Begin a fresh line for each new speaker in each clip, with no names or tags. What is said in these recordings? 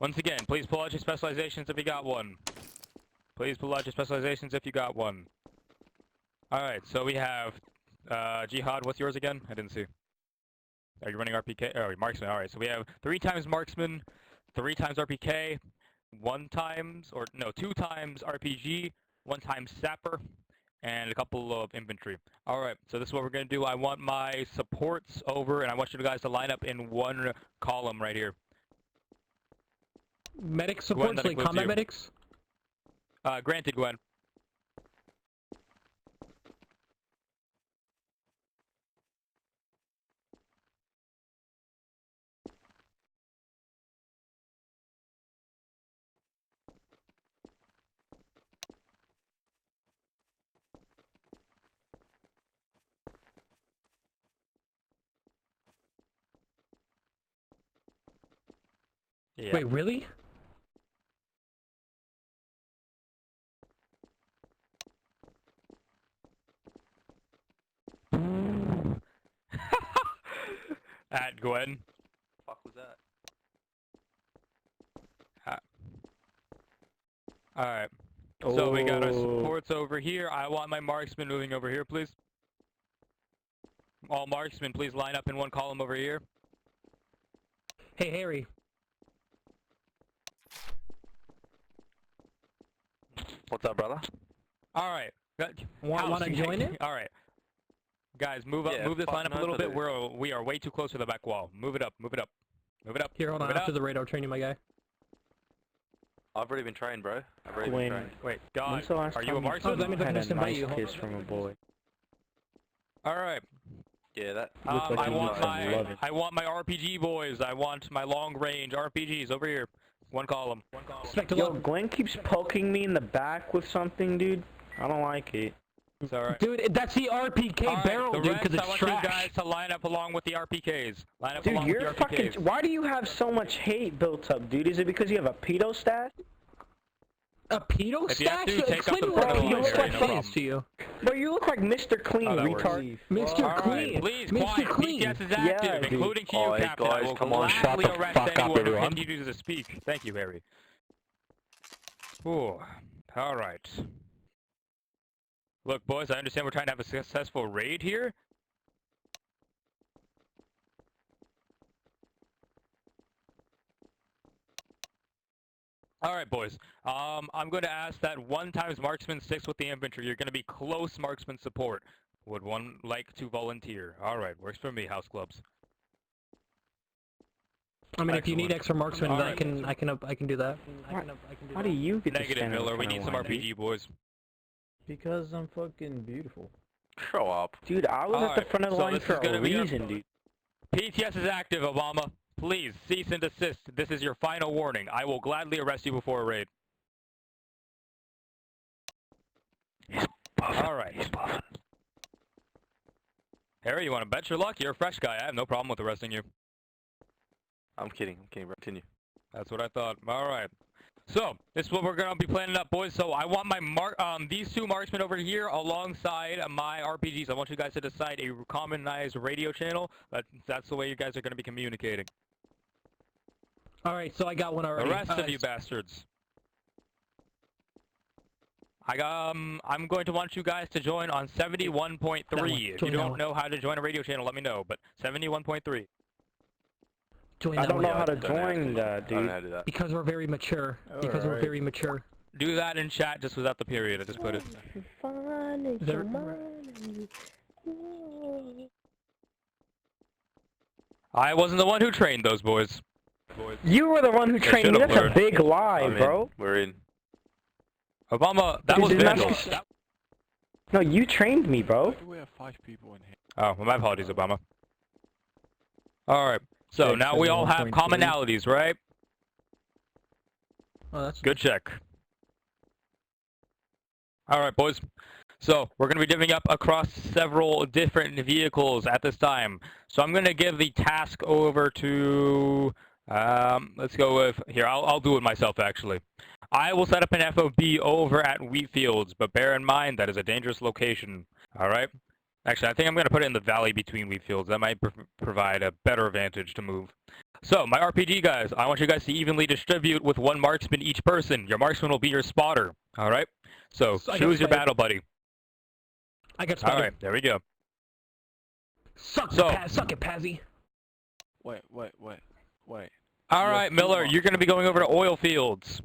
Once again, please pull out your specializations if you got one. Please pull out your specializations if you got one. Alright, so we have, Jihad, what's yours again? I didn't see. Are you running RPK? Oh, marksman, alright, so we have 3 times marksman, 3 times RPK, 2 times RPG, 1 time sapper, and a couple of infantry. Alright, so this is what we're gonna do. I want my supports over, and I want you guys to line up in 1 column right here.
Medic supports, like combat medics?
Granted, Gwen. Yeah.
Wait, really?
At Gwen.
Fuck was that?
Alright. So we got our supports over here. I want my marksman moving over here, please. All marksmen, please line up in 1 column over here.
Hey, Harry.
What's up, brother?
Alright.
Want to join it?
Alright. Guys, move up, move this line up a little bit. We are way too close to the back wall. Move it up, move it up. Move it up.
Here, hold on, after the radar training, my guy.
I've already been trained, bro. I've already been trained.
Wait, God, are you a marksman?
Oh, that means I can just invite you.
Kiss from a boy.
Alright.
Yeah, that.
I want my RPG boys. I want my long range RPGs over here. 1 column. 1 column.
Yo, Glenn keeps poking me in the back with something, dude. I don't like it.
It's alright.
Dude, that's the RPK barrel, dude, because it's trash. I want you guys to line up along with the RPKs. Line up along with the RPKs.
Fucking. Why do you have so much hate built up, dude? Is it because you have a pedo stat?
A pedo stash?
Explain
what a pedo stash is to you.
Bro, you look like Mr. Clean, retard.
Mr. Clean.
Please,
Mr. Clean.
BTS is active, including to you, Captain.
Guys,
I will
come on, shut
gladly
the
arrest
fuck up,
anyone who
everyone.
continues to speak. Thank you, Harry. Ooh. Alright. Look, boys, I understand we're trying to have a successful raid here. Alright, boys. I'm going to ask that 1 times marksman sticks with the infantry. You're going to be close marksman support. Would one like to volunteer? Alright, works for me, house clubs.
I mean, if you need extra marksmen, I can do that.
Why do you get
Negative, Miller. We need some RPG, boys.
Because I'm fucking beautiful.
Show up.
Dude, I was at the front of the line for a reason, dude.
PTS is active, Obama. Please, cease and desist. This is your final warning. I will gladly arrest you before a raid. Alright. Harry, you want to bet your luck? You're a fresh guy. I have no problem with arresting you.
I'm kidding, bro. Continue.
That's what I thought. Alright. So, this is what we're gonna be planning up, boys. So, I want my these 2 marksmen over here alongside my RPGs. I want you guys to decide a commonized radio channel. That's the way you guys are gonna be communicating.
Alright, so I got one already.
The rest of you bastards. I'm going to want you guys to join on 71.3. If you don't know how to join a radio channel, let me know. But 71.3.
I don't know how to join that, dude.
Because we're very mature. Because we're very mature.
Do that in chat just without the period. I just put it. I wasn't the one who trained those boys.
You were the one who trained me. That's a big lie, bro.
We're in.
Obama, that was Vandal.
No, you trained me, bro.
We have 5 people in here.
Oh, well, my apologies, Obama. Alright, so now we all have commonalities, right?
Oh, that's
good check. Alright, boys. So, we're going to be divvying up across several different vehicles at this time. So, I'm going to give the task over to... let's go with... Here, I'll do it myself, actually. I will set up an FOB over at Wheatfields, but bear in mind that is a dangerous location. Alright? Actually, I think I'm going to put it in the valley between Wheatfields. That might provide a better advantage to move. So, my RPG guys, I want you guys to evenly distribute with one marksman each person. Your marksman will be your spotter. Alright? So,
I got
choose your
spotted.
battle buddy.
I got spotted.
Alright, there we go.
Suck it, Pazzy.
Wait.
Alright, Miller, you're gonna be going over to oil fields.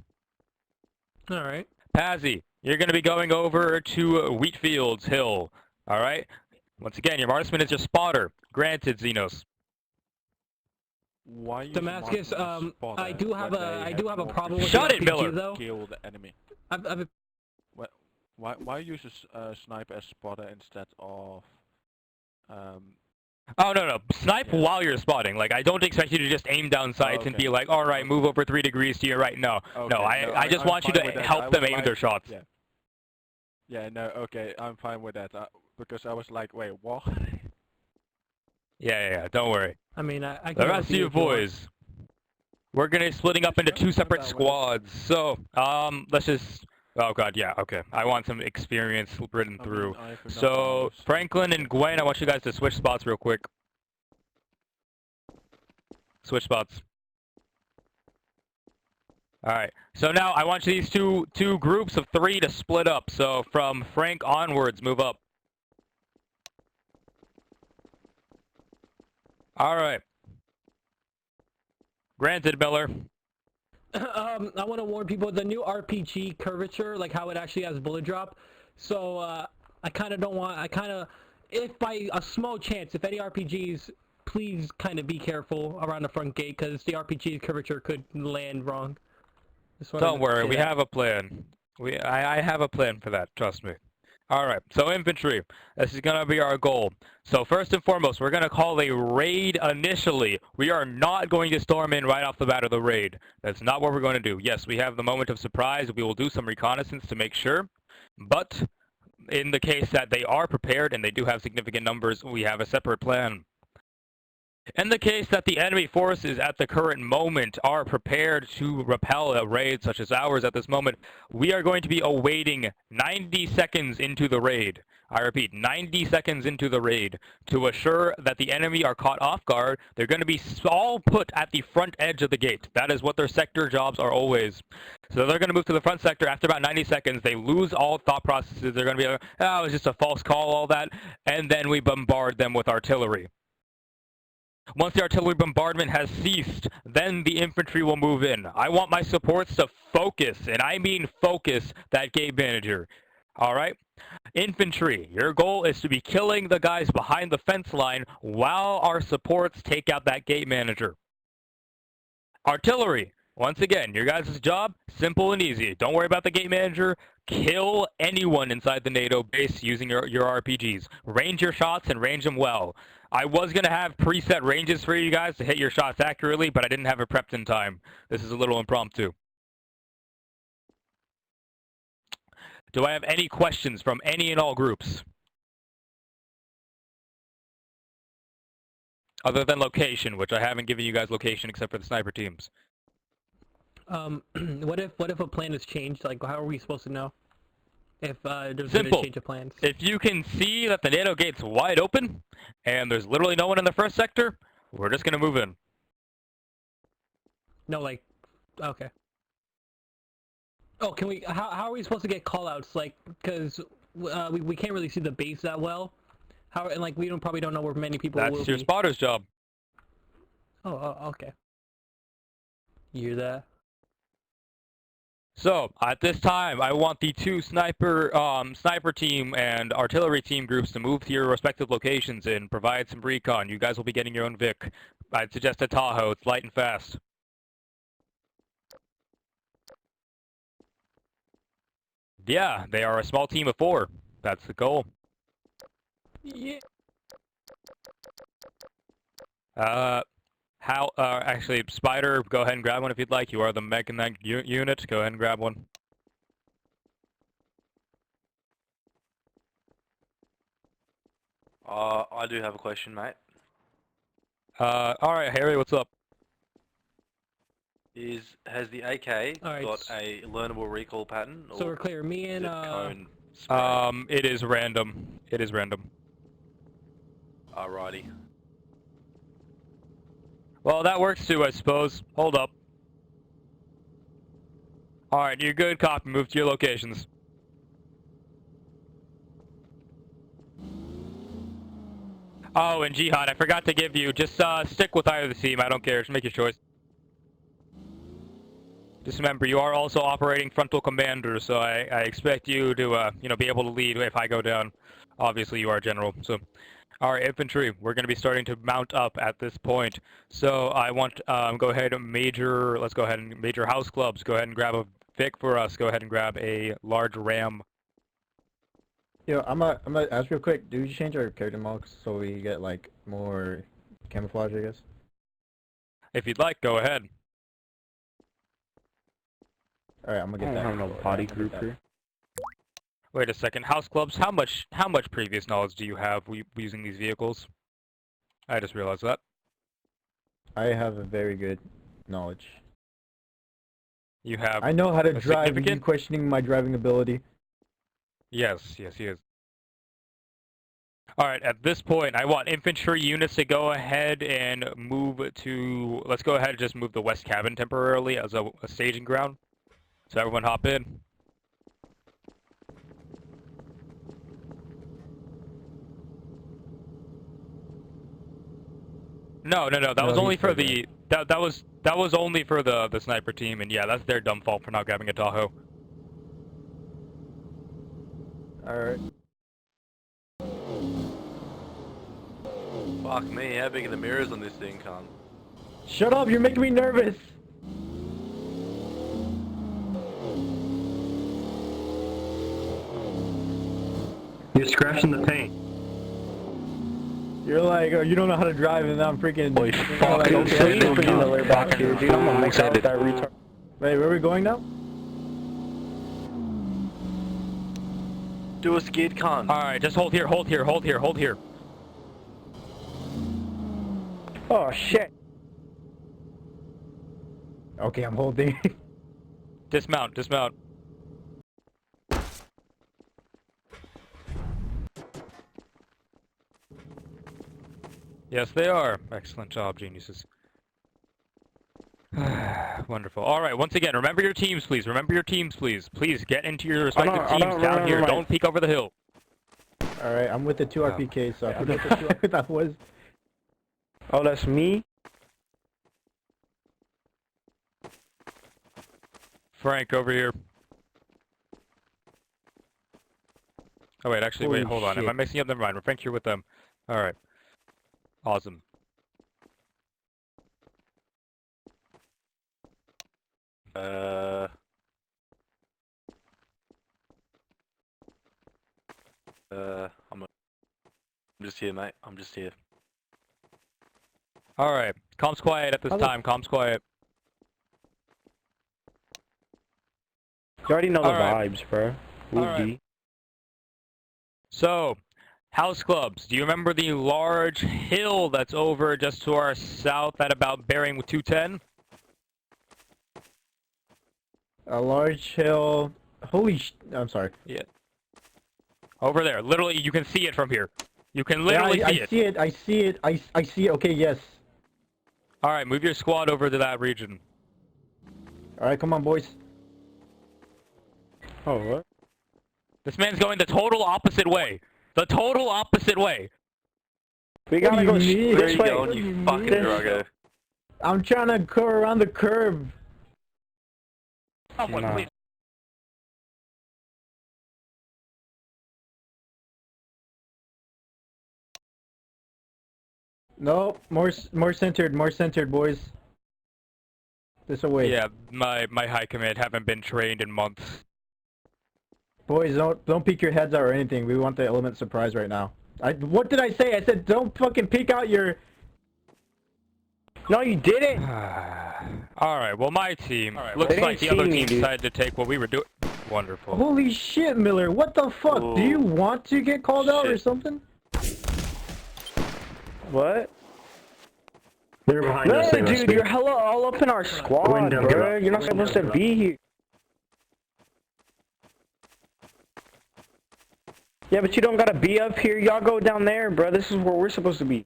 Alright.
Pazzy, you're gonna be going over to wheat fields hill. Alright? Once again, your marksman is your spotter. Granted, Xenos.
Why you
Damascus, I do have a problem with
Shut
the
it,
RPG,
Miller.
though.
Kill the enemy. Why use a sniper as spotter instead of
Oh, no. Snipe while you're spotting. Like, I don't expect you to just aim down sights and
okay.
be like, alright, move over 3 degrees to your right. No.
Okay,
No, I just want you to help them aim their shots.
Yeah, no, okay, I'm fine with that. Because I was like, wait, what?
Yeah, don't worry.
I mean, I
The rest of you boys, we're gonna be splitting up into 2 separate squads. So, let's just... Oh god, yeah, okay. I want some experience written through. So, Franklin and Gwen, I want you guys to switch spots real quick. Switch spots. Alright, so now I want these two groups of 3 to split up. So, from Frank onwards, move up. Alright. Granted, Miller.
I want to warn people, the new RPG curvature, like how it actually has bullet drop. So, I kind of don't want, if by a small chance, if any RPGs, please kind of be careful around the front gate, because the RPG curvature could land wrong.
Don't worry, we have a plan. I have a plan for that, trust me. Alright, so infantry, this is gonna be our goal. So first and foremost, we're gonna call a raid initially. We are not going to storm in right off the bat of the raid. That's not what we're going to do. Yes, we have the moment of surprise. We will do some reconnaissance to make sure. But in the case that they are prepared and they do have significant numbers, we have a separate plan. In the case that the enemy forces at the current moment are prepared to repel a raid such as ours at this moment, we are going to be awaiting 90 seconds into the raid. I repeat, 90 seconds into the raid to assure that the enemy are caught off guard. They're going to be all put at the front edge of the gate. That is what their sector jobs are always. So they're going to move to the front sector after about 90 seconds. They lose all thought processes. They're going to be like, oh, it was just a false call, all that. And then we bombard them with artillery. Once the artillery bombardment has ceased, then the infantry will move in. I want my supports to focus, and I mean focus, that gate manager. Alright? Infantry, your goal is to be killing the guys behind the fence line while our supports take out that gate manager. Artillery, once again, your guys' job, simple and easy. Don't worry about the gate manager. Kill anyone inside the NATO base using your RPGs. Range your shots and range them well. I was going to have preset ranges for you guys to hit your shots accurately, but I didn't have it prepped in time. This is a little impromptu. Do I have any questions from any and all groups? Other than location, which I haven't given you guys location except for the sniper teams.
What if a plan is changed? Like, how are we supposed to know if there's
Simple.
a change of plans?
If you can see that the NATO gate's wide open and there's literally no one in the first sector, we're just gonna move in.
No, like, okay. Oh, can we? How are we supposed to get callouts? Like, because we can't really see the base that well. How, and like we probably don't know where many people will be.
That's your spotter's job.
Oh, okay. You hear that?
So, at this time, I want the 2 sniper team and artillery team groups to move to your respective locations and provide some recon. You guys will be getting your own Vic. I'd suggest a Tahoe. It's light and fast. Yeah, they are a small team of 4. That's the goal.
Yeah.
Actually, Spider, go ahead and grab one if you'd like. You are the mech in that unit. Go ahead and grab one.
I do have a question, mate.
Alright, Harry, what's up?
Has the AK
Alright,
got a learnable recall pattern?
So we're clear. Me and
cone spray?
It is random. It is random.
Alrighty.
Well, that works too, I suppose. Hold up. Alright, you're good, copy. Move to your locations. Oh, and Jihad, I forgot to give you. Just stick with either team. I don't care. Just make your choice. Just remember, you are also operating frontal commander, so I expect you to, be able to lead if I go down. Obviously, you are general, so... Alright, infantry, we're going to be starting to mount up at this point. So, I want, go ahead and let's go ahead and major house clubs. Go ahead and grab a Vic for us. Go ahead and grab a large ram.
Yo, I'm gonna ask real quick. Do you change our character models so we get like more camouflage? I guess.
If you'd like, go ahead.
All right, I'm gonna get that.
I don't have no body group here.
Wait a second, house clubs. How much previous knowledge do you have using these vehicles? I just realized that.
I have a very good knowledge.
You have.
I know how to
a
drive. Are you
significant?
questioning my driving ability?
Yes, he is. Alright, at this point, I want infantry units to go ahead and move to... Let's go ahead and just move the west cabin temporarily as a staging ground. So everyone hop in. No, that was only for the... That was only for the sniper team, and yeah, that's their dumb fault for not grabbing a Tahoe.
Alright.
Fuck me, how big are the mirrors on this thing, Con?
Shut up! You're making me nervous.
You're scratching the paint.
You're like, oh, you don't know how to drive, and I'm freaking.
Boy, fuck,
like,
don't
okay,
say
I'm
it,
gonna
Con.
lay back here, dude. I'm gonna make out with that retard. Wait, where are we going now?
Do a skid, Con.
Alright, just hold here.
Oh, shit.
Okay, I'm holding.
Dismount. Yes, they are. Excellent job, geniuses. Wonderful. Alright, once again, remember your teams, please. Please get into your respective teams down here. Don't peek over the hill.
Alright, I'm with the 2 RPK, so I forget what that was.
Oh, that's me?
Frank, over here. Oh wait, actually,
Holy
hold on. Am I
shit.
mixing up? Never mind. Frank, you're with them. Alright. Awesome.
I'm just here, mate. I'm just here.
Alright. Comms quiet at this time. Comms quiet.
You already know the
Alright.
vibes, bro.
Alright. So, house clubs. Do you remember the large hill that's over just to our south at about bearing 210?
A large hill. Holy I'm sorry.
Yeah. Over there. Literally, you can see it from here. You can literally
I see it. I see it. I see it. Okay, yes.
Alright, move your squad over to that region.
Alright, come on, boys.
Oh, what?
This man's going the total opposite way. The total opposite way.
We gotta go
What do you mean?
Where are
this
you
way.
going, you fucking
This-
druggo?
I'm trying to go around the curve.
Someone,
Nah.
please.
No, more centered, boys. This away.
Yeah, my high command haven't been trained in months.
Boys, don't peek your heads out or anything. We want the element surprise right now. What did I say? I said don't fucking peek out your.
No, you didn't.
Alright, well my team, looks
They
like the
didn't
other
see me,
team
dude.
decided to take what we were doing. Wonderful.
Holy shit, Miller! What the fuck? Do you
Ooh.
want to get called out or
Shit.
something?
What?
They're behind
No,
us. They must
dude,
be.
you're hella all up in our squad,
Window,
bro.
bro.
You're not supposed to be here. Yeah, but you don't gotta be up here. Y'all go down there, bro. This is where we're supposed to be.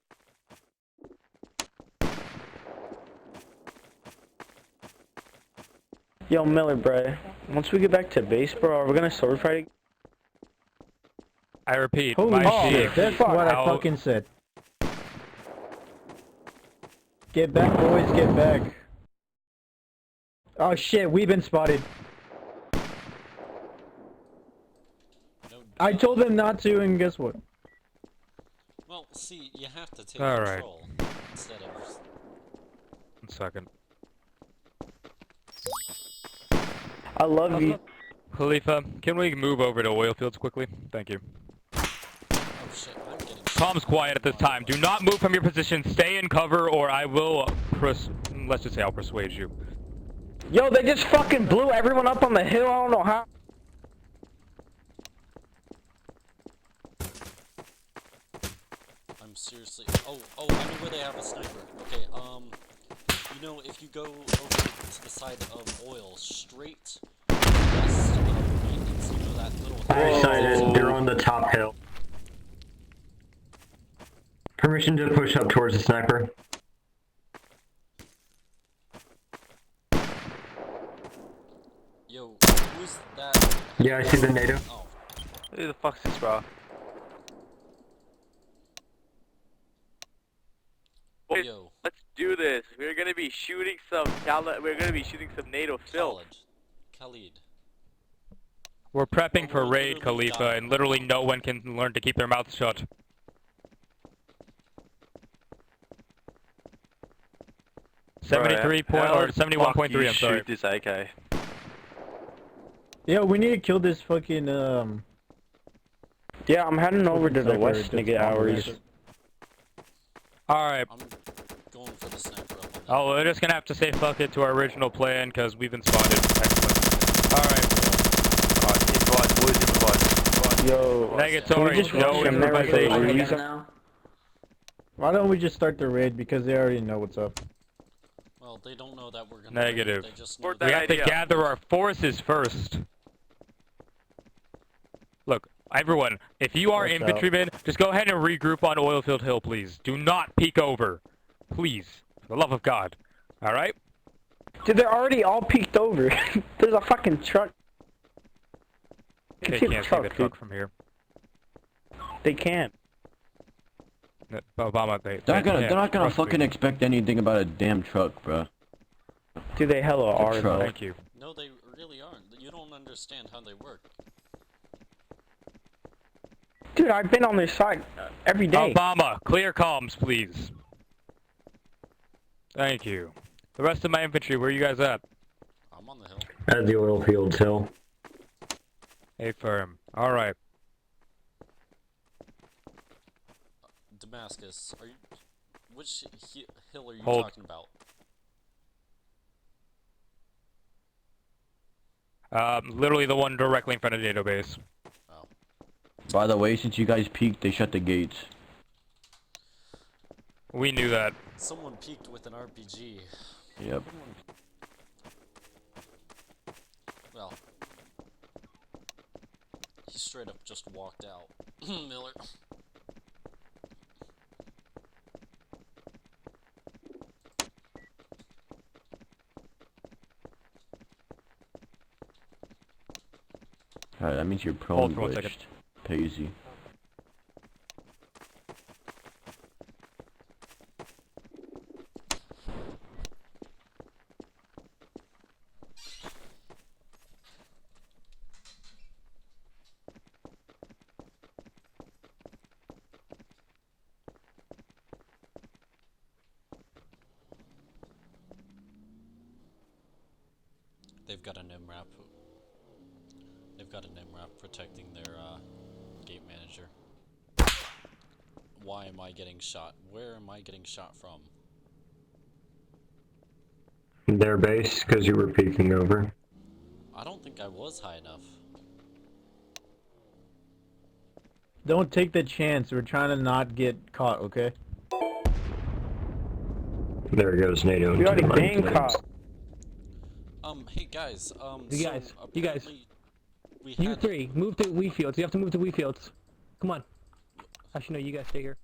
Yo, Miller, bro. Once we get back to base, bro, are we gonna sword fight?
I repeat,
Holy
my
shit,
team.
that's what I
How-
fucking said. Get back, boys, get back. Oh shit, we've been spotted.
No,
I told them not to, and guess what?
well, see, you have to take
All right.
control instead of.
1 second.
I love you.
Khalifa, can we move over to oil fields quickly? Thank you.
Oh shit, I'm getting.
Calm's quiet at this time. Do not move from your position. Stay in cover, or I will let's just say I'll persuade you.
Yo, they just fucking blew everyone up on the hill. I don't know how.
I'm seriously. Oh, I know where they have a sniper. Okay, you know, if you go over to the side of oil, straight west of maintenance, you know that little.
I sighted. They're on the top hill. Permission to push up towards the sniper.
Yo, who's that?
Yeah, I see the NATO.
Oh,
Who the fuck's this, bro?
yo,
Let's do this. We're gonna be shooting some NATO
Khalid.
We're prepping
Oh,
for
we're
raid,
literally
Khalifa,
dying.
and literally no one can learn to keep their mouths shut.
Bro,
73 point
how
or
the
71.3.
fuck you
I'm sorry.
shoot this AK.
Yeah, we need to kill this fucking,
Yeah, I'm heading over to the
sniper
west to
that's
get
on
ours.
this.
All right.
I'm going for the sniper up on that.
Oh, we're just gonna have to say fuck it to our original plan because we've been spotted. Excellent. All right.
Alright, boys, improvise.
Yo,
Negatory.
just
No
rush them there with the
improvisation.
Louise?
Why don't we just start the raid, because they already know what's up.
Well, they don't know that we're gonna.
Negative.
They just know
Support
We
that
have to
idea.
gather our forces first. Look, everyone, if you are
Watch out.
infantrymen, just go ahead and regroup on Oilfield Hill, please. Do not peek over. Please. For the love of God. Alright?
Dude, they're already all peeked over. There's a fucking truck.
They
see
can't see the
dude.
truck from here.
They can't.
Obama, they
They're not
can't.
gonna
Trust me.
fucking expect anything about a damn truck, bro.
Dude, they hella are
truck.
though.
Thank you.
No, they really aren't. You don't understand how they work.
Dude, I've been on their side every day.
Obama, clear comms, please. Thank you. The rest of my infantry, where are you guys at?
I'm on the hill.
At the oil fields hill.
A firm. Alright.
Damascus, are you? Which hill are you
Hold.
talking about?
Literally the one directly in front of the NATO base.
Oh,
By the way, since you guys peeked, they shut the gates.
We knew that.
someone peeked with an RPG.
Yep.
Well, he straight up just walked out. Miller.
Alright, that means you're
Hold
prone
for 1 second.
glitched. Paisy.
They've got an MRAP. They've got an MRAP protecting their gate manager. Why am I getting shot? Where am I getting shot from?
Their base, because you were peeking over.
I don't think I was high enough.
Don't take the chance. We're trying to not get caught, okay?
There goes NATO.
We
into
already
the
been
mines.
caught.
Hey guys,
You
so
guys,
apparently we
You
had
three, move to wheat fields. You have to move to wheat fields. Come on. Actually, no, you guys stay here.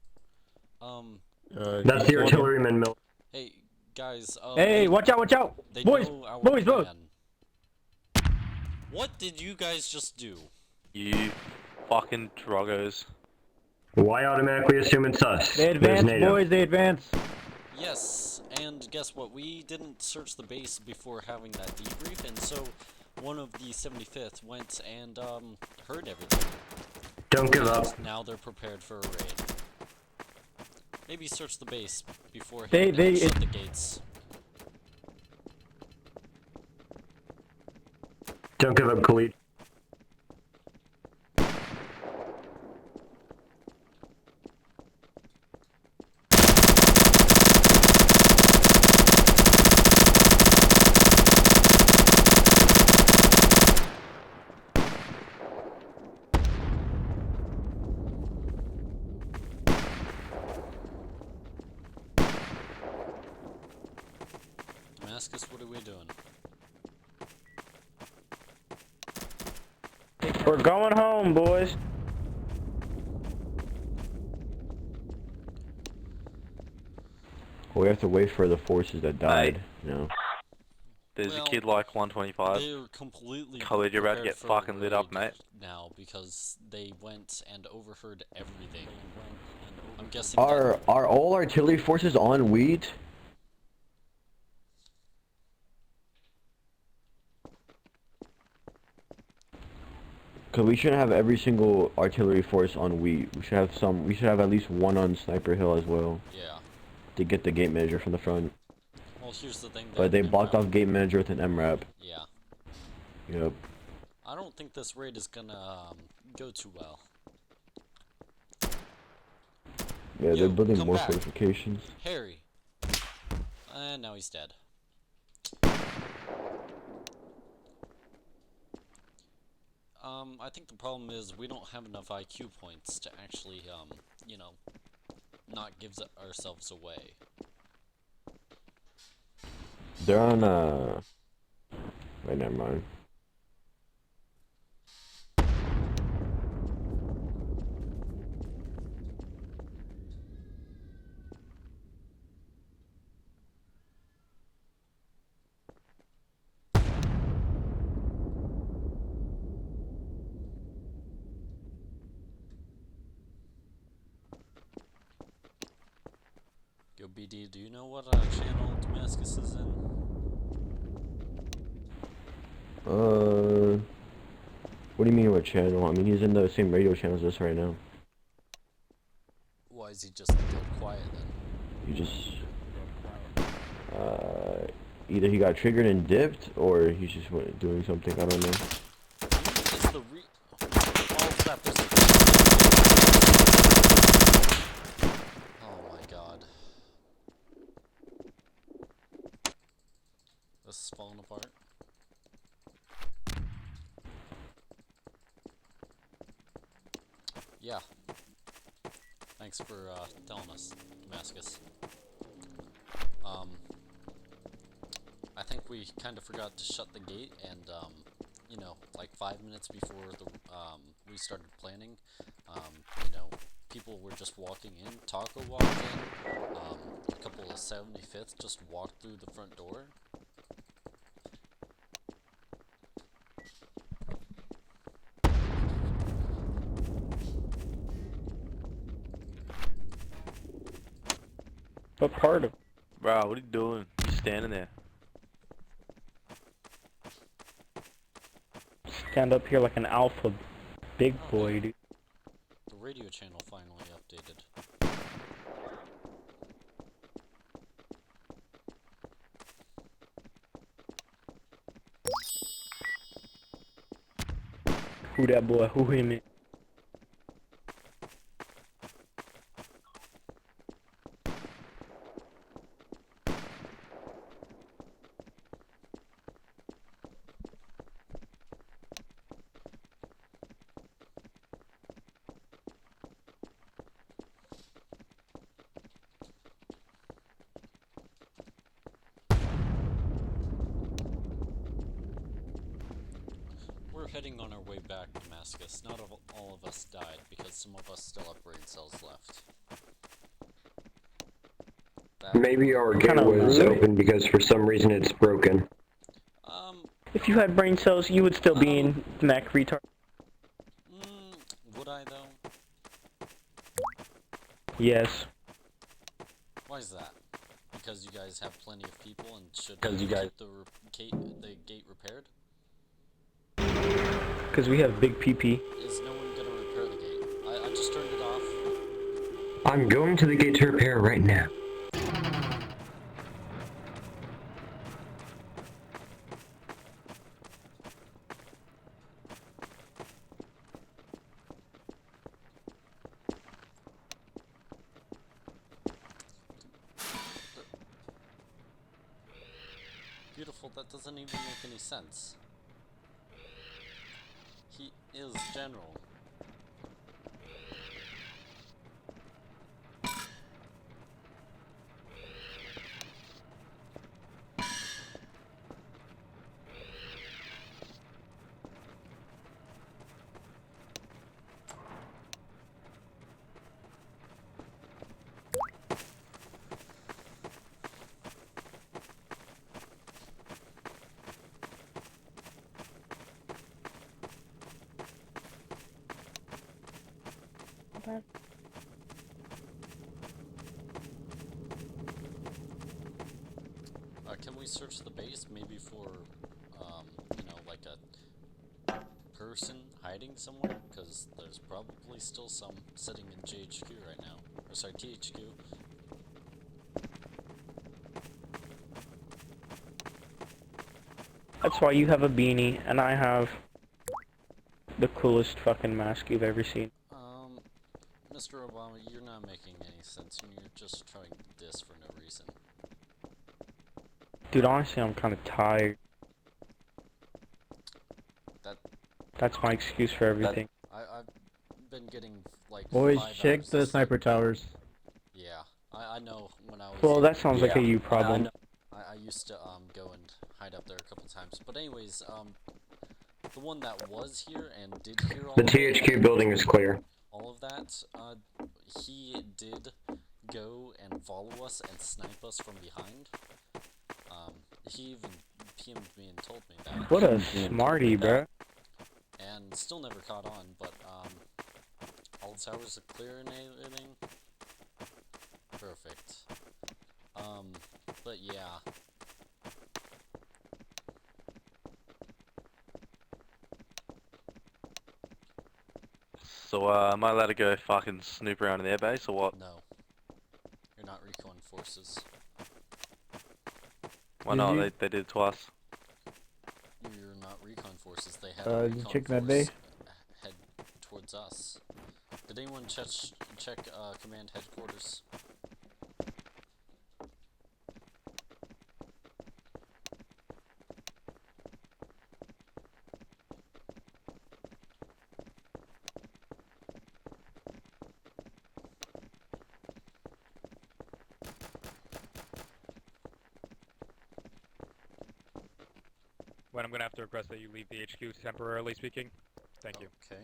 That's the artilleryman mill.
hey guys,
Hey, watch out, watch out!
they
Boys,
know our
boys, boys!
plan. What did you guys just do?
You fucking druggers.
Why automatically assume it's us?
They
There's
advance,
NATO.
boys, they advance.
Yes, and guess what? We didn't search the base before having that debrief, and so one of the 75th went and heard everything.
Don't give
And
up.
now they're prepared for a raid. Maybe search the base before
They-
shut the gates.
Don't give up, Khalid.
Damascus, what are we doing?
We're going home, boys.
We have to wait for the forces that died, you know.
There's
Well,
a kid like 125.
They're completely
Khalid, you're about to
prepared
get
for a
fucking lit up,
raid
mate.
now because they went and overheard everything. I'm guessing that
Are all artillery forces on wheat? Cause we shouldn't have every single artillery force on wheat. We should have some. We should have at least one on Sniper Hill as well
yeah.
to get the gate manager from the front.
Well, here's the thing.
But they
that
blocked
MRAP
off gate manager with an MRAP.
Yeah.
Yep.
I don't think this raid is gonna go too well.
Yeah,
Yo,
they're building
come
more
back.
fortifications.
Harry. And now he's dead. I think the problem is we don't have enough IQ points to actually, you know, not give ourselves away.
They're on wait, never mind.
Yo, BD, do you know what channel Damascus is in?
What do you mean what channel? I mean, he's in the same radio channel as us right now.
Why is he just dead quiet then?
He just, either he got triggered and dipped, or he's just doing something, I don't know.
It's the oh crap, there's oh my god. This is falling apart. Yeah. Thanks for telling us, Damascus. I think we kind of forgot to shut the gate, and you know, like 5 minutes before the we started planning, you know, people were just walking in. Taco walked in. A couple of 75th just walked through the front door.
What part of?
Bro, what are you doing? You standing there.
Stand up here like an alpha big boy, dude.
The radio channel finally updated.
Who that boy? Who him?
We're heading on our way back, Damascus. Not all of us died, because some of us still have brain cells left.
Maybe our gate
Kinda
was
rude.
open because for some reason it's broken.
If you had brain cells, you would still be in mech retard.
Would I though?
Yes.
Why is that? Because you guys have plenty of people and should keep the gate repaired?
Because we have big PP.
Is no one gonna repair the gate? I just turned it off.
I'm going to the gate to repair right now.
Beautiful, that doesn't even make any sense. He is general. Can we search the base maybe for, you know, like a person hiding somewhere? Because there's probably still some sitting in GHQ right now. Or sorry, THQ.
That's why you have a beanie, and I have the coolest fucking mask you've ever seen.
Mr. Obama, you're not making any sense, and you're just trying to diss for no reason.
Dude, honestly, I'm kind of tired. That's my excuse for everything.
I've been getting, like,
Boys,
5
check
hours
the
of
sniper
sleep.
towers.
Yeah, I know when I was...
Well, that sounds like a you problem.
I used to, go and hide up there a couple times. But anyways, the one that was here and did hear all
The
of
THQ building is clear.
all of that, he did go and follow us and snipe us from behind. He even PM'd me and told me that.
What a smarty, bruh.
And still never caught on, but, all the towers are clear and everything. Perfect. But yeah.
So, am I allowed to go fucking snoop around in their base or what?
No. You're not recon forces.
Why not? They did it twice.
You're not recon forces. They had a
you
recon
check that
force
bay?
head towards us. Did anyone check command headquarters?
When I'm gonna have to request that you leave the HQ temporarily speaking. Thank you.
Okay.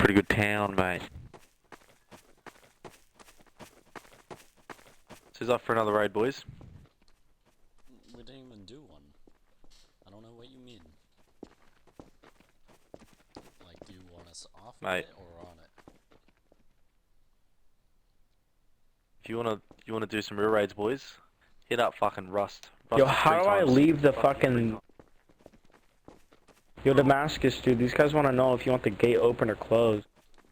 pretty good town, mate. So he's off for another raid, boys.
We didn't even do one. I don't know what you mean. Like, do you want us off of
Mate.
it or on it?
If you wanna do some real raids, boys, hit up fucking Rust.
Yo,
Rust is
how
3
do I
times.
leave the
Rust is 3
fucking...
times.
Yo, Damascus, dude, these guys want to know if you want the gate open or closed.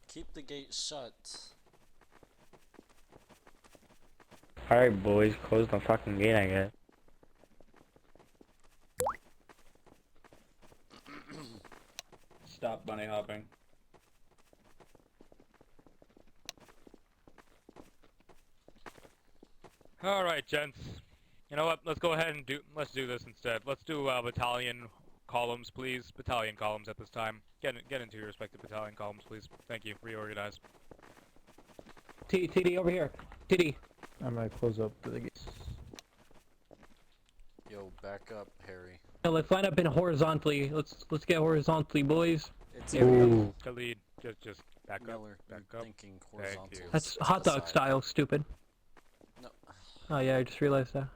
Keep the gate shut.
Alright, boys, close the fucking gate, I guess.
Stop bunny hopping. Alright, gents. You know what? Let's go ahead and let's do this instead. Let's do battalion columns, please. Battalion columns at this time. Get into your respective battalion columns, please. Thank you. Reorganize.
TD over here. TD.
I'm gonna close up the gates.
Yo, back up, Harry.
Now let's line up in horizontally. Let's get horizontally, boys.
It's
Ooh.
Khalid, just back
Miller,
up. Back
you're
up.
thinking horizontally.
That's
to
hot
the
dog
side.
style, stupid.
No.
Oh yeah, I just realized that.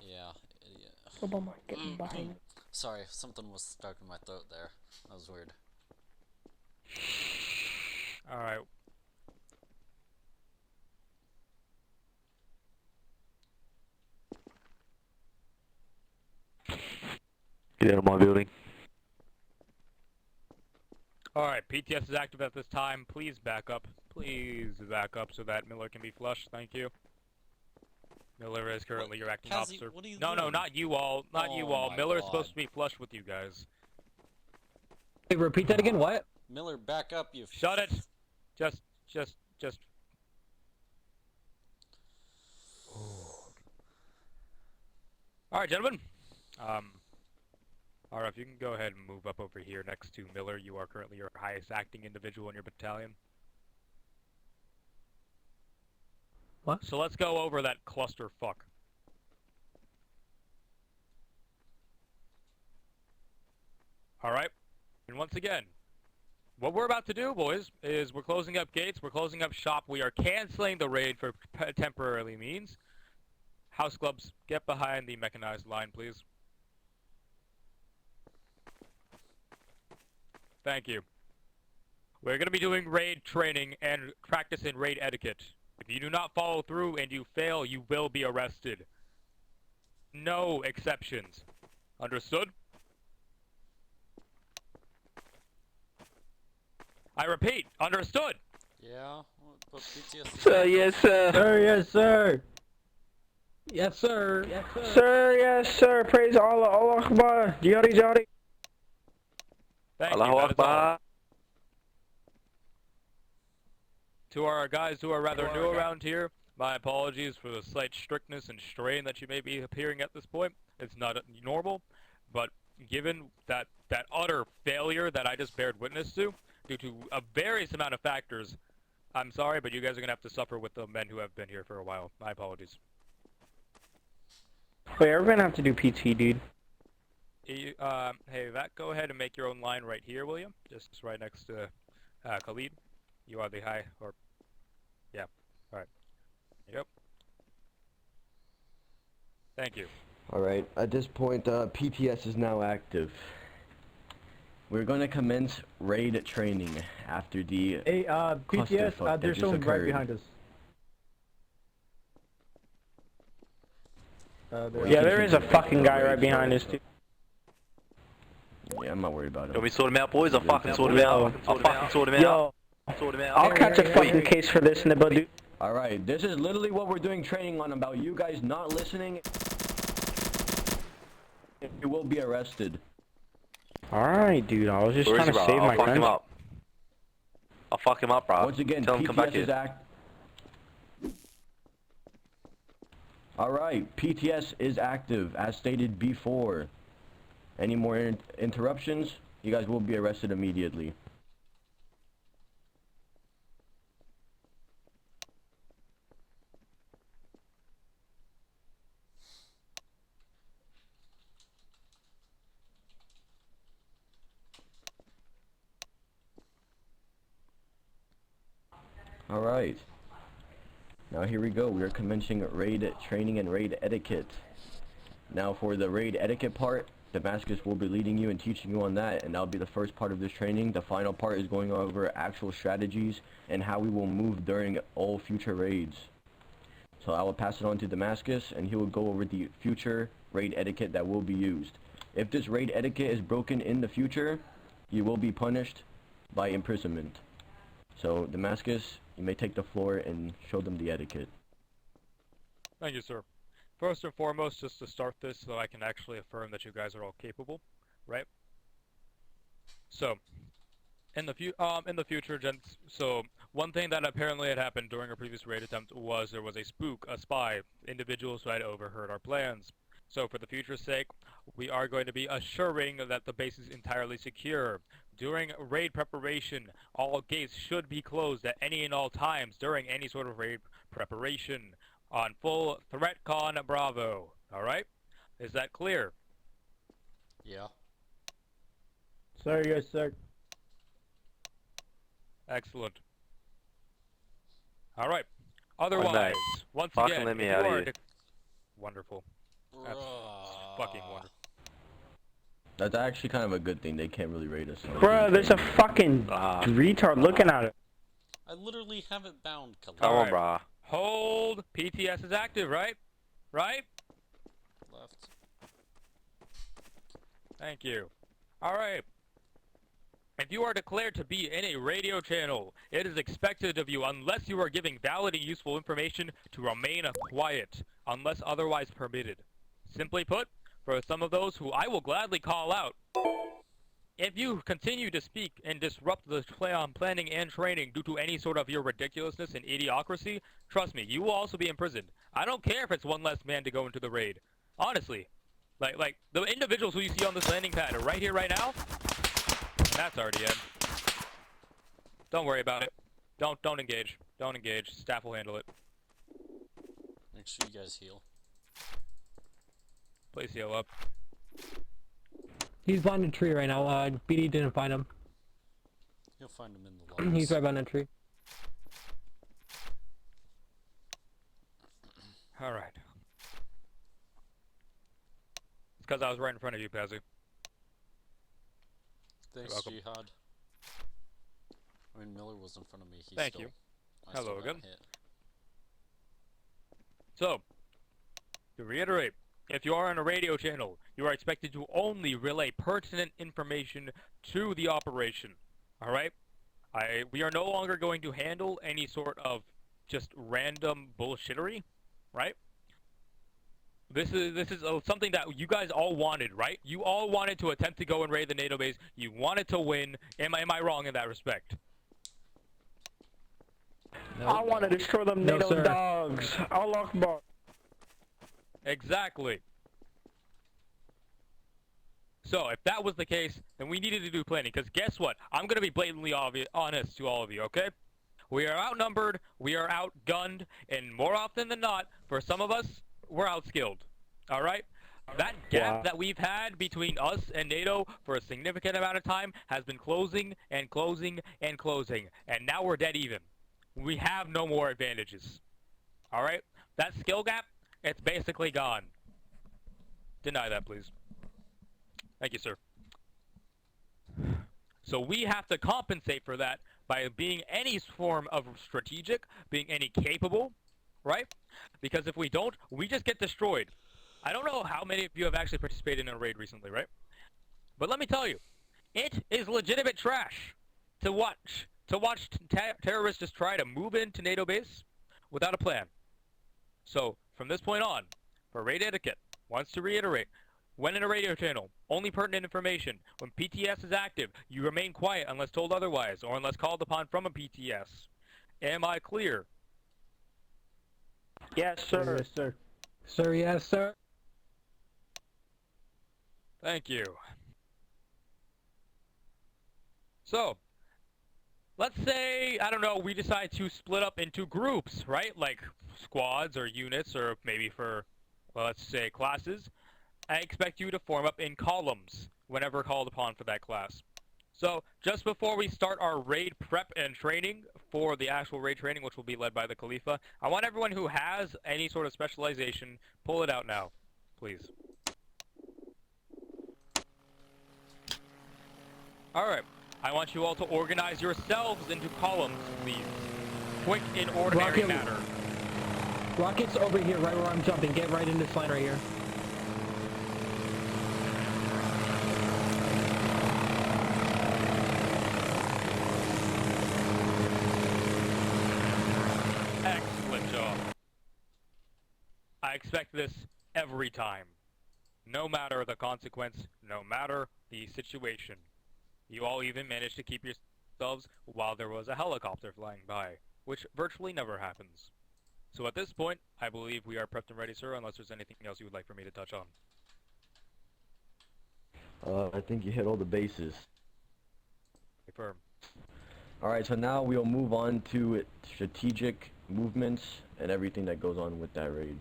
Yeah, idiot.
Obama, get behind.
Sorry, something was stuck in my throat there. That was weird.
Alright.
Get out of my building.
Alright, PTS is active at this time. Please back up. Please back up so that Miller can be flushed. Thank you. Miller is currently your acting
Kazzy,
officer.
what are you
No,
doing?
not you all. Not you
Oh
all.
my
Miller is
God.
supposed to be flushed with you guys.
Hey, repeat that again. What?
Miller, back up, you.
Shut it. Just. Alright, gentlemen. Alright, if you can go ahead and move up over here next to Miller. You are currently your highest acting individual in your battalion.
What?
So let's go over that clusterfuck. Alright. And once again, what we're about to do, boys, is we're closing up gates, we're closing up shop, we are canceling the raid for temporarily means. House clubs, get behind the mechanized line, please. Thank you. We're going to be doing raid training and practice in raid etiquette. If you do not follow through and you fail, you will be arrested. No exceptions. Understood? I repeat, understood!
Yeah, but PTS.
Sir, yes, sir.
Sir, yes, sir.
Yes, sir. Yes, sir.
Sir, yes, sir. Praise Allah, Allah Akbar. Jihadi, jihadi.
Thank
Allahu
you, that is all.
Akbar.
To our guys who are rather new around here, my apologies for the slight strictness and strain that you may be appearing at this point. It's not normal, but given that utter failure that I just bared witness to, due to a various amount of factors, I'm sorry, but you guys are going to have to suffer with the men who have been here for a while. My apologies.
Wait, are we gonna have to do PT, dude?
Hey, Vat, go ahead and make your own line right here, will you? Just right next to Khalid. You are the high, or... Yeah, alright. Yep. Thank you.
Alright, at this point, PTS is now active. We're gonna commence raid training after the
Hey, PTS,
clusterfuck that
there's
just
someone right
occurred.
behind us.
Yeah, there is a fucking guy right behind us, dude.
Yeah, I'm not worried about him.
Don't we sort him out, boys? I'll fucking sort him out. I'll fucking sort him out.
Yo,
Sort him out.
I'll catch a fucking case for this in the butt, dude.
Alright, this is literally what we're doing training on about you guys not listening. You will be arrested.
Alright, dude, I was just
Where is
trying
he,
to
bro?
save my
I'll fuck him
country.
up. I'll fuck him up, bro.
Once again,
Tell him to come back
PTS is
here.
Alright, PTS is active, as stated before. Any more interruptions, you guys will be arrested immediately. Alright. Now here we go. We are commencing raid training and raid etiquette. Now for the raid etiquette part, Damascus will be leading you and teaching you on that, and that'll be the first part of this training. The final part is going over actual strategies and how we will move during all future raids. So I will pass it on to Damascus, and he will go over the future raid etiquette that will be used. If this raid etiquette is broken in the future, you will be punished by imprisonment. So Damascus, you may take the floor and show them the etiquette.
Thank you, sir. First and foremost, just to start this so I can actually affirm that you guys are all capable, right? So, in the future, gents, so one thing that apparently had happened during a previous raid attempt was there was a spook, a spy, individuals who had overheard our plans. So for the future's sake, we are going to be assuring that the base is entirely secure. During raid preparation, all gates should be closed at any and all times during any sort of raid preparation. On full threat con Bravo. Alright? Is that clear?
Yeah.
Sir, yes, sir.
Excellent. Alright. Otherwise, once
Fucking
again,
let me
if you
out of
are
here.
wonderful. That's fucking wonderful.
That's actually kind of a good thing. They can't really raid us.
Bruh, there's a fucking retard looking at it.
I literally have it bound, Khalid.
Come on,
Alright.
brah.
Hold. PTS is active, right? Right?
Left.
Thank you. Alright. If you are declared to be in a radio channel, it is expected of you, unless you are giving valid and useful information, to remain quiet, unless otherwise permitted. Simply put, for some of those who I will gladly call out, if you continue to speak and disrupt the planning and training due to any sort of your ridiculousness and idiocracy, trust me, you will also be imprisoned. I don't care if it's one less man to go into the raid. Honestly. Like the individuals who you see on this landing pad are right here, right now. That's already in. Don't worry about it. Don't engage. Don't engage. Staff will handle it.
Make sure you guys heal.
Please heal up.
He's behind a tree right now. BD didn't find him.
You'll find him in the lobbies.
He's right behind a tree.
Alright. It's because I was right in front of you, Pazzy.
Thanks,
welcome.
Jihad. I mean, Miller was in front of me. He
Thank
still,
you.
I still
Hello
got
again.
hit.
So, to reiterate, if you are on a radio channel, you are expected to only relay pertinent information to the operation. Alright? We are no longer going to handle any sort of just random bullshittery, right? This is something that you guys all wanted, right? You all wanted to attempt to go and raid the NATO base. You wanted to win. Am I wrong in that respect?
No.
I want to destroy them
No,
NATO
sir.
dogs. Allah Akbar.
Exactly. So, if that was the case, then we needed to do planning, because guess what? I'm going to be blatantly honest to all of you, okay? We are outnumbered, we are outgunned, and more often than not, for some of us, we're outskilled. Alright? That gap that we've had between us and NATO for a significant amount of time has been closing and closing and closing, and now we're dead even. We have no more advantages. Alright? That skill gap, it's basically gone. Deny that, please. Thank you, sir. So we have to compensate for that by being any form of strategic, being any capable, right? Because if we don't, we just get destroyed. I don't know how many of you have actually participated in a raid recently, right? But let me tell you, it is legitimate trash to watch terrorists just try to move into NATO base without a plan. So from this point on, for raid etiquette, wants to reiterate, when in a radio channel, only pertinent information. When PTS is active, you remain quiet unless told otherwise, or unless called upon from a PTS. Am I clear?
Yes, sir.
Yes, sir.
Sir, yes, sir.
Thank you. So, let's say, I don't know, we decide to split up into groups, right? Like squads or units, or maybe for, well, let's say classes. I expect you to form up in columns whenever called upon for that class. So, just before we start our raid prep and training for the actual raid training, which will be led by the Khalifa, I want everyone who has any sort of specialization, pull it out now, please. Alright, I want you all to organize yourselves into columns, please. Quick in ordinary manner.
Rocket's over here, right where I'm jumping. Get right in this line right here.
Excellent job. I expect this every time. No matter the consequence, no matter the situation. You all even managed to keep yourselves while there was a helicopter flying by, which virtually never happens. So at this point, I believe we are prepped and ready, sir, unless there's anything else you would like for me to touch on.
I think you hit all the bases.
Confirm.
Alright, so now we'll move on to strategic movements and everything that goes on with that raid.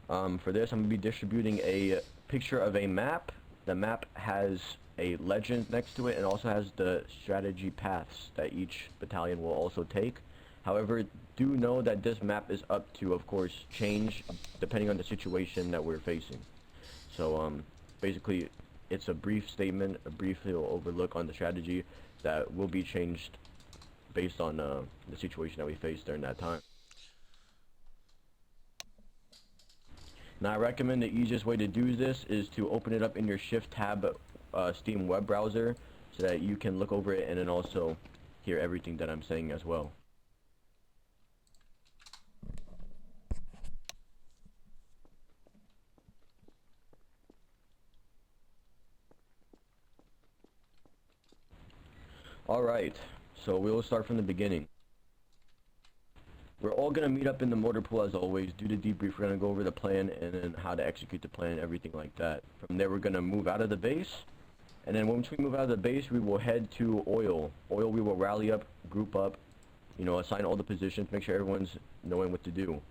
For this, I'm going to be distributing a picture of a map. The map has a legend next to it and also has the strategy paths that each battalion will also take. However, do know that this map is up to, of course, change depending on the situation that we're facing. So, basically, it's a brief statement, a brief overlook on the strategy that will be changed based on the situation that we face during that time. Now, I recommend the easiest way to do this is to open it up in your Shift tab Steam web browser so that you can look over it and then also hear everything that I'm saying as well. Alright, so we'll start from the beginning. We're all going to meet up in the motor pool as always, do the debrief. We're going to go over the plan and then how to execute the plan and everything like that. From there we're going to move out of the base, and then once we move out of the base we will head to oil. Oil we will rally up, group up, you know, assign all the positions, make sure everyone's knowing what to do.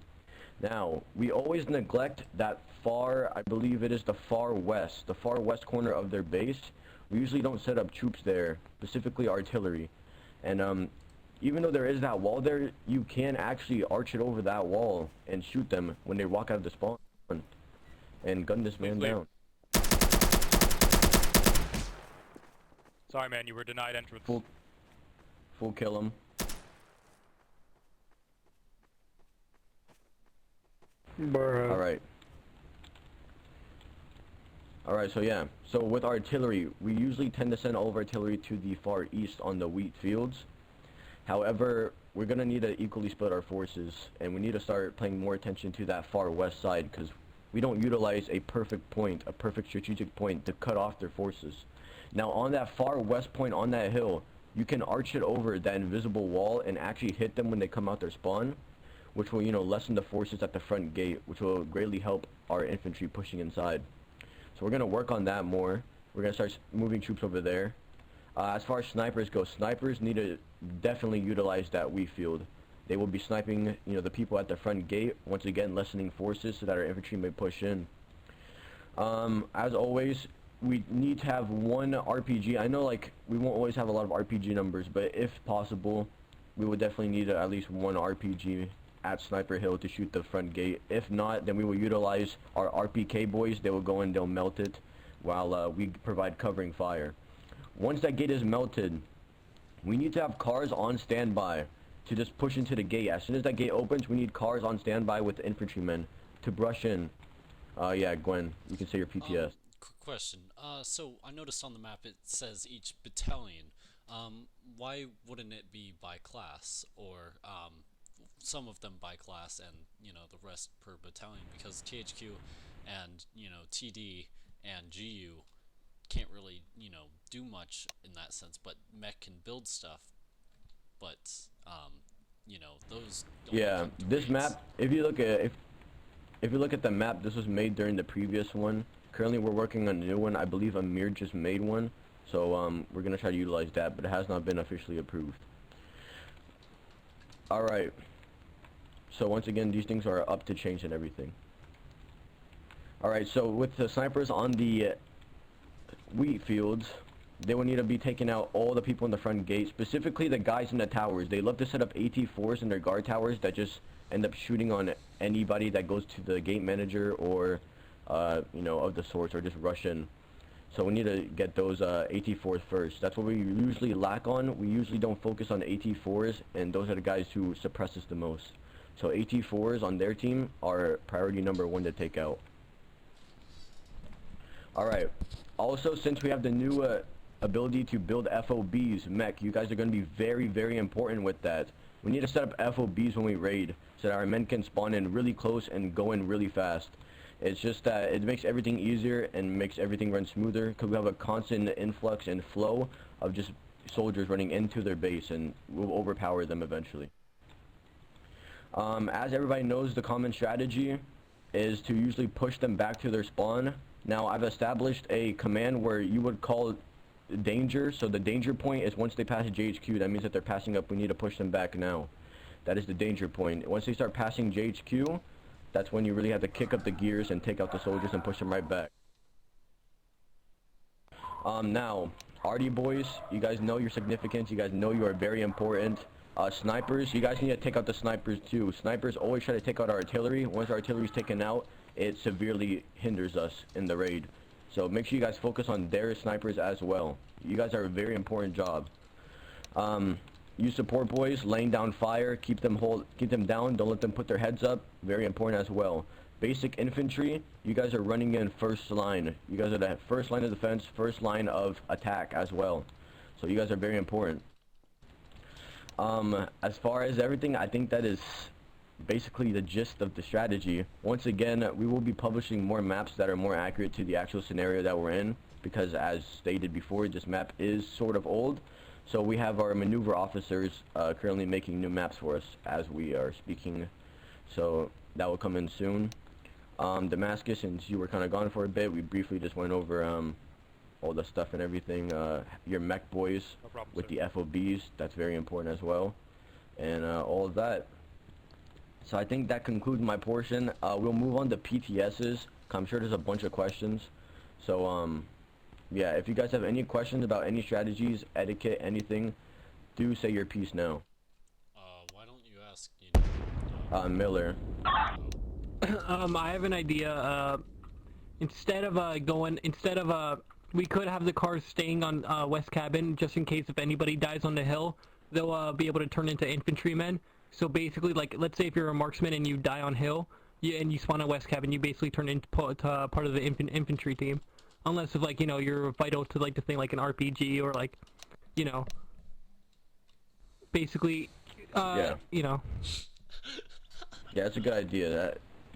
Now, we always neglect that far, I believe it is the far west corner of their base. We usually don't set up troops there, specifically artillery. And even though there is that wall there, you can actually arch it over that wall and shoot them when they walk out of the spawn and gun this man down.
Sorry man, you were denied entrance.
Full kill him. Alright. Alright, so yeah. So with artillery, we usually tend to send all of artillery to the far east on the wheat fields. However, we're going to need to equally split our forces, and we need to start paying more attention to that far west side, because we don't utilize a perfect point, a perfect strategic point to cut off their forces. Now on that far west point on that hill, you can arch it over that invisible wall and actually hit them when they come out their spawn, which will, you know, lessen the forces at the front gate, which will greatly help our infantry pushing inside. So we're going to work on that more. We're going to start moving troops over there. As far as snipers go, snipers need to definitely utilize that wheat field. They will be sniping, you know, the people at the front gate, once again lessening forces so that our infantry may push in. As always, we need to have one RPG. I know, like, we won't always have a lot of RPG numbers, but if possible, we would definitely need at least one RPG at Sniper Hill to shoot the front gate. If not, then we will utilize our RPK boys. They will go in, they'll melt it, while we provide covering fire. Once that gate is melted, we need to have cars on standby to just push into the gate. As soon as that gate opens, we need cars on standby with the infantrymen to brush in. Yeah, Gwen, you can say your PTS.
Quick question. So I noticed on the map it says each battalion. Why wouldn't it be by class, or some of them by class and, you know, the rest per battalion? Because THQ and, you know, TD and GU can't really, you know, do much in that sense, but mech can build stuff, but you know, those don't.
Yeah, this map, if you look at if you look at the map, this was made during the previous one. Currently we're working on a new one. I believe Amir just made one, so we're gonna try to utilize that, but it has not been officially approved. Alright, so once again, these things are up to change and everything. Alright, so with the snipers on the wheat fields, they will need to be taking out all the people in the front gate, specifically the guys in the towers. They love to set up AT4s in their guard towers that just end up shooting on anybody that goes to the gate manager or, you know, of the sorts, or just rush in. So we need to get those AT4s first. That's what we usually lack on. We usually don't focus on AT4s, and those are the guys who suppress us the most. So AT4s on their team are priority number 1 to take out. Alright, also since we have the new ability to build FOBs, mech, you guys are going to be very, very important with that. We need to set up FOBs when we raid, so that our men can spawn in really close and go in really fast. It's just that it makes everything easier and makes everything run smoother, because we have a constant influx and flow of just soldiers running into their base, and we'll overpower them eventually. As everybody knows, the common strategy is to usually push them back to their spawn. Now, I've established a command where you would call danger. So the danger point is once they pass JHQ, that means that they're passing up. We need to push them back now. That is the danger point. Once they start passing JHQ, that's when you really have to kick up the gears and take out the soldiers and push them right back. Now, RD boys, you guys know your significance. You guys know you are very important. Snipers, you guys need to take out the snipers too. Snipers always try to take out our artillery. Once our artillery is taken out, it severely hinders us in the raid. So make sure you guys focus on their snipers as well. You guys are a very important job. You support boys, laying down fire, keep them down, don't let them put their heads up. Very important as well. Basic infantry, you guys are running in first line. You guys are the first line of defense, first line of attack as well. So you guys are very important. As far as everything, I think that is basically the gist of the strategy. Once again, we will be publishing more maps that are more accurate to the actual scenario that we're in, because as stated before, this map is sort of old. So we have our maneuver officers currently making new maps for us as we are speaking. So that will come in soon. Damascus, since you were kind of gone for a bit, we briefly just went over all the stuff and everything. Your mech boys with the FOBs, that's very important as well. And all of that. So I think that concludes my portion. We'll move on to PTSs. I'm sure there's a bunch of questions. So yeah, if you guys have any questions about any strategies, etiquette, anything, do say your piece now.
Why don't you ask,
Miller.
I have an idea. Instead of we could have the cars staying on West Cabin just in case if anybody dies on the hill, they'll be able to turn into infantrymen. So basically, like, let's say if you're a marksman and you die on hill, and you spawn on West Cabin, you basically turn into part of the infantry team. Unless if, like, you know, you're vital to, like, the thing like an RPG or, like, you know, basically,
yeah.
you know.
Yeah, that's a good idea.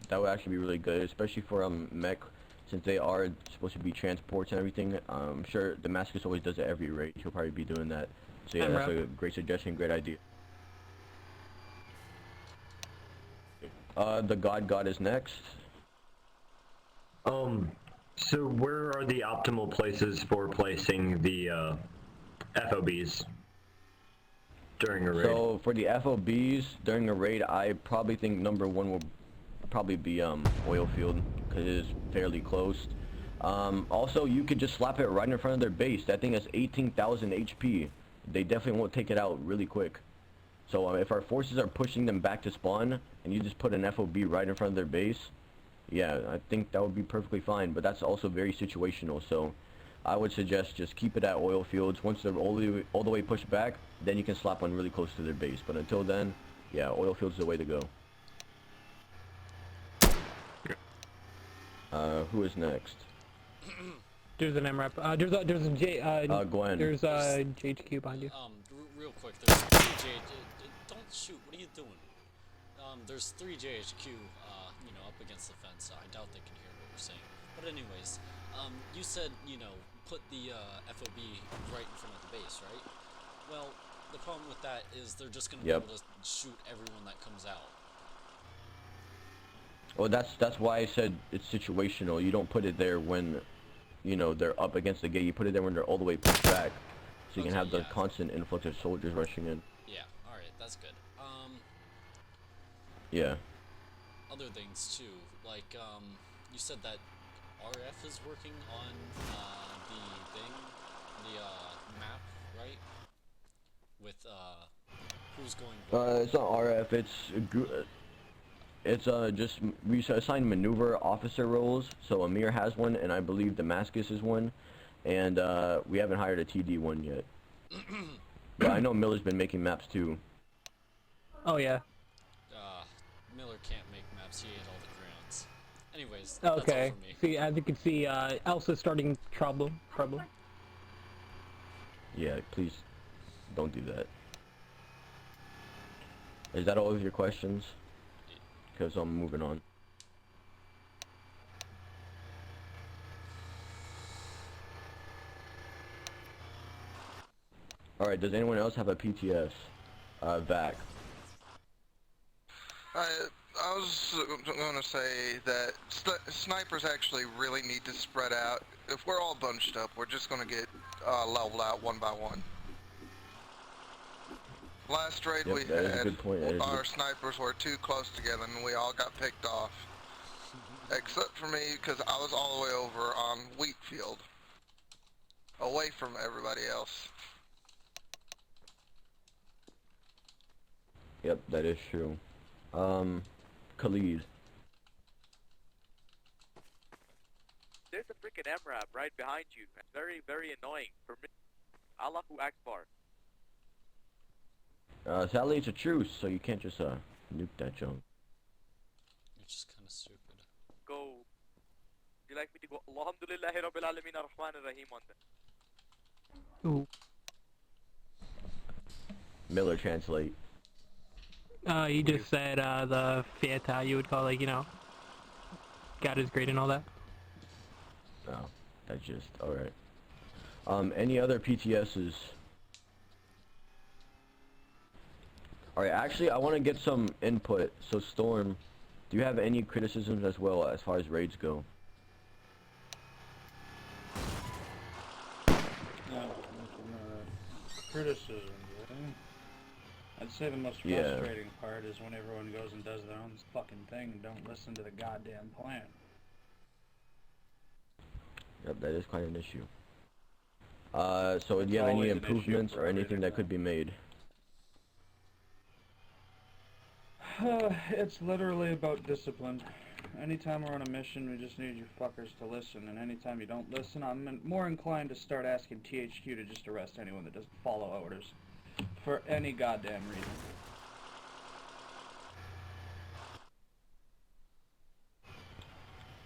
That would actually be really good, especially for mech, since they are supposed to be transports and everything. I'm sure Damascus always does it every raid. He'll probably be doing that. So yeah, that's a great suggestion, great idea. The God is next.
So where are the optimal places for placing the FOBs during a raid?
So for the FOBs during a raid, I probably think number 1 will probably be oil field, because it is fairly close. Also, you could just slap it right in front of their base. That thing has 18,000 HP. They definitely won't take it out really quick. So if our forces are pushing them back to spawn, and you just put an FOB right in front of their base, yeah, I think that would be perfectly fine. But that's also very situational, so I would suggest just keep it at oil fields. Once they're all the way pushed back, then you can slap one really close to their base. But until then, yeah, oil fields is the way to go. Who is next?
There's an MRAP. There's a J.
Gwen.
There's JHQ behind you.
Real quick, there's 3 don't shoot. What are you doing? There's 3 JHQ, you know, up against the fence. I doubt they can hear what we're saying. But anyways, you said, you know, put the FOB right in front of the base, right? Well, the problem with that is they're just gonna be able to shoot everyone that comes out.
Well, that's why I said it's situational. You don't put it there when, you know, they're up against the gate. You put it there when they're all the way pushed back, so you can have the constant influx of soldiers rushing in.
Yeah. All right, that's good.
Yeah.
Other things too, like you said that RF is working on the thing, map, right? With who's going where.
It's not RF. It's just we assign maneuver officer roles. So Amir has one, and I believe Damascus is one, and we haven't hired a TD one yet. But I know Miller's been making maps too.
Oh yeah.
Miller can't make maps. He ate all the crayons. Anyways, that's all
Okay.
for me.
See, as you can see, Elsa's starting trouble.
Yeah, please don't do that. Is that all of your questions? Because I'm moving on. Alright, does anyone else have a PTS? Vac.
I was going to say that snipers actually really need to spread out. If we're all bunched up, we're just going to get leveled out one by one. Last raid
Yep,
we
that is a
had,
good point.
our snipers were too close together and we all got picked off. Except for me, because I was all the way over on wheat field. Away from everybody else.
Yep, that is true. Khalid.
There's a freaking MRAP right behind you. Very, very annoying. For me. Allahu Akbar.
Sadly it's a truce, so you can't just nuke that junk.
You're just kind of stupid.
Go. Would you like me to go? Alhamdulillahi Rabbil Alameen Ar-Rahman Ar-Rahim on that?
Ooh.
Miller, translate.
You just said the Fieta you would call, like, you know, got his grade and all that.
Oh, that's just alright. Any other PTSs? Alright, actually I want to get some input. So Storm, do you have any criticisms as well as far as raids go?
Criticisms, eh? I'd say the most frustrating part is when everyone goes and does their own fucking thing and don't listen to the goddamn plan.
Yep, that is quite an issue. So do you have any improvements or anything that could be made?
It's literally about discipline. Anytime we're on a mission, we just need you fuckers to listen, and anytime you don't listen, I'm more inclined to start asking THQ to just arrest anyone that doesn't follow orders. For any goddamn reason.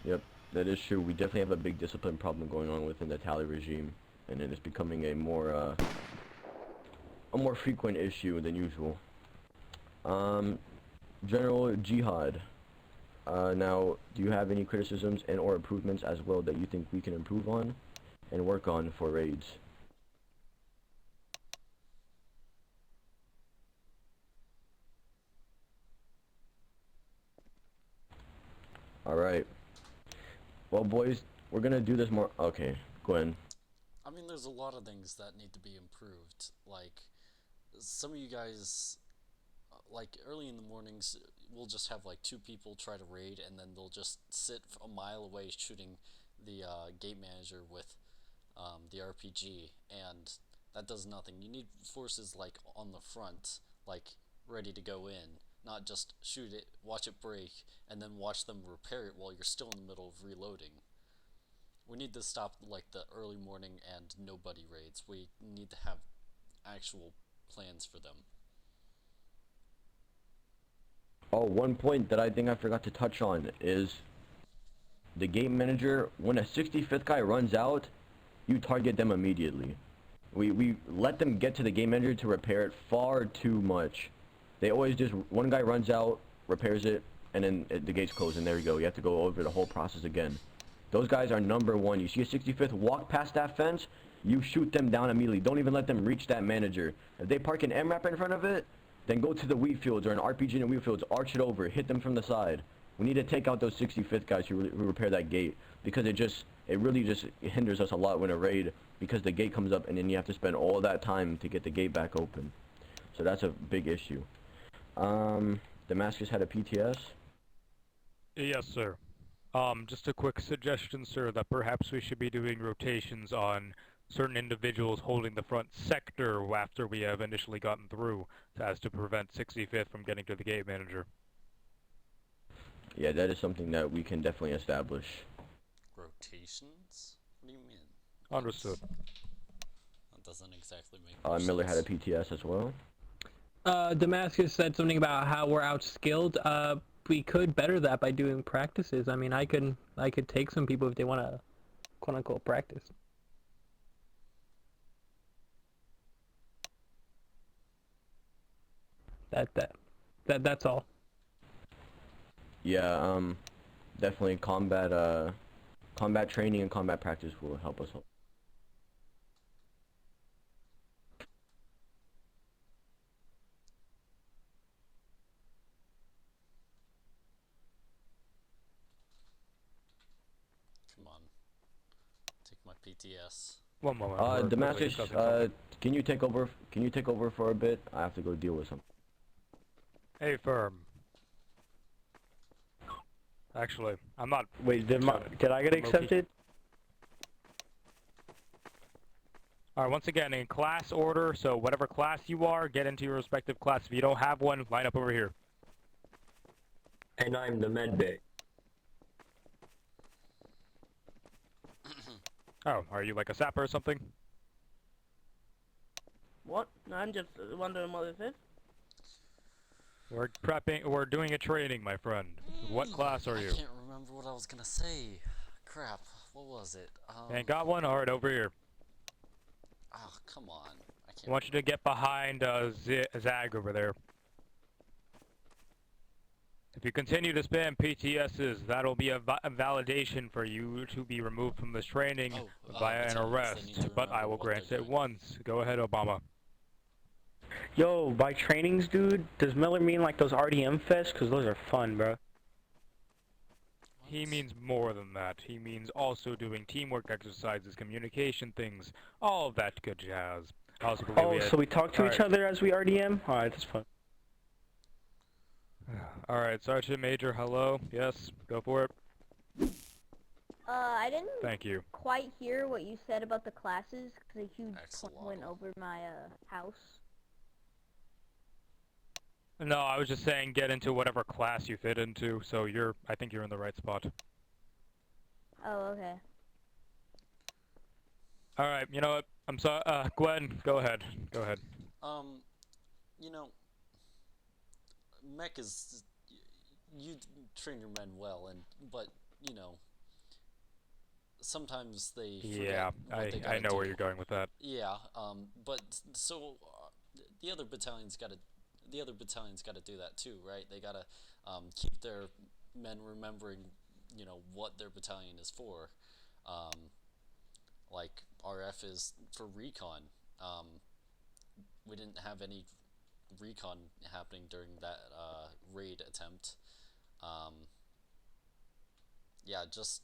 Yep, that is true. We definitely have a big discipline problem going on within the Tally regime, and it is becoming a more frequent issue than usual. General Jihad. Now, do you have any criticisms and or improvements as well that you think we can improve on and work on for raids? Alright. Well, boys, we're gonna do this more. Okay, Gwen.
I mean, there's a lot of things that need to be improved. Like, some of you guys, like, early in the mornings, we'll just have, like, 2 people try to raid, and then they'll just sit a mile away shooting the gate manager with the RPG, and that does nothing. You need forces, like, on the front, like, ready to go in, not just shoot it, watch it break, and then watch them repair it while you're still in the middle of reloading. We need to stop, like, the early morning and nobody raids. We need to have actual plans for them.
Oh, one point that I think I forgot to touch on is the game manager. When a 65th guy runs out, you target them immediately. We let them get to the game manager to repair it far too much. They always just, one guy runs out, repairs it, and then the gate's closed, and there you go. You have to go over the whole process again. Those guys are number one. You see a 65th walk past that fence, you shoot them down immediately. Don't even let them reach that manager. If they park an MRAP in front of it, then go to the wheat fields or an RPG in the wheat fields, arch it over, hit them from the side. We need to take out those 65th guys who repair that gate, because it really just hinders us a lot when a raid, because the gate comes up and then you have to spend all that time to get the gate back open. So that's a big issue. Damascus had a PTS?
Yes, sir. Just a quick suggestion, sir, that perhaps we should be doing rotations on certain individuals holding the front sector after we have initially gotten through, as to prevent 65th from getting to the gate manager.
Yeah, that is something that we can definitely establish.
Rotations? What do you mean?
Understood.
That doesn't exactly make much
Miller had a
sense.
PTS as well.
Damascus said something about how we're outskilled. We could better that by doing practices. I mean, I could take some people if they want to, quote unquote, practice. That's all.
Yeah, definitely combat training and combat practice will help us.
Come on. Take my PTS.
One moment.
Damascus, can you take over for a bit? I have to go deal with something.
Hey, firm. Actually, I'm not.
Wait, did I get accepted?
Alright, once again, in class order, so whatever class you are, get into your respective class. If you don't have one, line up over here.
And I'm the med bay.
Oh, are you like a sapper or something?
What? No, I'm just wondering what this is.
We're doing a training, my friend. What class are you?
I can't remember what I was gonna say. Crap, what was it?
Ain't got one? Alright, over here.
Oh, come on. I can't.
I want you to get behind Zag over there. If you continue to spam PTSs, that'll be a validation for you to be removed from this training via an arrest. But I will grant it once. Go ahead, Obama.
Yo, by trainings, dude, does Miller mean like those RDM fests? Because those are fun, bro.
He means more than that. He means also doing teamwork exercises, communication things, all of that good jazz. Also,
so we talk to each other as we RDM? Alright, that's fun.
Alright, Sergeant Major, hello. Yes, go for it.
I didn't
Thank you.
quite hear what you said about the classes, because a huge plane went over my, house.
No, I was just saying get into whatever class you fit into, so I think you're in the right spot.
Oh, okay.
Alright, you know what? I'm sorry, Gwen, go ahead. Go ahead.
You know, Mech is, you train your men well, but, you know, sometimes they
Yeah, I know where you're going with that.
Yeah, but, so, the other battalion's gotta do that too, right? They gotta, keep their men remembering, you know, what their battalion is for. Like, RF is for recon. We didn't have any recon happening during that raid attempt. Yeah, just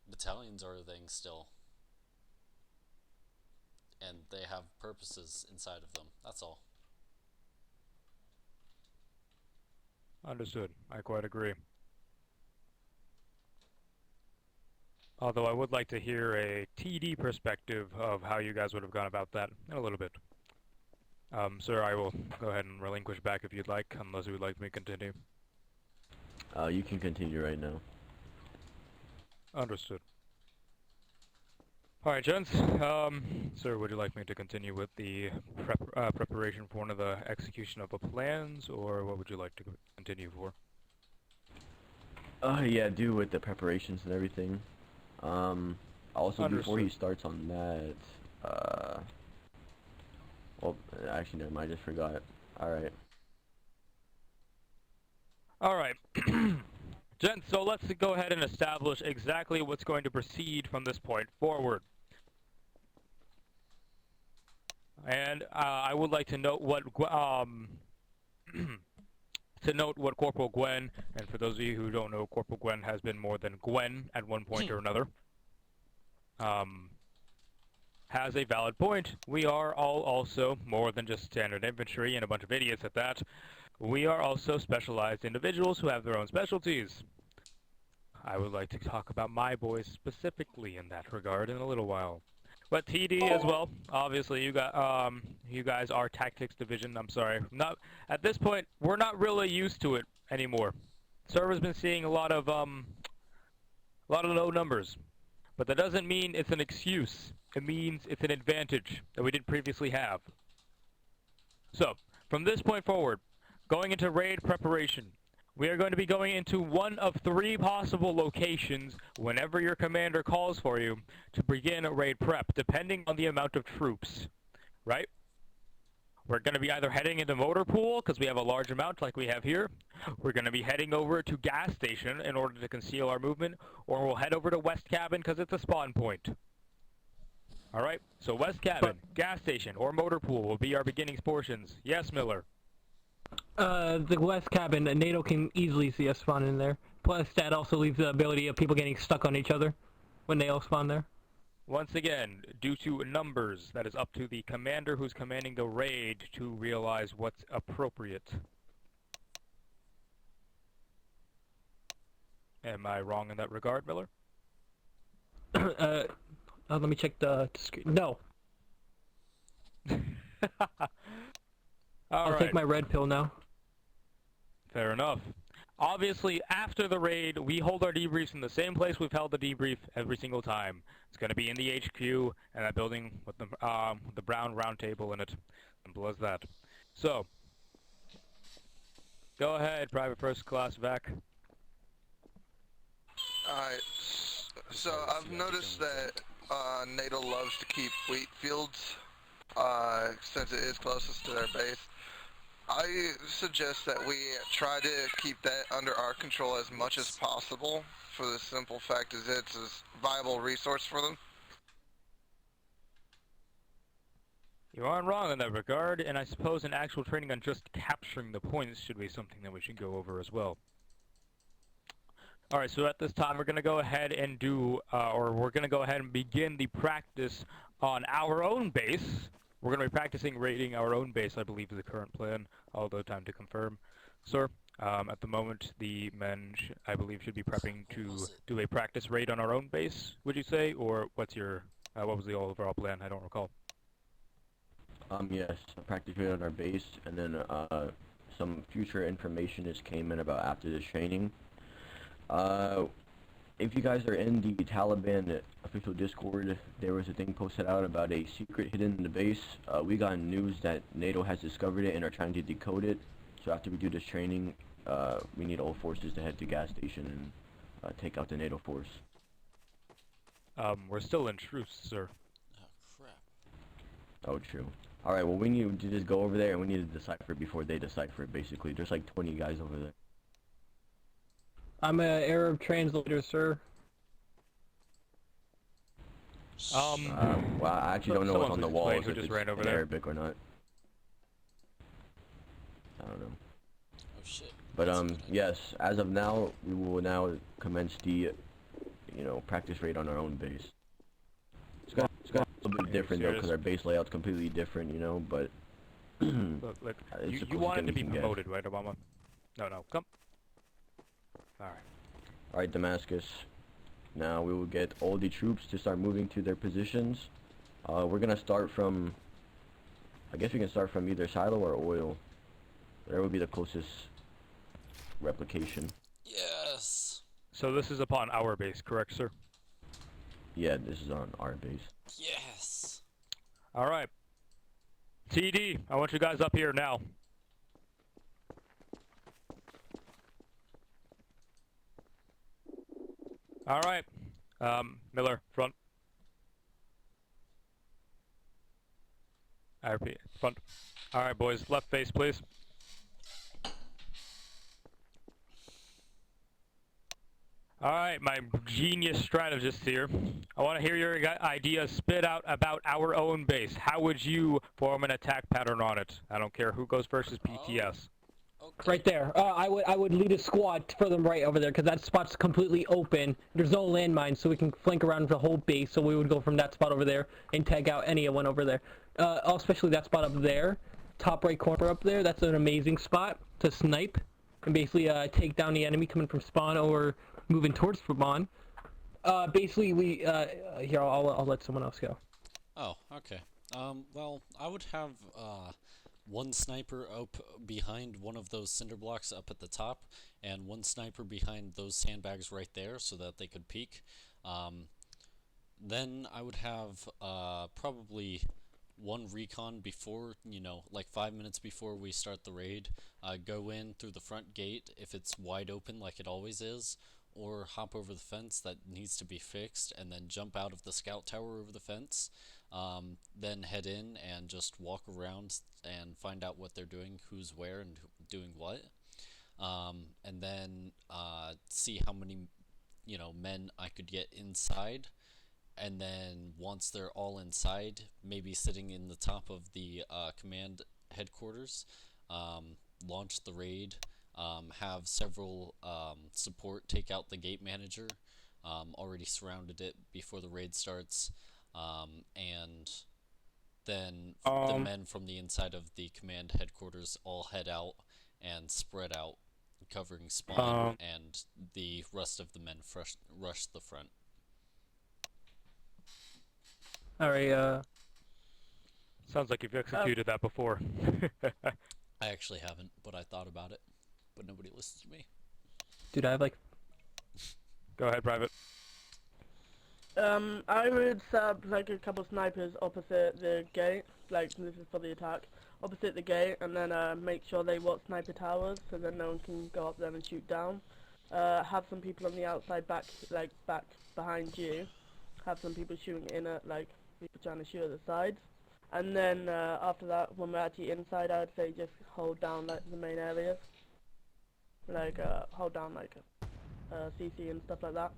battalions are a thing still, and they have purposes inside of them. That's all.
Understood. I quite agree. Although I would like to hear a TD perspective of how you guys would have gone about that in a little bit. Sir, I will go ahead and relinquish back if you'd like, unless you would like me to continue.
You can continue right now.
Understood. Alright, gents. Sir, would you like me to continue with the preparation for one of the execution of the plans, or what would you like to continue for?
Yeah, do with the preparations and everything. Also before he
Understood.
starts on that, well, actually never mind, I just forgot. Alright.
Alright. Gents, so let's go ahead and establish exactly what's going to proceed from this point forward. And I would like to note what Corporal Gwen, and for those of you who don't know, Corporal Gwen has been more than Gwen at one point or another, has a valid point. We are all also more than just standard infantry and a bunch of idiots at that. We are also specialized individuals who have their own specialties. I would like to talk about my boys specifically in that regard in a little while. But TD as well. Obviously, you guys are tactics division. I'm sorry. Not at this point. We're not really used to it anymore. Server's been seeing a lot of low numbers, but that doesn't mean it's an excuse. It means it's an advantage that we didn't previously have. So, from this point forward, going into raid preparation, we are going to be going into one of 3 possible locations whenever your commander calls for you to begin a raid prep, depending on the amount of troops, right? We're going to be either heading into motor pool, because we have a large amount like we have here. We're going to be heading over to gas station in order to conceal our movement, or we'll head over to west cabin because it's a spawn point. Alright, so west cabin, gas station, or motor pool will be our beginnings portions. Yes, Miller?
The west cabin, NATO can easily see us spawn in there. Plus, that also leaves the ability of people getting stuck on each other when they all spawn there.
Once again, due to numbers, that is up to the commander who's commanding the raid to realize what's appropriate. Am I wrong in that regard, Miller?
Let me check the screen. No. I'll take my red pill now.
Fair enough. Obviously, after the raid, we hold our debriefs in the same place we've held the debrief every single time. It's going to be in the HQ and that building with the brown round table in it. Simple as that. So, go ahead, Private First Class Vac.
Alright, so I've noticed that NATO loves to keep wheat fields, since it is closest to their base. I suggest that we try to keep that under our control as much as possible, for the simple fact is it's a viable resource for them.
You aren't wrong in that regard, and I suppose an actual training on just capturing the points should be something that we should go over as well. Alright, so at this time we're going to go ahead and begin the practice on our own base. We're going to be practicing raiding our own base, I believe is the current plan, although time to confirm. Sir, at the moment the men, I believe, should be prepping to do a practice raid on our own base, would you say? Or what's your, what was the overall plan? I don't recall.
Yes, a practice raid on our base, and then some future information just came in about after this training. If you guys are in the Taliban official Discord, there was a thing posted out about a secret hidden in the base. We got news that NATO has discovered it and are trying to decode it. So after we do this training, we need all forces to head to gas station and take out the NATO force.
We're still in truce, sir.
Oh, crap.
Oh, true. Alright, well we need to just go over there and we need to decipher it before they decipher it, basically. There's like 20 guys over there.
I'm an Arab translator, sir.
Well, I actually don't know what's on the walls, if it's
ran over
in
there.
Arabic or not. I don't know.
Oh shit.
But yes, as of now, we will now commence the, practice raid on our own base. It's gonna be a little bit different though, because our base layout's completely different, but
Look, you wanted to be promoted, right, Obama? No, come.
Alright, Damascus. Now we will get all the troops to start moving to their positions. We're gonna start from, I guess we can start from either silo or oil. There will be the closest replication.
Yes!
So this is upon our base, correct, sir?
Yeah, this is on our base.
Yes!
Alright. TD, I want you guys up here now. Alright. Miller, front. I repeat, front. Alright, boys, left face, please. Alright, my genius strategist here. I want to hear your ideas spit out about our own base. How would you form an attack pattern on it? I don't care who goes versus PTS.
Okay.
Right there. I would lead a squad for them right over there, because that spot's completely open. There's no landmines, so we can flank around the whole base. So we would go from that spot over there and tag out anyone over there. Especially that spot up there, top right corner up there. That's an amazing spot to snipe and basically take down the enemy coming from spawn or moving towards spawn. Basically, we here I'll let someone else go.
Oh, okay. Well, I would have one sniper up behind one of those cinder blocks up at the top, and one sniper behind those sandbags right there so that they could peek. Then I would have probably one recon before, like 5 minutes before we start the raid, go in through the front gate if it's wide open like it always is, or hop over the fence that needs to be fixed and then jump out of the scout tower over the fence, then head in and just walk around and find out what they're doing, who's where and doing what, and then see how many men I could get inside, and then once they're all inside, maybe sitting in the top of the command headquarters, launch the raid, have several support take out the gate manager, already surrounded it before the raid starts, and then the men from the inside of the command headquarters all head out and spread out, covering spawn, and the rest of the men rush the front.
Alright,
Sounds like you've executed that before.
I actually haven't, but I thought about it. But nobody listens to me.
dude, I have like...
Go ahead, Private.
I would set up like a couple snipers opposite the gate, like this is for the attack, opposite the gate, and then make sure they watch sniper towers so then no one can go up there and shoot down. Have some people on the outside back behind you. Have some people shooting in at people trying to shoot at the sides. And then after that, when we're actually inside, I'd say just hold down the main areas. Hold down CC and stuff like that.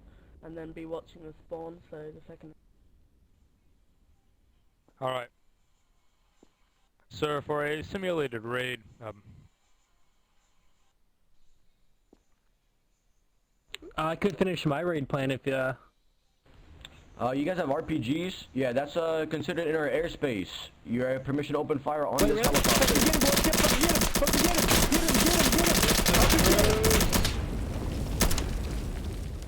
And then be watching the spawn, so the second...
Alright. Sir, for a simulated raid,
I could finish my raid plan if,
you guys have RPGs? Yeah, that's considered in our airspace. You have permission to open fire on this helicopter.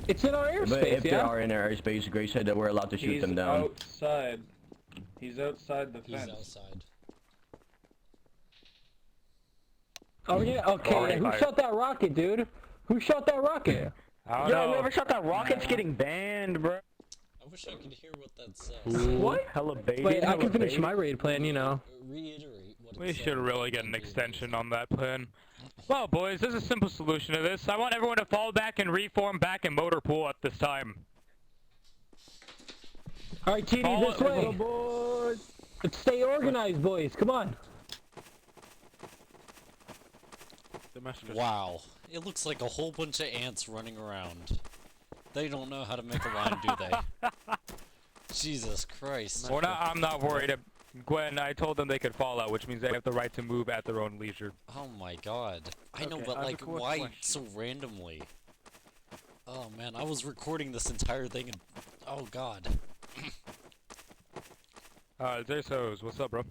It's in our airspace,
But if they
yeah?
are in our airspace, Grace said that we're allowed to shoot them down.
Outside. He's outside the fence.
He's outside.
Oh yeah, okay, who shot that rocket, dude? Who shot that rocket?
Yo, whoever shot that rocket's getting banned, bro.
I wish I could hear what that says.
What?
Hella baited.
Wait, I can finish my raid plan, you know.
Reiterate what
we should really get an extension on that plan. Well, boys, there's a simple solution to this. I want everyone to fall back and reform back in motor pool at this time.
Alright, TD, this way! Boys. Let's stay organized, boys. Come on.
Wow. It looks like a whole bunch of ants running around. They don't know how to make a line, do they? Jesus Christ.
I'm not worried. Gwen, I told them they could fall out, which means they have the right to move at their own leisure.
Oh my god. I know, but like, why so randomly? Oh man, I was recording this entire thing and... Oh god.
Zesos, what's up, bro?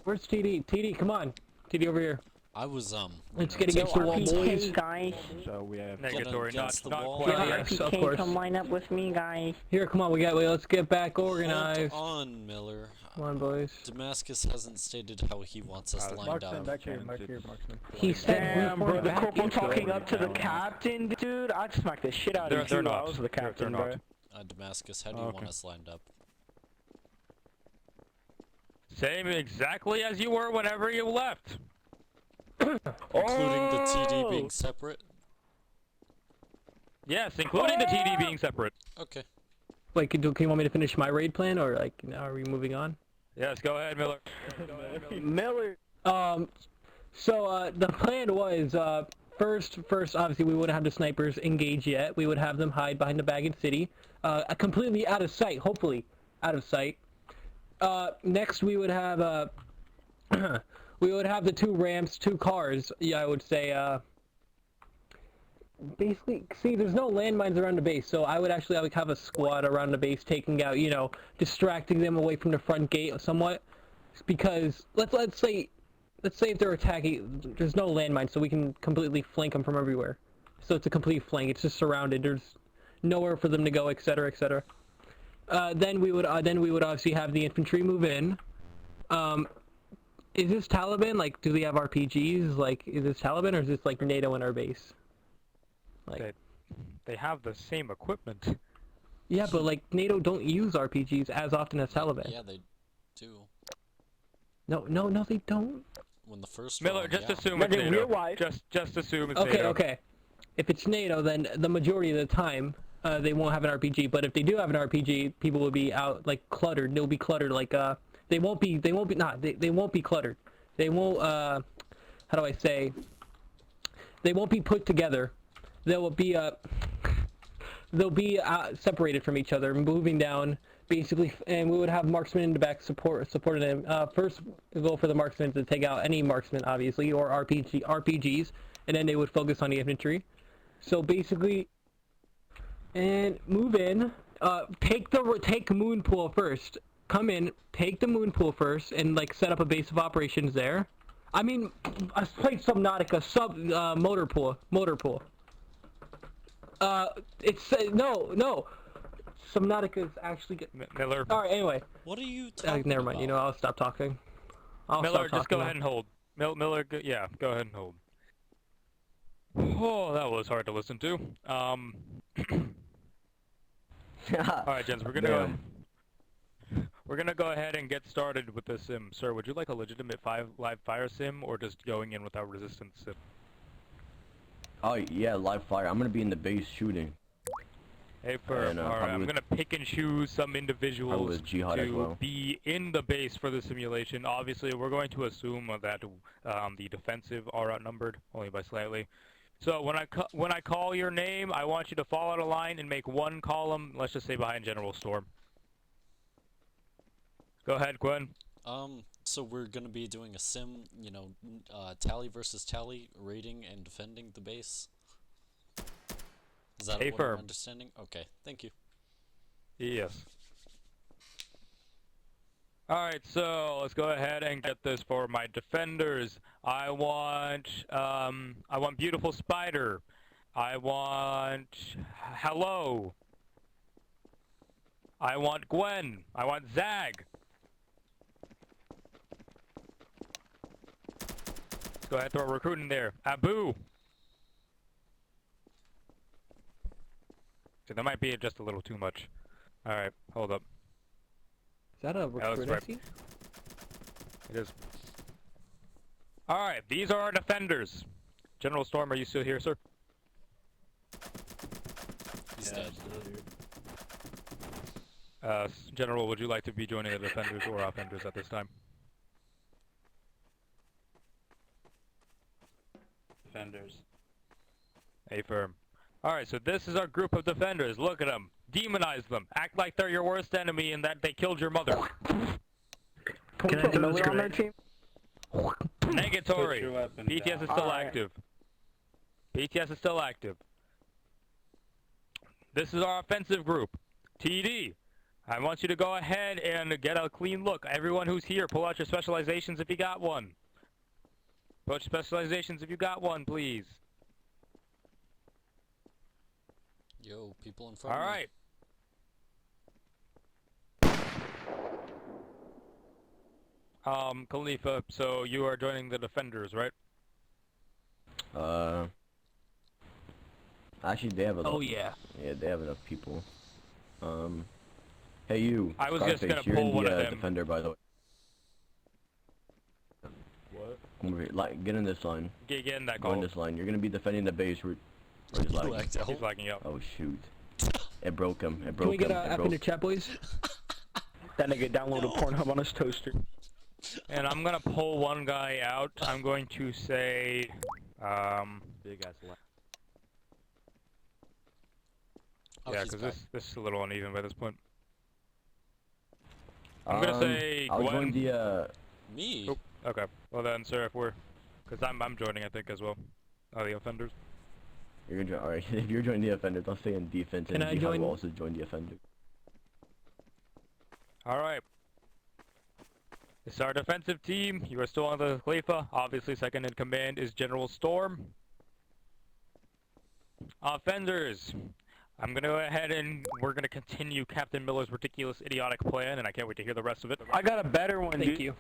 Where's TD? TD, come on. TD over here.
I was,
Let's get against the wall, boys.
Guys.
So we have...
Negatory, not
wall.
quite
Yeah,
yet.
yes, of course.
Come line up with me, guys.
Here, come on, let's get back organized.
Hold on, Miller.
Come on, boys.
Damascus hasn't stated how he wants us lined up.
Back here, Marksman.
He said,
Damn, bro, the corporal
into
talking up to the captain, dude. I'd smack the shit out of you.
They're
too.
not.
I was the captain, bro.
Damascus, how do you want us lined up?
Same exactly as you were whenever you left.
Including the TD being separate?
Yes, including the TD being separate.
Okay.
Wait, can you want me to finish my raid plan, or like, now are we moving on?
Yes, go ahead, Miller.
Miller.
So the plan was, first, obviously we wouldn't have the snipers engage yet. We would have them hide behind the Bagged City, completely out of sight, hopefully out of sight. Next we would have, we would have the two ramps, two cars, yeah, I would say, basically, see, there's no landmines around the base, so I would have a squad around the base taking out, you know, distracting them away from the front gate somewhat, because let's say if they're attacking, there's no landmines, so we can completely flank them from everywhere. So it's a complete flank. It's just surrounded. There's nowhere for them to go, etc., etc. Then we would obviously have the infantry move in. Is this Taliban? Like, do they have RPGs? Like, is this Taliban or is this like NATO in our base? Like,
they have the same equipment.
Yeah, but like NATO don't use RPGs as often as Taliban.
Yeah, they do.
No, they don't.
When the first
Miller,
round,
just
yeah.
assume it's NATO. Just assume it's NATO.
Okay. If it's NATO, then the majority of the time they won't have an RPG. But if they do have an RPG, people will be out like cluttered. They'll be cluttered. Like they won't be cluttered. They won't. How do I say? They won't be put together. They'll be separated from each other, moving down basically, and we would have marksmen in the back supporting them. First, go for the marksmen to take out any marksman, obviously, or RPGs, and then they would focus on the infantry. So basically, and move in. Take Moonpool first. Come in, take the Moonpool first, and like set up a base of operations there. I mean, I played Subnautica, motor pool. It's no. Subnautica is actually
Miller.
All right. Anyway.
What are you talking
Never mind.
about?
You know, I'll stop talking.
Miller, just go ahead and hold. Miller, yeah, go ahead and hold. Oh, that was hard to listen to. All right, gents, we're gonna go ahead and get started with this sim. Sir, would you like a legitimate live fire sim or just going in without resistance sim?
Oh yeah, live fire. I'm gonna be in the base shooting.
Hey, alright, I'm gonna pick and choose some individuals to be in the base for the simulation. Obviously, we're going to assume that the defensive are outnumbered, only by slightly. So when I call your name, I want you to fall out of line and make one column, let's just say behind General Storm. Go ahead, Gwen.
So we're gonna be doing a sim, you know, tally versus tally, raiding and defending the base. Is that what I'm understanding? Okay, thank you.
Yes. Alright, so let's go ahead and get this for my defenders. I want Beautiful Spider. I want Hello. I want Gwen. I want Zag. Let's go ahead and throw a recruit in there. Abu. So that might be just a little too much. Alright, hold up.
Is that a recruit?
Right. It is. Alright, these are our defenders. General Storm, are you still here, sir?
He's dead.
General, would you like to be joining the defenders or offenders at this time?
Defenders.
Affirm. Alright, so this is our group of defenders. Look at them. Demonize them. Act like they're your worst enemy and that they killed your mother.
Can I put Miller on their team?
Negatory. PTS is still active. PTS is still active. This is our offensive group. TD. I want you to go ahead and get a clean look. Everyone who's here, pull out your specializations if you got one. Pull out your specializations if you got one, please.
Yo, people in front of me.
Alright. Khalifa, so you are joining the defenders, right?
Actually, they have enough.
Oh yeah.
Yeah, they have enough people. Hey you.
I was
Scarface,
just gonna
you're
pull
in the,
one of them.
defender, by the way.
What?
Like, get in this line.
Get in that
Go
call.
in this line. You're gonna be defending the base. We're just lagging.
He's lagging out.
Oh shoot. It broke him. It broke him.
Can we get a F in the chat, boys?
That nigga downloaded Pornhub on his toaster.
And I'm gonna pull one guy out. I'm going to say,
Big ass left.
yeah, because this is a little uneven by this point. I'm gonna say
I'll
Gwen.
join the
Me?
Oh, okay. Well then, sir, if we're, because I'm joining, I think as well. Oh, the offenders.
You're gonna alright. If you're joining the offenders, I'll stay in defense,
Can
and
I
Jihad
join?
will also join the offender.
Alright. This is our defensive team. You are still on the Khalifa. Obviously, second in command is General Storm. Offenders. I'm gonna go ahead and we're gonna continue Captain Miller's ridiculous, idiotic plan, and I can't wait to hear the rest of it.
I got a better one,
Thank
dude.
you.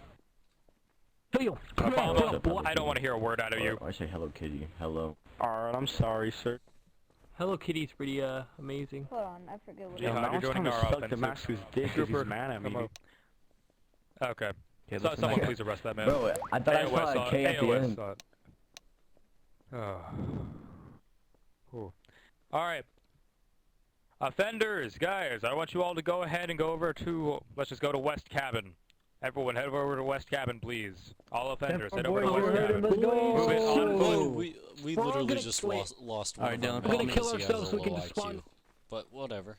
Pablo,
I don't want to hear a word out of you.
I say hello, Kitty. Hello.
Alright, I'm sorry, sir.
Hello Kitty's pretty amazing.
Hold on, I forget what.
Jihad,
now
you're
I'm
joining
trying to
our
suck
offensive.
Damascus' dick 'cause he's mad at me.
Okay.
Yeah,
So,
listen,
someone
I-
please arrest that man.
Bro, I thought I
AOS
saw a K at the
AOS
end.
saw it. Alright. Offenders, guys, I want you all to go ahead and go over to, let's just go to West Cabin. Everyone, head over to West Cabin, please. All offenders, head over to West Cabin.
Let's go.
Move it on foot.
We
We're all
literally
gonna
just
quit.
lost
All
one
right,
of our
Dylan,
We're gonna
men
kill
because he has
ourselves
a
so we
low
can spawn.
IQ. But whatever.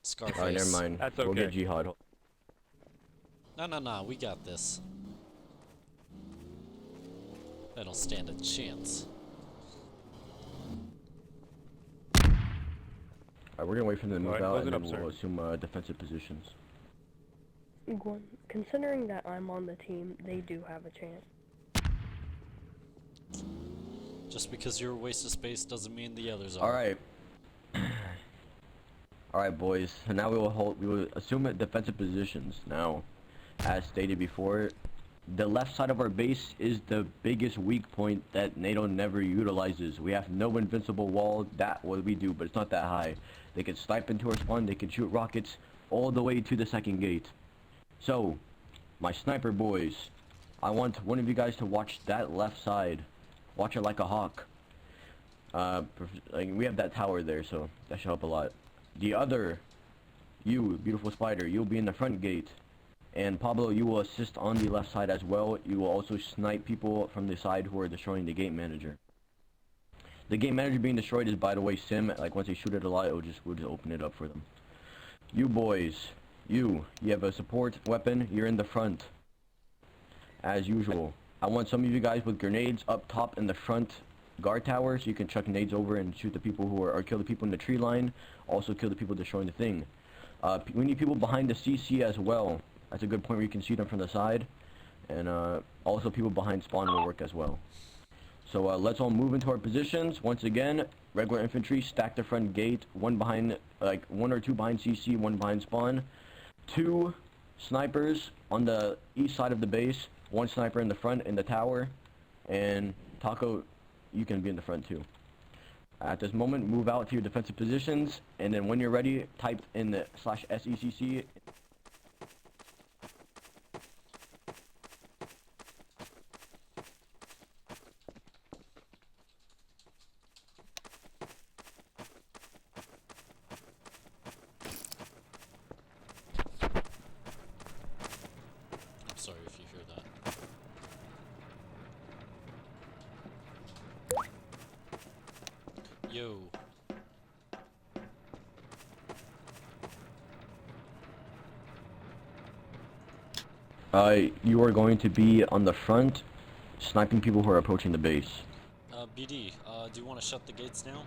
Scarface.
Alright, never mind.
That's
We'll
okay.
get Jihad.
No, we got this. They don't stand a chance.
Alright, we're gonna wait for them to move
Go ahead,
out,
close
and
it
then
up, sir.
we'll assume defensive positions.
Gwen, considering that I'm on the team, they do have a chance.
Just because you're a waste of space doesn't mean the others are.
Alright. Alright, boys. So now we will assume defensive positions. Now, as stated before, the left side of our base is the biggest weak point that NATO never utilizes. We have no invincible wall. That what we do, but it's not that high. They can snipe into our spawn. They can shoot rockets all the way to the second gate. So, my sniper boys, I want one of you guys to watch that left side. Watch it like a hawk. Like we have that tower there, so that should help a lot. The other, you, beautiful spider, you'll be in the front gate. And Pablo, you will assist on the left side as well. You will also snipe people from the side who are destroying the gate manager. The gate manager being destroyed is, by the way, Sim. Like once they shoot it a lot, we'll just open it up for them. You boys, you have a support weapon. You're in the front, as usual. I want some of you guys with grenades up top in the front guard tower, so you can chuck nades over and shoot the people who are, or kill the people in the tree line. Also kill the people destroying the thing. We need people behind the CC as well. That's a good point where you can see them from the side. And also people behind spawn will work as well. So let's all move into our positions. Once again, regular infantry, stack the front gate. One behind, like one or two behind CC, one behind spawn. 2 snipers on the east side of the base. 1 sniper in the front in the tower. And Taco, you can be in the front too. At this moment, move out to your defensive positions. And then when you're ready, type in the /SECC.
I'm sorry if you hear that. Yo.
You are going to be on the front, sniping people who are approaching the base.
BD, do you want to shut the gates now?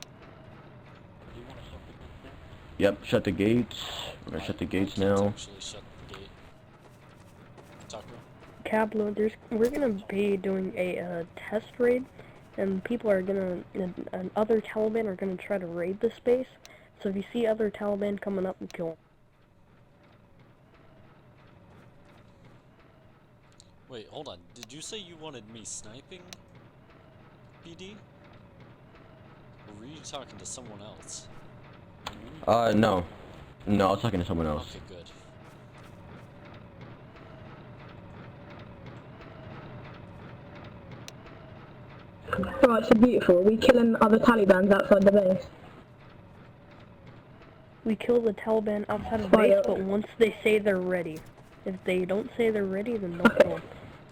Yep, shut the gates. We're gonna shut the gates now.
Actually shut the gate. Taco?
Cablo, we're gonna be doing a test raid, and people are gonna, and other Taliban are gonna try to raid the space. So if you see other Taliban coming up, kill them.
Wait, hold on. Did you say you wanted me sniping? BD? Or were you talking to someone else?
No. No, I was talking to someone else.
Okay, good.
Right, so beautiful. Are we killing other Talibans outside the base?
We kill the Taliban outside of base, but once they say they're ready. If they don't say they're ready, then don't kill them.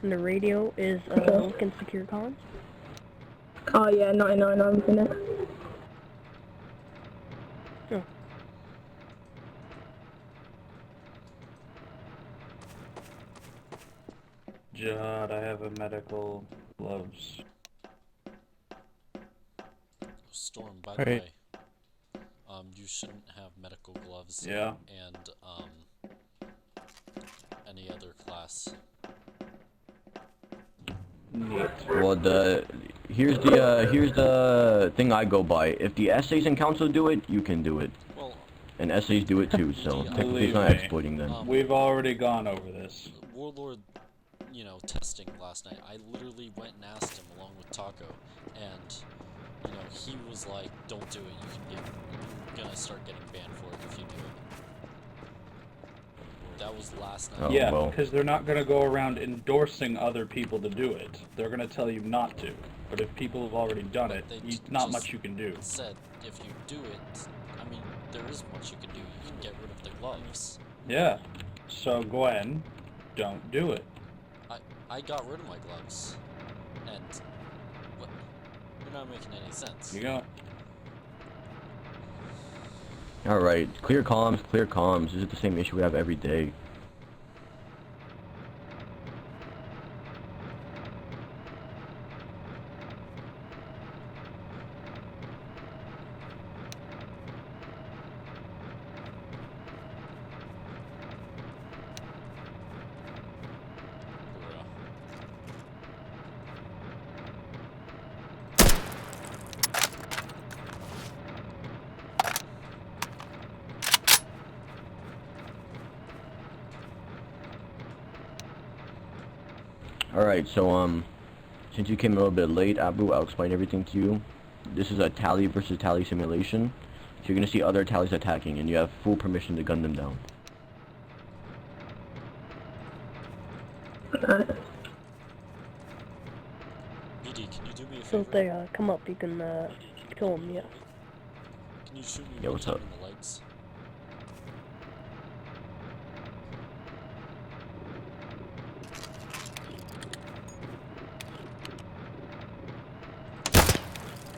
And the radio is look and secure comms.
Oh yeah, 99, I'm in it.
Oh.
Jihad, I have a medical gloves.
Those Storm, by the way, you shouldn't have medical gloves.
Yeah.
And any other class.
Neat.
Well, here's the thing I go by. If the essays and council do it, you can do it.
Well,
and essays do it too, so technically it's not
me.
exploiting them.
We've already gone over this.
Warlord, you know, testing last night, I literally went and asked him along with Taco, and, you know, he was like, don't do it, you're gonna start getting banned for it if you do it. That was last night.
Oh,
yeah,
well.
because they're not going to go around endorsing other people to do it. They're going to tell you not to. But if people have already done it, not much you can do.
Said if you do it, I mean, there is much you can do. You can get rid of the gloves.
Yeah. So Gwen, don't do it.
I got rid of my gloves, and what? You're not making any sense.
You go.
Alright, clear comms, clear comms. This is the same issue we have every day. Alright, so since you came a little bit late, Abu, I'll explain everything to you. This is a tally versus tally simulation. So you're gonna see other tallies attacking, and you have full permission to gun them down.
BD, can you do me a favor?
So if they come up, you can kill them, yeah.
Can you shoot me
Yeah,
one
what's
time
up?
in the legs?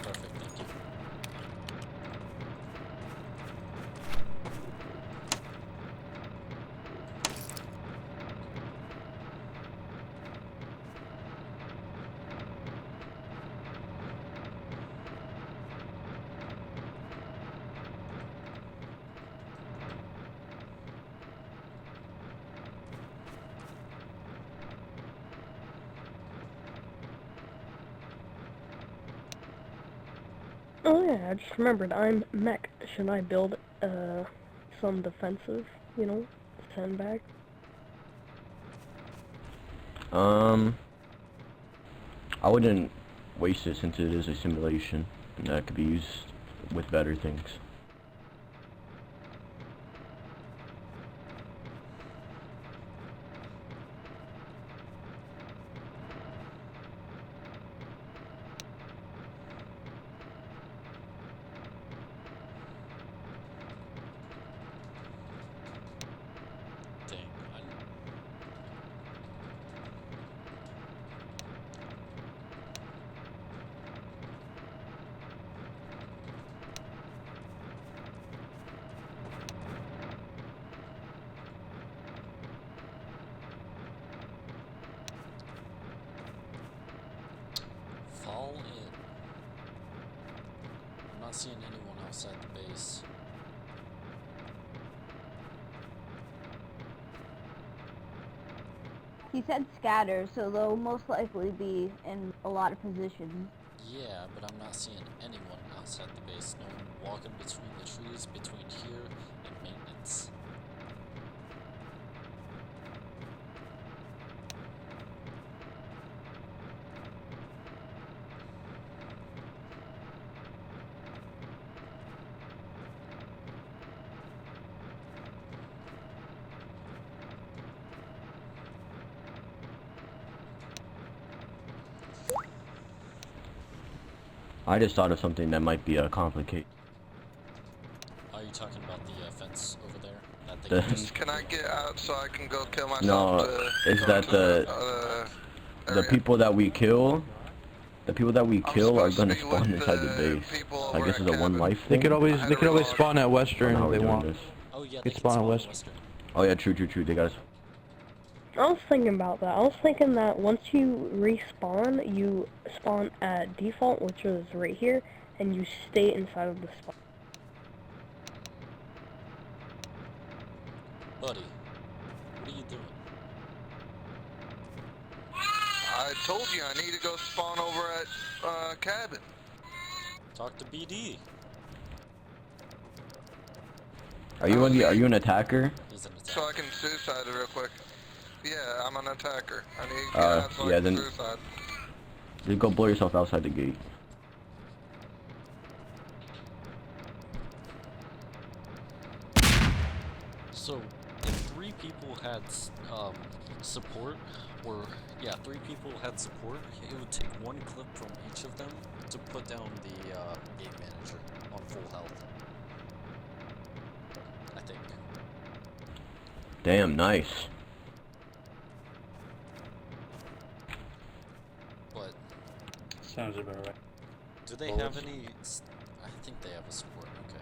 Perfect, thank you.
Oh yeah, I just remembered, I'm mech. Should I build some defensive, you know, sandbag?
I wouldn't waste it since it is a simulation, and that could be used with better things.
Dang, fall in. I'm not seeing anyone outside the base.
He said scatter, so they'll most likely be in a lot of positions.
Yeah, but I'm not seeing anyone outside the base. No one walking between the trees between here and maintenance.
I just thought of something that might be complicated.
Are you talking about the fence over there? That they
The-
can just
Can I get out so I can go kill myself?
No, it's
go
that
to
the
area?
people that we kill, are gonna
supposed to be
spawn
with
inside the
the
base.
people
I
over
guess
at
it's a one
cabin.
life
They
thing.
could always spawn at
Oh,
Western
now
if
we're
they
doing
want.
this.
Oh yeah,
They
they can
spawn at
spawn at
Western.
Western.
Oh yeah, true. They got us.
I was thinking about that. I was thinking that once you respawn, you spawn at default, which is right here, and you stay inside of the spot.
Buddy, what are you doing?
I told you I need to go spawn over at cabin.
Talk to BD.
Are you an attacker?
He's an attacker.
So I can suicide it real quick. Yeah, I'm an attacker. I need to get out so
yeah,
I can
then
suicide.
just go blow yourself outside the gate.
So, if 3 people had support, or yeah, 3 people had support, it would take 1 clip from each of them to put down the gate manager on full health. I think.
Damn, nice.
But
sounds about right.
do they have any? I think they have a support. Okay.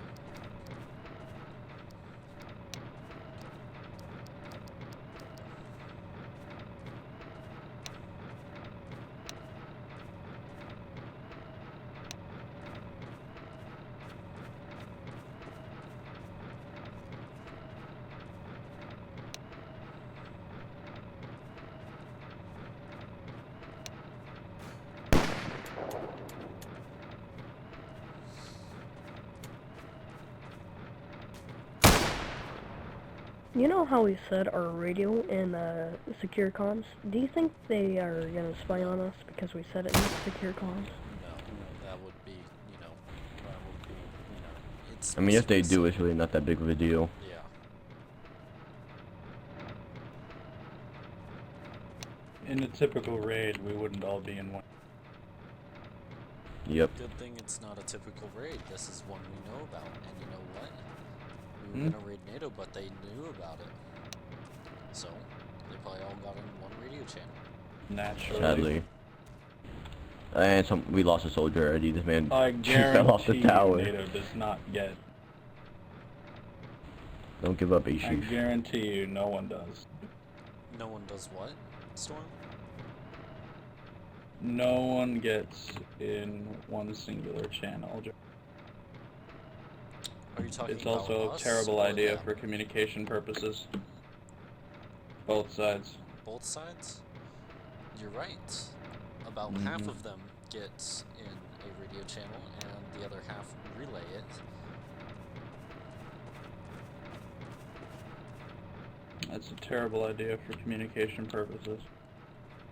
You know how we said our radio in secure comms? Do you think they are gonna spy on us because we said it in secure comms?
No, that would be, it's...
I mean, if they do, it's really not that big of a deal.
Yeah.
In a typical raid, we wouldn't all be in one.
Yep.
Good thing it's not a typical raid. This is one we know about, and you know what? We were gonna raid NATO, but they knew about it. So, they probably all got in one radio channel.
Naturally.
Sadly. And we lost a soldier already. This man
I
fell off the tower.
NATO does not get.
Don't give up,
I
Ashish.
guarantee you, no one does.
No one does what, Storm?
No one gets in one singular channel.
Are you talking
It's
about
also a
us
terrible
or
idea
them?
for communication purposes. Both sides.
Both sides? You're right. About half of them get in a radio channel, and the other half relay it.
That's a terrible idea for communication purposes.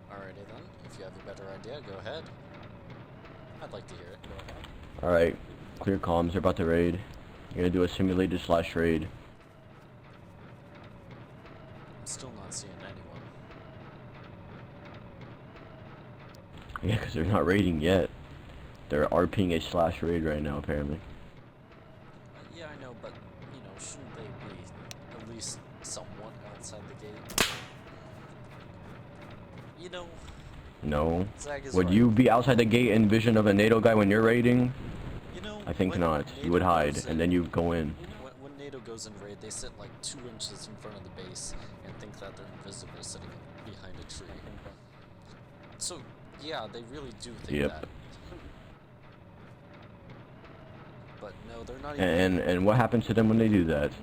Alrighty then. If you have a better idea, go ahead. I'd like to hear it. Go ahead.
Alright, clear comms. They're about to raid. You're gonna do a simulated / raid.
I'm still not seeing anyone.
Yeah, because they're not raiding yet. They're RPing a / raid right now, apparently.
Yeah, I know, but, shouldn't they be at least somewhat outside the gate?
No.
Zag is
Would
right.
you be outside the gate in vision of a NATO guy when you're raiding? I think
when
not.
NATO
You would hide,
goes
and then you go in.
When NATO goes in raid, they sit like 2 inches in front of the base and think that they're invisible sitting behind a tree. So, yeah, they really do think that. But no, they're not even...
And what happens to them when they do that?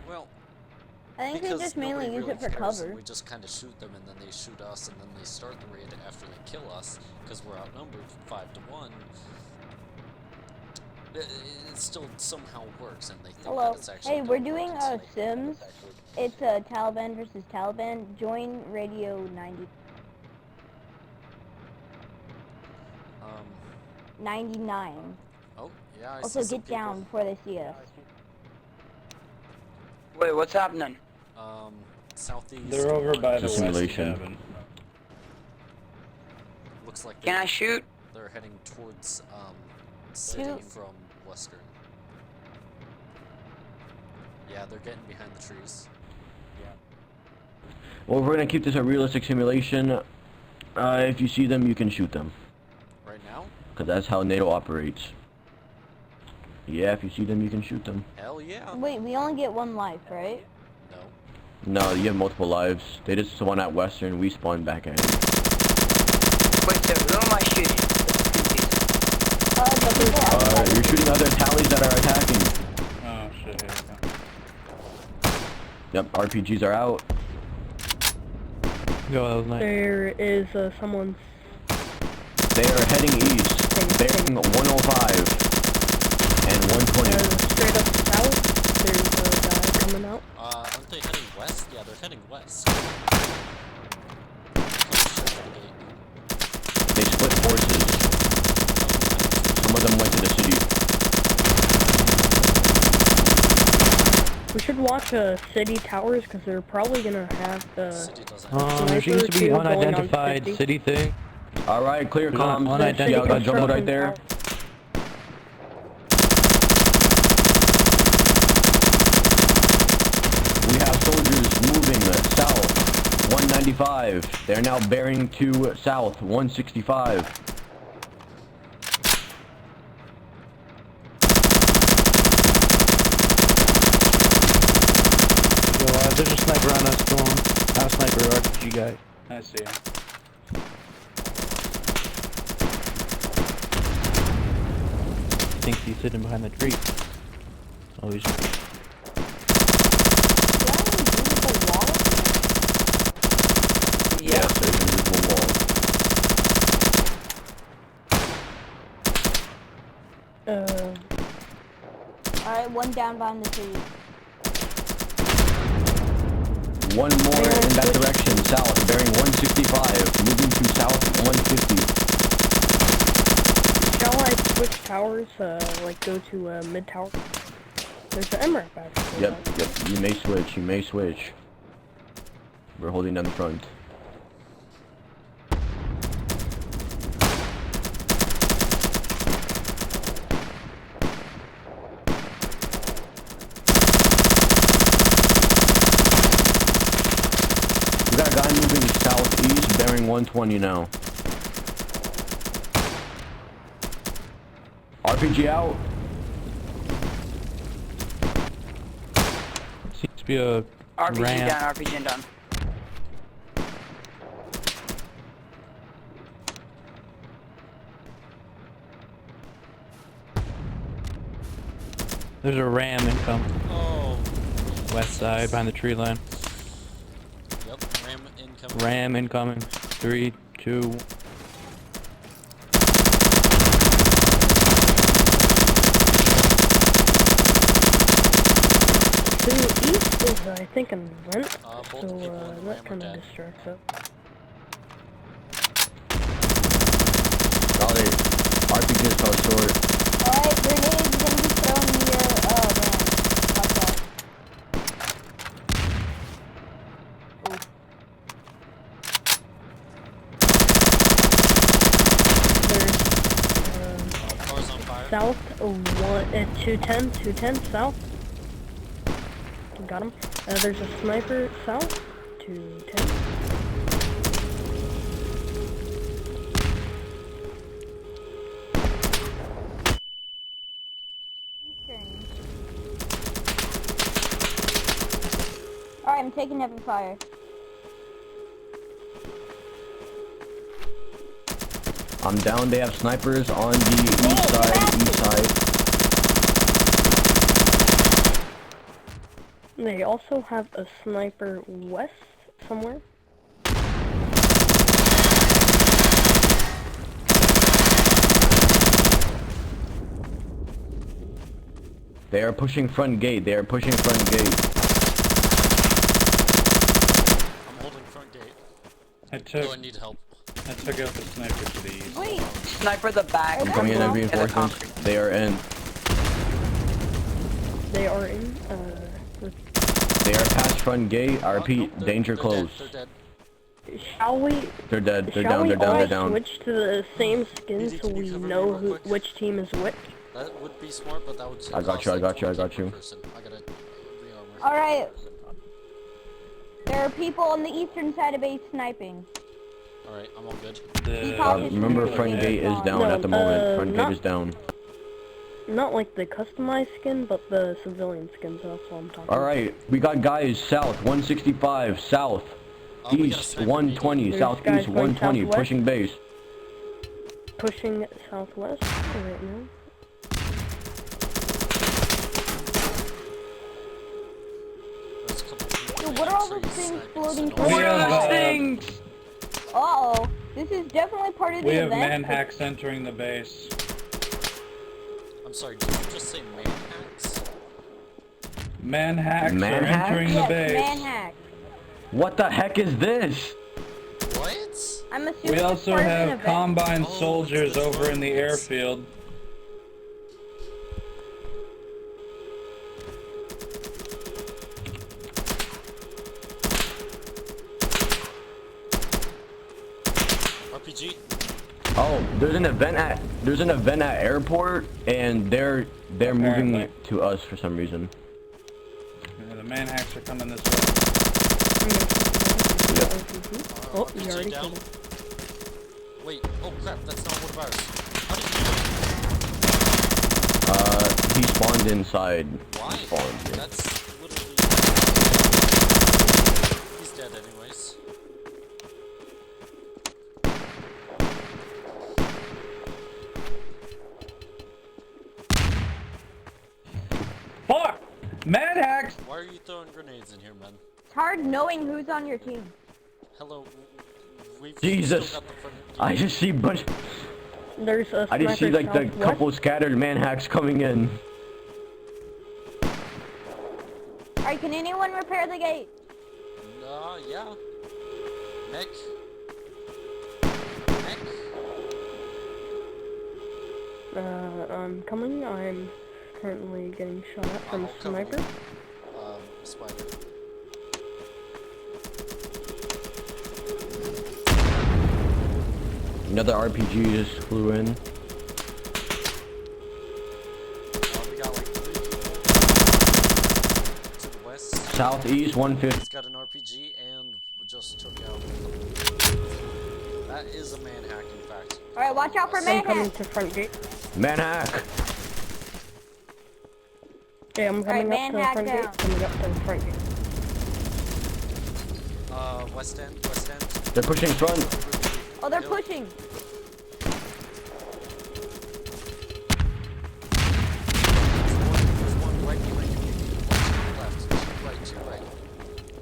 Well,
I think they
because
just mainly
nobody
use
really
it for
cares,
cover.
we just kind of shoot them, and then they shoot us, and then they start the raid after they kill us, because we're outnumbered 5 to 1. It still somehow works, and they think
Hello.
that it's actually
Hey, we're doing Sims. It's Taliban versus Taliban. Join Radio 90. 99.
Oh, yeah, I
Also,
see some
get down
people.
before they see us.
Wait, what's happening?
Southeast.
They're over by the west
simulation.
cabin.
Looks like
Can I shoot?
They're heading towards city
Shoot.
from western. Yeah, they're getting behind the trees.
Well, we're gonna keep this a realistic simulation. If you see them, you can shoot them.
Right now?
Because that's how NATO operates. Yeah, if you see them, you can shoot them.
Hell yeah.
Wait, we only get 1 life, right?
No, you have multiple lives. They just spawn at Western, we spawn back at it.
Wait, so who am I shooting?
You're shooting other tallies that are attacking.
Oh shit, here we go.
Yep, RPGs are out.
Yo, that was nice.
There is someone.
They are heading east. Bearing 105 and 120.
Straight up south, there's a guy coming out.
Aren't they heading west? Yeah, they're heading west.
They split forces. Some of them went to the city.
We should watch city towers because they're probably gonna have the.
There seems to be unidentified city thing.
Alright, clear comms.
Unidentified.
Yeah, got jungle right there. We have soldiers moving south, 195. They're now bearing to south, 165.
There's a sniper on us, Storm. Not a sniper, RPG guy.
I see him.
Thinks he's sitting behind the tree. Oh, he's...
Yes, there's a movable wall.
Alright, one down behind the tree.
One more in that direction, south, bearing 165, moving to south 150.
Shall I switch towers? Like go to mid tower? There's an MRAP actually.
Yep, you may switch, We're holding down the front. We got a guy moving southeast, bearing 120 now. RPG out.
Seems to be a
RPG
ramp.
down, RPG down.
There's a ram income.
Oh.
West side, behind the tree line.
Yep, ram incoming.
Ram incoming. 3, 2...
To the east is, I think, an vent, so that kind of distracts us.
Got it. RPG just fell short.
Alright, grenades gonna be thrown near, man. Watch out.
Cars on fire.
South, 210 south. Got him. There's a sniper south, 210.
Alright, I'm taking heavy fire.
I'm down. They have snipers on the east side.
They also have a sniper west somewhere.
They are pushing front gate.
I'm holding front gate.
I took.
Do I need help?
I took out the sniper to the east.
Wait.
Sniper the back.
I'm coming in at reinforcements. They are in.
They are in,
They are past front gate. I repeat, danger close.
They're dead.
Shall we?
They're dead. They're
Shall
down.
we
They're down.
all
They're down.
switch to the same skin so we know which team is which?
That would be smart, but that would
I got you. I got you. I got you.
I gotta rearmor.
Alright. There are people on the eastern side of base sniping.
Alright, I'm all good.
Remember, front gate is down at the moment. Front gate is down.
Not like the customized skin, but the civilian skins. That's what I'm talking about.
Alright, we got guys south, 165, south, east, 120,
There's
southeast,
guys going
120,
southwest.
pushing base.
pushing southwest right now.
Dude, what are all those things floating through?
We have,
Uh-oh. This is definitely part of the
we have
event.
manhacks entering the base.
I'm sorry, did you just say manhacks?
Manhacks are
Manhacks?
entering
Yes,
the base.
manhack.
What the heck is this?
What?
I'm assuming
We
it's
also
part of an
have
event.
combine soldiers over in the airfield.
RPG?
Oh, there's an event at airport, and they're moving
Apparently.
to us for some reason.
Yeah, the manhacks are coming this way.
Oh,
RPG
you already
down.
killed him.
Wait, oh crap, that's not one of ours. How did you
He spawned inside.
Why?
He spawned, yeah.
That's literally... He's dead anyways.
Fuck! Manhacks!
Why are you throwing grenades in here, man?
It's hard knowing who's on your team.
Hello, we've
Jesus!
still got the front...
I just see bunch.
There's a
I just see
sniper
like the
southwest.
couple scattered manhacks coming in.
Alright, can anyone repair the gate?
Yeah. Nick?
I'm coming. I'm currently getting shot at from a sniper.
Spider.
Another RPG just flew in.
We got like 3 people to the west.
Southeast 150.
He's got an RPG and just took out. That is a manhack, in fact.
Alright, watch out for
I'm coming
manhack.
to front gate.
Manhack.
Yeah, I'm coming up to the
manhack
front
down.
gate. Coming up to the front gate.
West end.
They're pushing front.
Oh, they're pushing.
There's one right behind you. One to your left. To your right.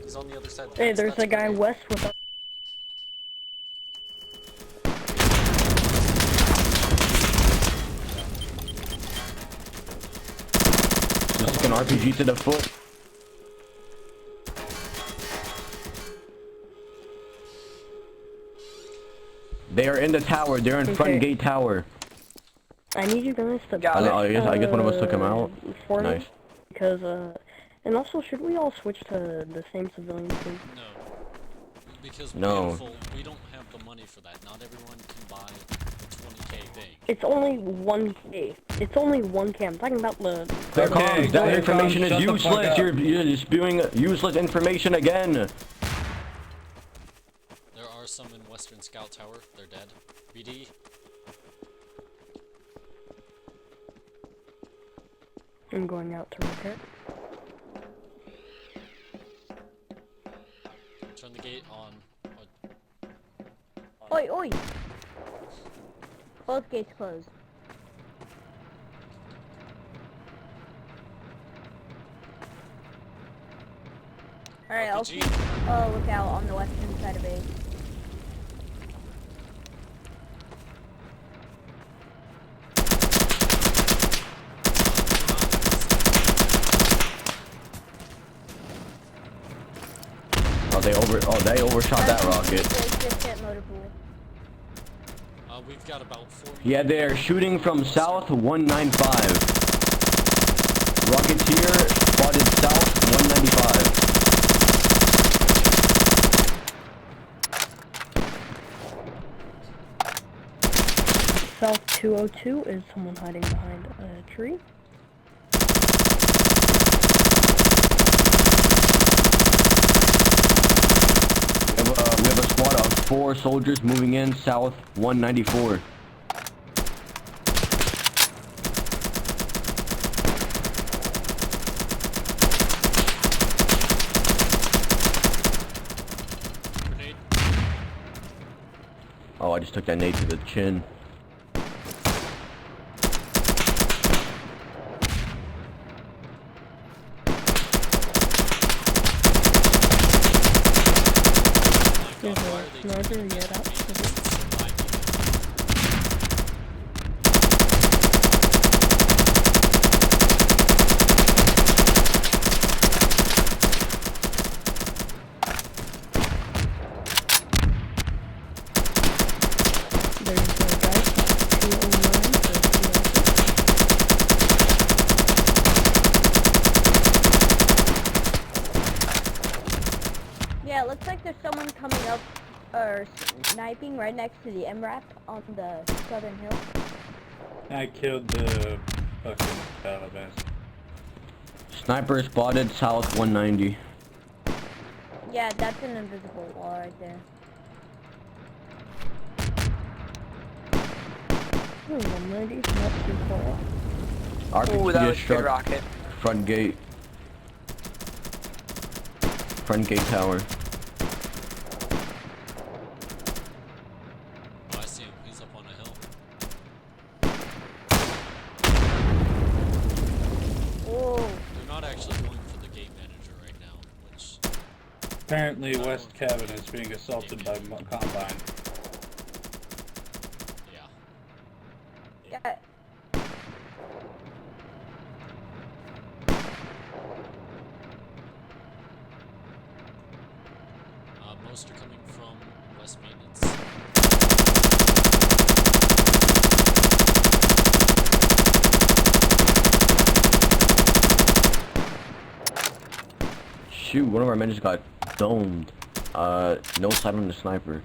He's on the other side of the
Hey,
fence.
there's
That's
a guy
great.
west with a...
Just an RPG to the foot. They are in the tower. They're in front
Okay.
gate tower.
I need you guys to...
I guess one of us took him out.
For me,
Nice.
because, and also, should we all switch to the same civilian team?
No. Because
No.
beautiful, we don't have the money for that. Not everyone can buy a 20k thing.
It's only 1K. It's only 1K. I'm talking about the...
Clear
Okay,
comms. That
clear
information
comms.
is
Shut the fuck
useless.
up.
You're spewing useless information again.
There are some in Western Scout Tower. They're dead. BD.
I'm going out to repair.
Turn the gate on.
Oi, oi. Both gates closed. Alright, I'll keep a lookout on the western side of base.
They overshot that rocket.
Just hit motor pool.
We've got about 4
Yeah, they're shooting from south 195. Rocketeer spotted south 195.
South 202 is someone hiding behind a tree.
We have a squad of 4 soldiers moving in south 194. Oh, I just took that nade to the chin.
sniper yet out.
Yeah, it looks like there's someone coming up or sniping right next to the MRAP on the southern hill.
I killed the fucking Taliban.
Sniper spotted south 190.
Yeah, that's an invisible wall right there.
Oh, 190, not too far.
Ooh, that was a good
struck
rocket.
front gate. Front gate tower.
Oh, I see him. He's up on a hill.
Whoa.
They're not actually going for the gate manager right now, which...
Apparently West Cabin is being assaulted by Combine.
Yeah.
Yeah.
Most are coming from West Maintenance.
Shoot, one of our men just got domed. No sight on the sniper.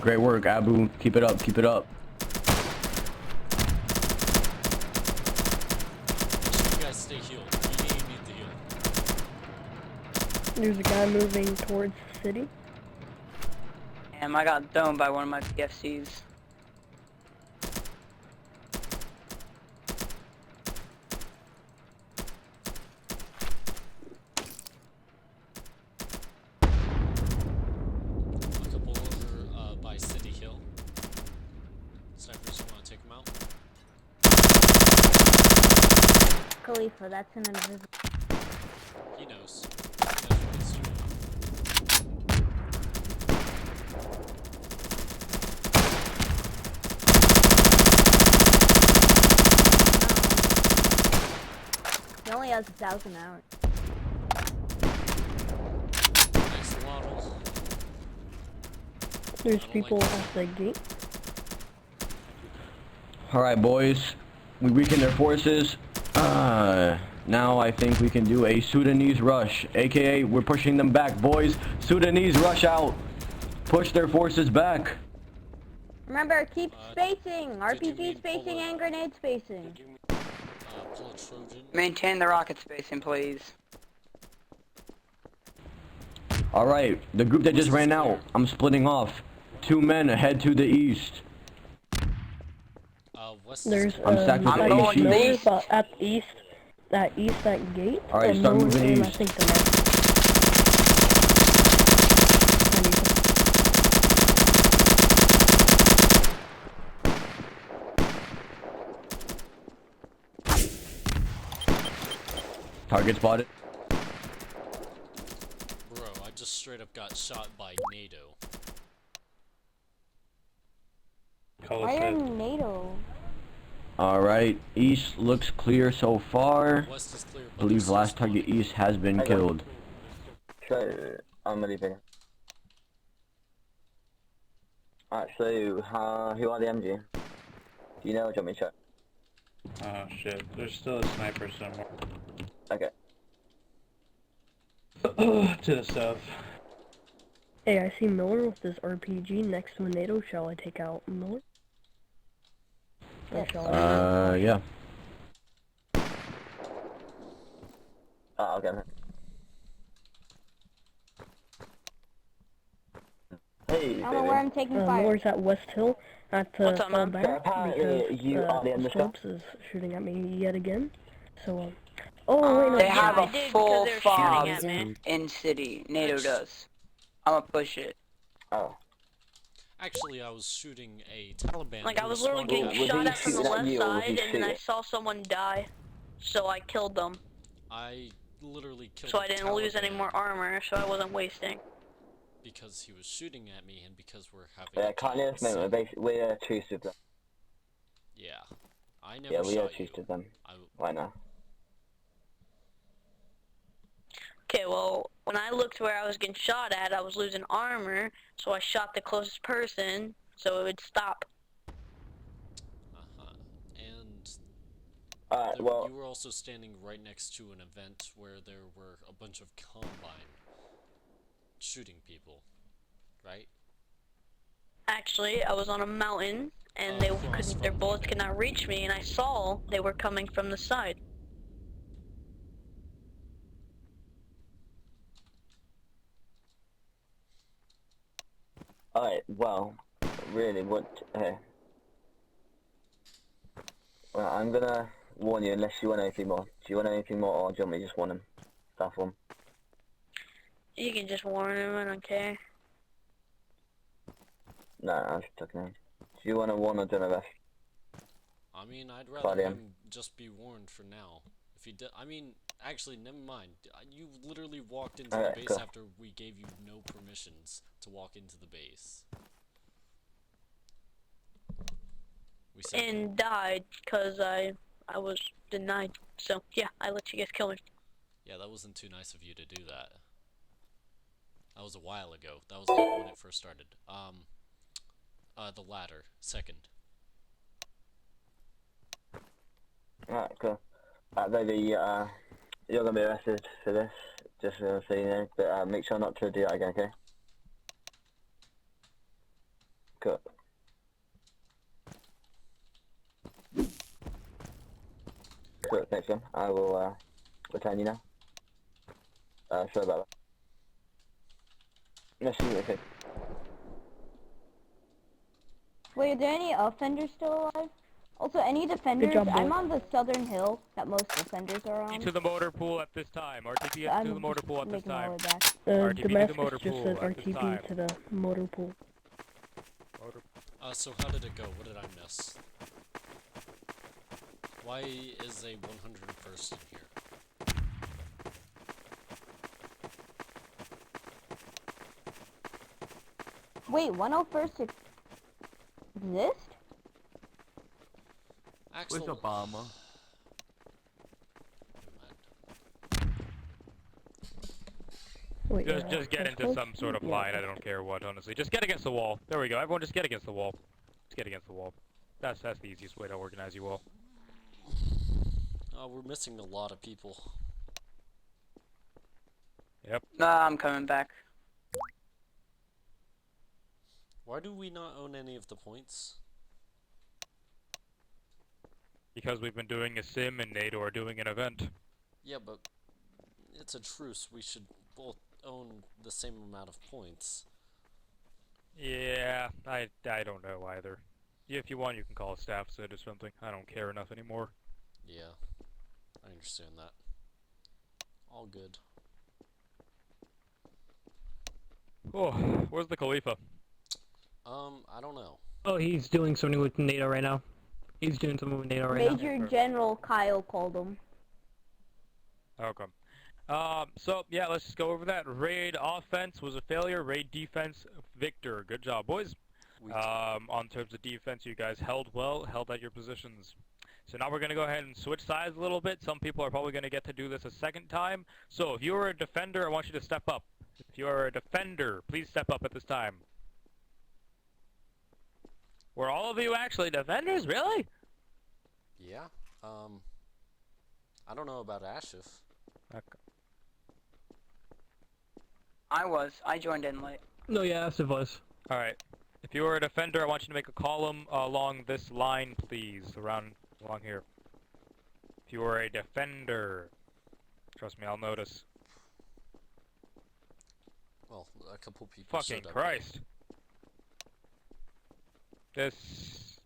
Great work, Abu. Keep it up, keep it up.
You guys stay healed. You need to heal.
There's a guy moving towards the city.
Damn, I got domed by one of my PFCs.
Khalifa, that's an invisible.
He knows. He knows what he's doing.
He only has 1,000 hours.
Nice waddle.
There's people at the gate.
Alright, boys. We weakened their forces. Now I think we can do a Sudanese rush. AKA, we're pushing them back, boys. Sudanese rush out. Push their forces back.
Remember, keep spacing. RPG spacing and grenade spacing.
Pull a Trojan.
Maintain the rocket spacing, please.
Alright, the group that just ran out, I'm splitting off. 2 men head to the east.
There's
I'm stacking
at
with A sheets.
at east, that gate.
Alright, start moving east.
I think the
Target spotted.
Bro, I just straight up got shot by NATO.
Why are NATO?
Alright, east looks clear so far.
West is clear, but
Believe last target east has been killed.
Sure, I'm leaving. Alright, so, who are the MG? Do you know, or do you want me to check?
Oh shit, there's still a sniper somewhere.
Okay.
To the south.
Hey, I see Miller with his RPG next to a NATO. Shall I take out Miller?
Yeah.
Okay. Hey,
I don't know where I'm taking fire.
Miller's at West Hill at the
What's up, man?
back
So apparently
because
you are the underscore.
Slopes is shooting at me yet again. So Oh wait, no.
They
yeah,
have
I
a
did because
full
they were shooting
fob
at me.
in city. NATO does. I'ma push it.
Oh.
Actually, I was shooting a Taliban.
Like, I
who
was literally
spawned
getting
out.
shot at from the
shooting at
left
you or was he
side, and then I
shooting?
saw someone die. So I killed them.
I literally killed
So
a
I didn't lose any
Taliban
more armor, so I wasn't wasting.
because he was shooting at me and because we're having
Yeah,
a
can't
giant
you just remember,
scene.
we're truce with them.
Yeah. I never
Yeah, we are
shot you.
truce with them.
I,
Right now.
Okay, well, when I looked where I was getting shot at, I was losing armor, so I shot the closest person, so it would stop.
and
Alright, well...
you were also standing right next to an event where there were a bunch of Combine shooting people, right?
Actually, I was on a mountain, and they couldn't, their bullets could not reach me, and I saw they were coming from the side.
Alright, well, really, what... Well, I'm gonna warn you unless you want anything more. Do you want anything more, or do you want me to just warn him? That one.
You can just warn him, I don't care.
No, I'm just talking. Do you want to warn or do you want to rest?
I mean, I'd rather him just be warned for now. If he did, I mean, actually, never mind. You literally walked into the base after we gave you no permissions to walk into the base. We said
And died, because I was denied. So, yeah, I let you guys kill me.
yeah, that wasn't too nice of you to do that. That was a while ago. That was like when it first started. The ladder, second.
Alright, cool. Baby, you're gonna be arrested for this, just so you know, but make sure not to do that again, okay? Cool. Cool, thanks, man. I will, return you now. Sorry about that. No, she's okay.
Wait, are there any offenders still alive? Also, any defenders?
job, boy.
I'm on the southern hill that most defenders are on.
To the motor pool at this time. RTP to the motor pool at this time. RTP to the
Damascus
motor
just
pool
says
at this
RTP
time.
to the motor pool.
So how did it go? What did I miss? Why is a 101st in here?
Wait, 101st exist?
Axel.
With Obama.
Wait,
Just get into some sort of line, I don't care what, honestly. Just get against the wall. There we go, everyone just get against the wall. Just get against the wall. That's the easiest way to organize you all.
We're missing a lot of people.
Yep.
Nah, I'm coming back.
Why do we not own any of the points?
Because we've been doing a sim and NATO are doing an event.
Yeah, but it's a truce. We should both own the same amount of points.
Yeah, I don't know either. If you want, you can call a staff sid or something. I don't care enough anymore.
Yeah, I understand that. All good.
Oh, where's the Khalifa?
I don't know.
Oh, he's doing something with NATO right now. He's doing something with NATO right now.
Major General Kyle called him.
Okay. So, yeah, let's just go over that. Raid offense was a failure. Raid defense, victor. Good job, boys. On terms of defense, you guys held well, held at your positions. So now we're going to go ahead and switch sides a little bit. Some people are probably going to get to do this a second time. So if you are a defender, I want you to step up. If you are a defender, please step up at this time. Were all of you actually defenders? Really?
Yeah. I don't know about Ashif.
Okay.
I was. I joined in late.
No, yeah, Asif was.
Alright. If you are a defender, I want you to make a column along this line, please. Along here. If you are a defender. Trust me, I'll notice.
Well, a couple people
Fucking
showed up.
Christ. This...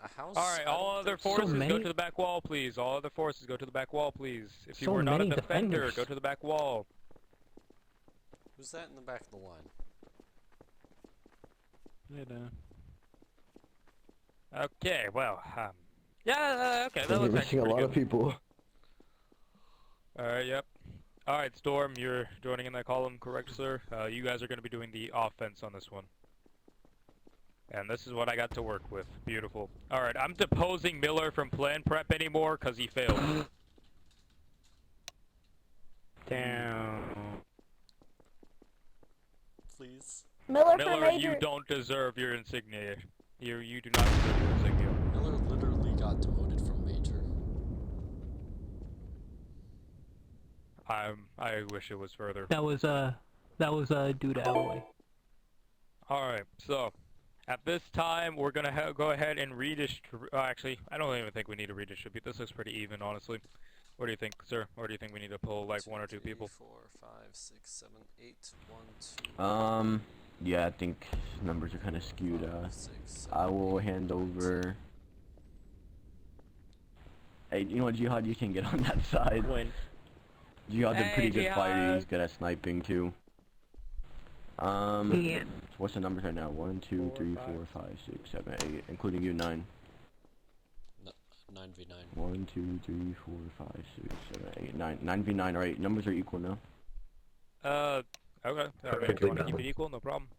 A house?
Alright,
I
all
don't
other
think so.
forces go
many?
to the back wall, please. All other forces go to the back wall, please. If you
So
were not a
many
defender,
defenders.
go to the back wall.
Who's that in the back of the line?
Okay, well, yeah, okay, that
You're
looks
missing
actually
a
pretty
lot
good.
of people.
Alright, yep. Alright, Storm, you're joining in that column, correct, sir? You guys are going to be doing the offense on this one. And this is what I got to work with. Beautiful. Alright, I'm deposing Miller from plan prep anymore because he failed.
Damn.
Please.
Miller for
Miller,
Major.
you don't deserve your insignia. You do not deserve your insignia.
Miller literally got demoted from Major.
I wish it was further.
That was due to Alloway.
Alright, so at this time we're gonna go ahead and redistribute. Actually, I don't even think we need to redistribute. This looks pretty even, honestly. What do you think, sir? Or do you think we need to pull like 1 or 2 people?
4, 5, 6, 7, 8, 1, 2.
Yeah, I think numbers are kind of skewed.
6, 7,
I will hand over. Hey, you know what, Jihad? You can get on that side.
When?
Jihad's a
Hey,
pretty good
Jihad.
fighter. He's good at sniping too.
Yeah.
So what's the numbers right now? 1, 2, 3, 4, 5, 6, 7, 8, including you, 9.
9v9.
1, 2, 3, 4, 5, 6, 7, 8, 9. 9v9. All right, numbers are equal now.
Okay. I mean, if you want to keep it equal, no problem.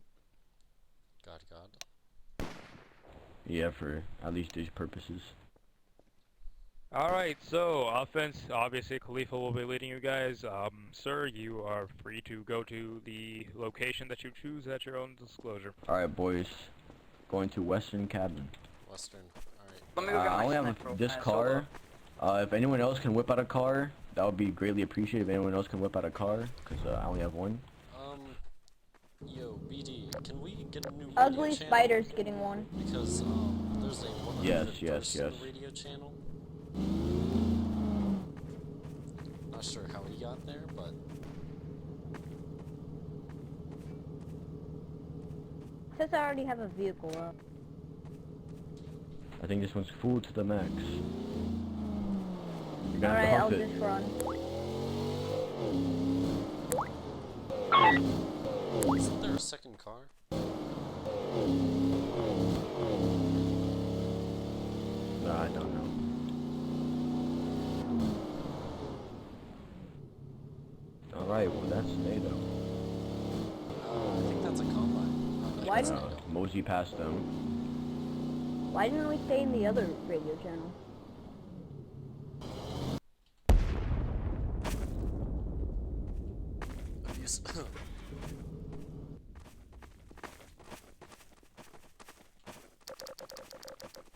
God.
Yeah, for at least these purposes.
Alright, so offense, obviously Khalifa will be leading you guys. Sir, you are free to go to the location that you choose at your own disclosure.
All right, boys. Going to Western Cabin.
Western. Alright.
Let me go get
I
my
only
sniper
have this
solo.
car. If anyone else can whip out a car, that would be greatly appreciated. If anyone else can whip out a car, because I only have one.
Yo, BD, can we get a new radio
Ugly
channel?
Spider's getting one.
Because, there's a 100
Yes.
radio channel. Not sure how he got there, but...
Says I already have a vehicle up.
I think this one's full to the max. You're gonna have
Alright,
to
I'll
hump it.
just run.
Isn't there a second car?
No, I don't know. Alright, well that's NATO.
I think that's a combine.
Why didn't
Mosey passed them.
Why didn't we stay in the other radio channel?
Yes.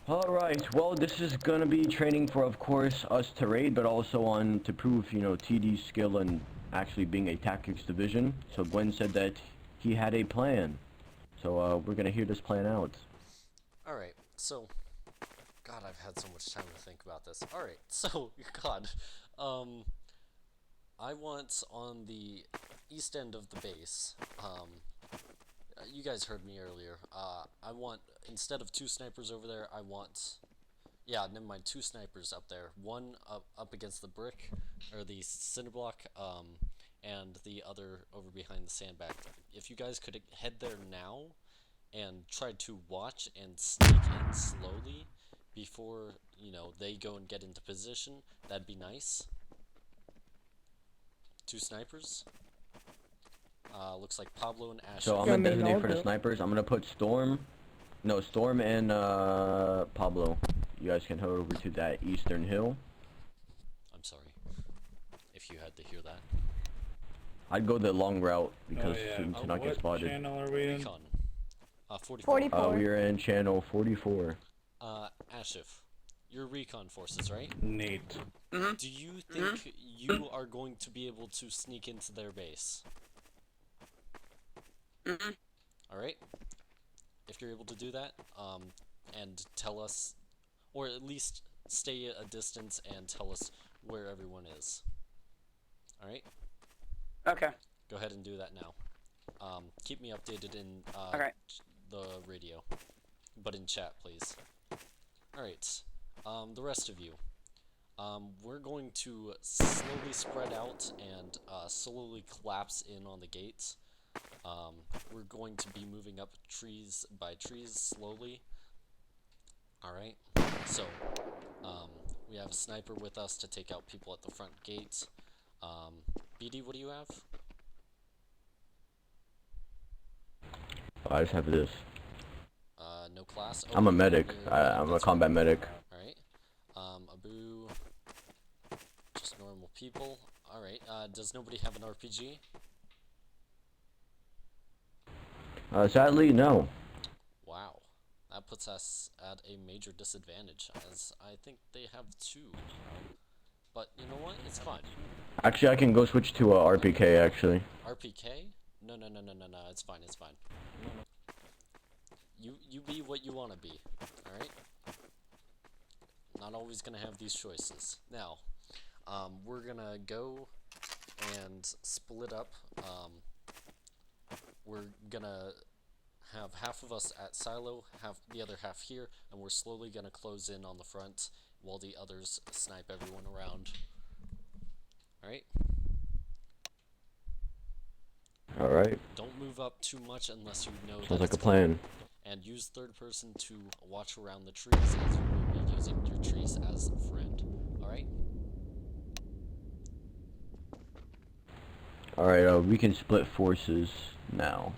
Alright, well this is gonna be training for, of course, us to raid, but also on to prove, you know, TD's skill in actually being a tactics division. So Gwen said that he had a plan. So we're gonna hear this plan out.
Alright, so... God, I've had so much time to think about this. Alright, so, God, I want on the east end of the base, you guys heard me earlier, I want, instead of 2 snipers over there, I want, yeah, never mind, 2 snipers up there. One up against the brick, or the cinder block, and the other over behind the sandbag. If you guys could head there now, and try to watch and sneak in slowly, before, you know, they go and get into position, that'd be nice. 2 snipers. Looks like Pablo and Ash.
So I'm gonna designate for the snipers. I'm gonna put Storm and Pablo. You guys can head over to that eastern hill.
I'm sorry, if you had to hear that.
I'd go the long route because
yeah.
to not get spotted.
What channel are we in?
Recon. 44.
We are in channel 44.
Ashif, you're recon forces, right?
Neat.
Do you think you are going to be able to sneak into their base? Alright. If you're able to do that, and tell us, or at least stay a distance and tell us where everyone is. Alright?
Okay.
Go ahead and do that now. Keep me updated in
Okay.
the radio. But in chat, please. Alright, the rest of you. We're going to slowly spread out and slowly collapse in on the gates. We're going to be moving up trees by trees slowly. Alright, so we have a sniper with us to take out people at the front gates. BD, what do you have?
I just have this.
No class? Oh,
I'm a medic. I'm a combat medic.
Alright. Abu. Just normal people. Alright, does nobody have an RPG?
Sadly, no.
Wow. That puts us at a major disadvantage, as I think they have 2. But you know what? It's fine.
Actually, I can go switch to RPK, actually.
RPK? No, it's fine, it's fine. You be what you want to be, alright? Not always gonna have these choices. Now, we're gonna go and split up. We're gonna have half of us at silo, half the other half here, and we're slowly gonna close in on the front while the others snipe everyone around. Alright?
Alright.
Don't move up too much unless you know
Sounds
that
like
it's
a plan.
coming. And use third person to watch around the trees as you will be using your trees as a friend. Alright?
Alright, we can split forces now.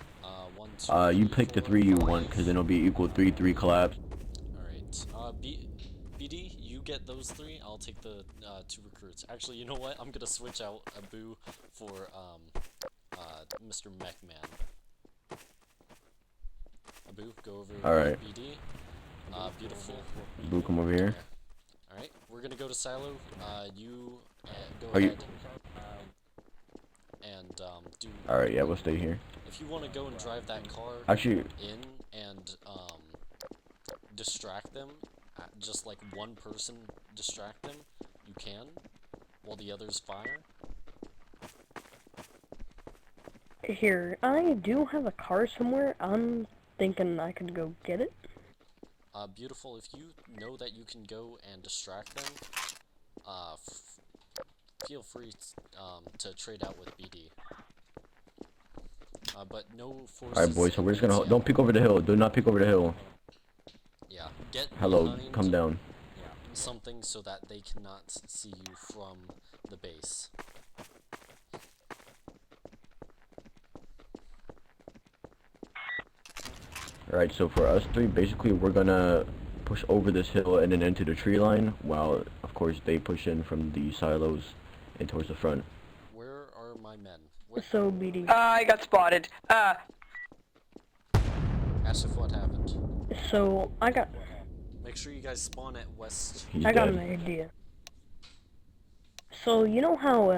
1, 2, 3,
you pick the 3 you want, because then it'll be equal 3-3 collapse.
Alright, BD, you get those 3, I'll take the 2 recruits. Actually, you know what? I'm gonna switch out Abu for, Mr. Mechman. Abu, go over
Alright.
BD. Beautiful.
Abu, come over here.
Alright, we're gonna go to silo. You go
Are you-
ahead and do.
Alright, yeah, we'll stay here.
If you want to go and drive that car
Actually,
in and distract them, just like one person distract them, you can, while the others fire.
Here, I do have a car somewhere. I'm thinking I could go get it.
Beautiful. If you know that you can go and distract them, feel free to trade out with BD. But no forces.
alright, boys, so we're just gonna. Don't peek over the hill. Do not peek over the hill.
Yeah, get
Hello,
behind
come down.
something so that they cannot see you from the base.
Alright, so for us 3, basically we're gonna push over this hill and then into the tree line, while, of course, they push in from the silos and towards the front.
Where are my men?
So, BD.
I got spotted.
Asif, what happened?
So, I got...
Make sure you guys spawn at west.
I got an idea. So, you know how,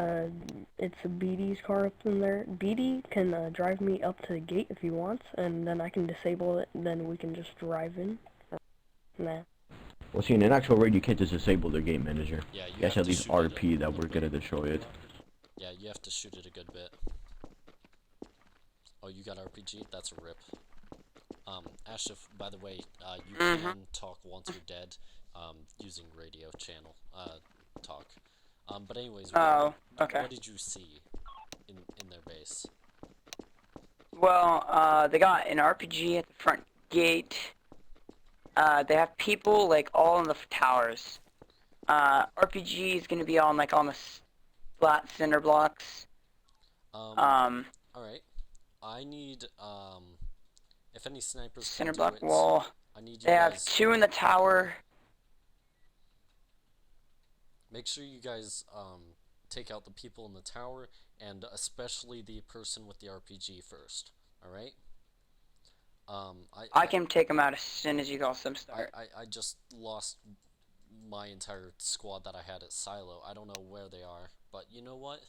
it's a BD's car up in there? BD can, drive me up to the gate if he wants, and then I can disable it, and then we can just drive in. Nah.
Well, see, in an actual raid, you can't just disable the game manager.
Yeah, you
have
have
to at
to
least
shoot at
RP that we're gonna destroy it.
Yeah, you have to shoot it a good bit. Oh, you got RPG? That's a rip. Asif, by the way, you can talk once you're dead, using radio channel, talk. But anyways, what did you see in their base?
Well, they got an RPG at the front gate. They have people, like, all in the towers. RPG is gonna be on, like, on the flat cinder blocks.
Alright. I need, if any snipers
Cinder
can
block
do it,
wall.
I need you
They have
guys...
2 in the tower.
Make sure you guys, take out the people in the tower, and especially the person with the RPG first. Alright?
I can take them out as soon as you guys start.
I just lost my entire squad that I had at Silo. I don't know where they are, but you know what?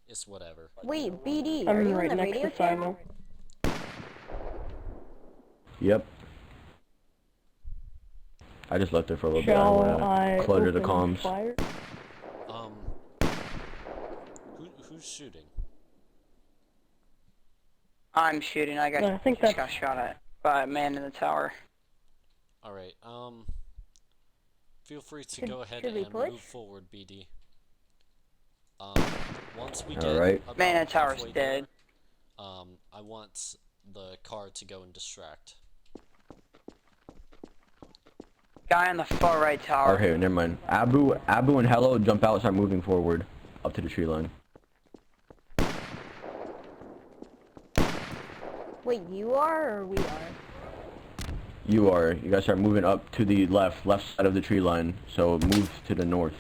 It's whatever.
Wait, BD,
I'm
are you
right
on the
next
radio
to
channel?
Yep. I just left it for a little
Shall
bit. I cluttered the
open
comms.
fire?
Who's shooting?
I'm shooting. I got
No, I think
just
that's...
got shot at by a man in the tower.
Alright, Feel free to
Should-
go ahead
should we
and
push?
move forward, BD. Once we get
Alright.
about
Man, that tower's
halfway
dead.
there, I want the car to go and distract.
Guy on the far right tower.
Okay, never mind. Abu and Hello jump out and start moving forward up to the tree line.
Wait, you are or we are?
You guys start moving up to the left side of the tree line. So move to the north.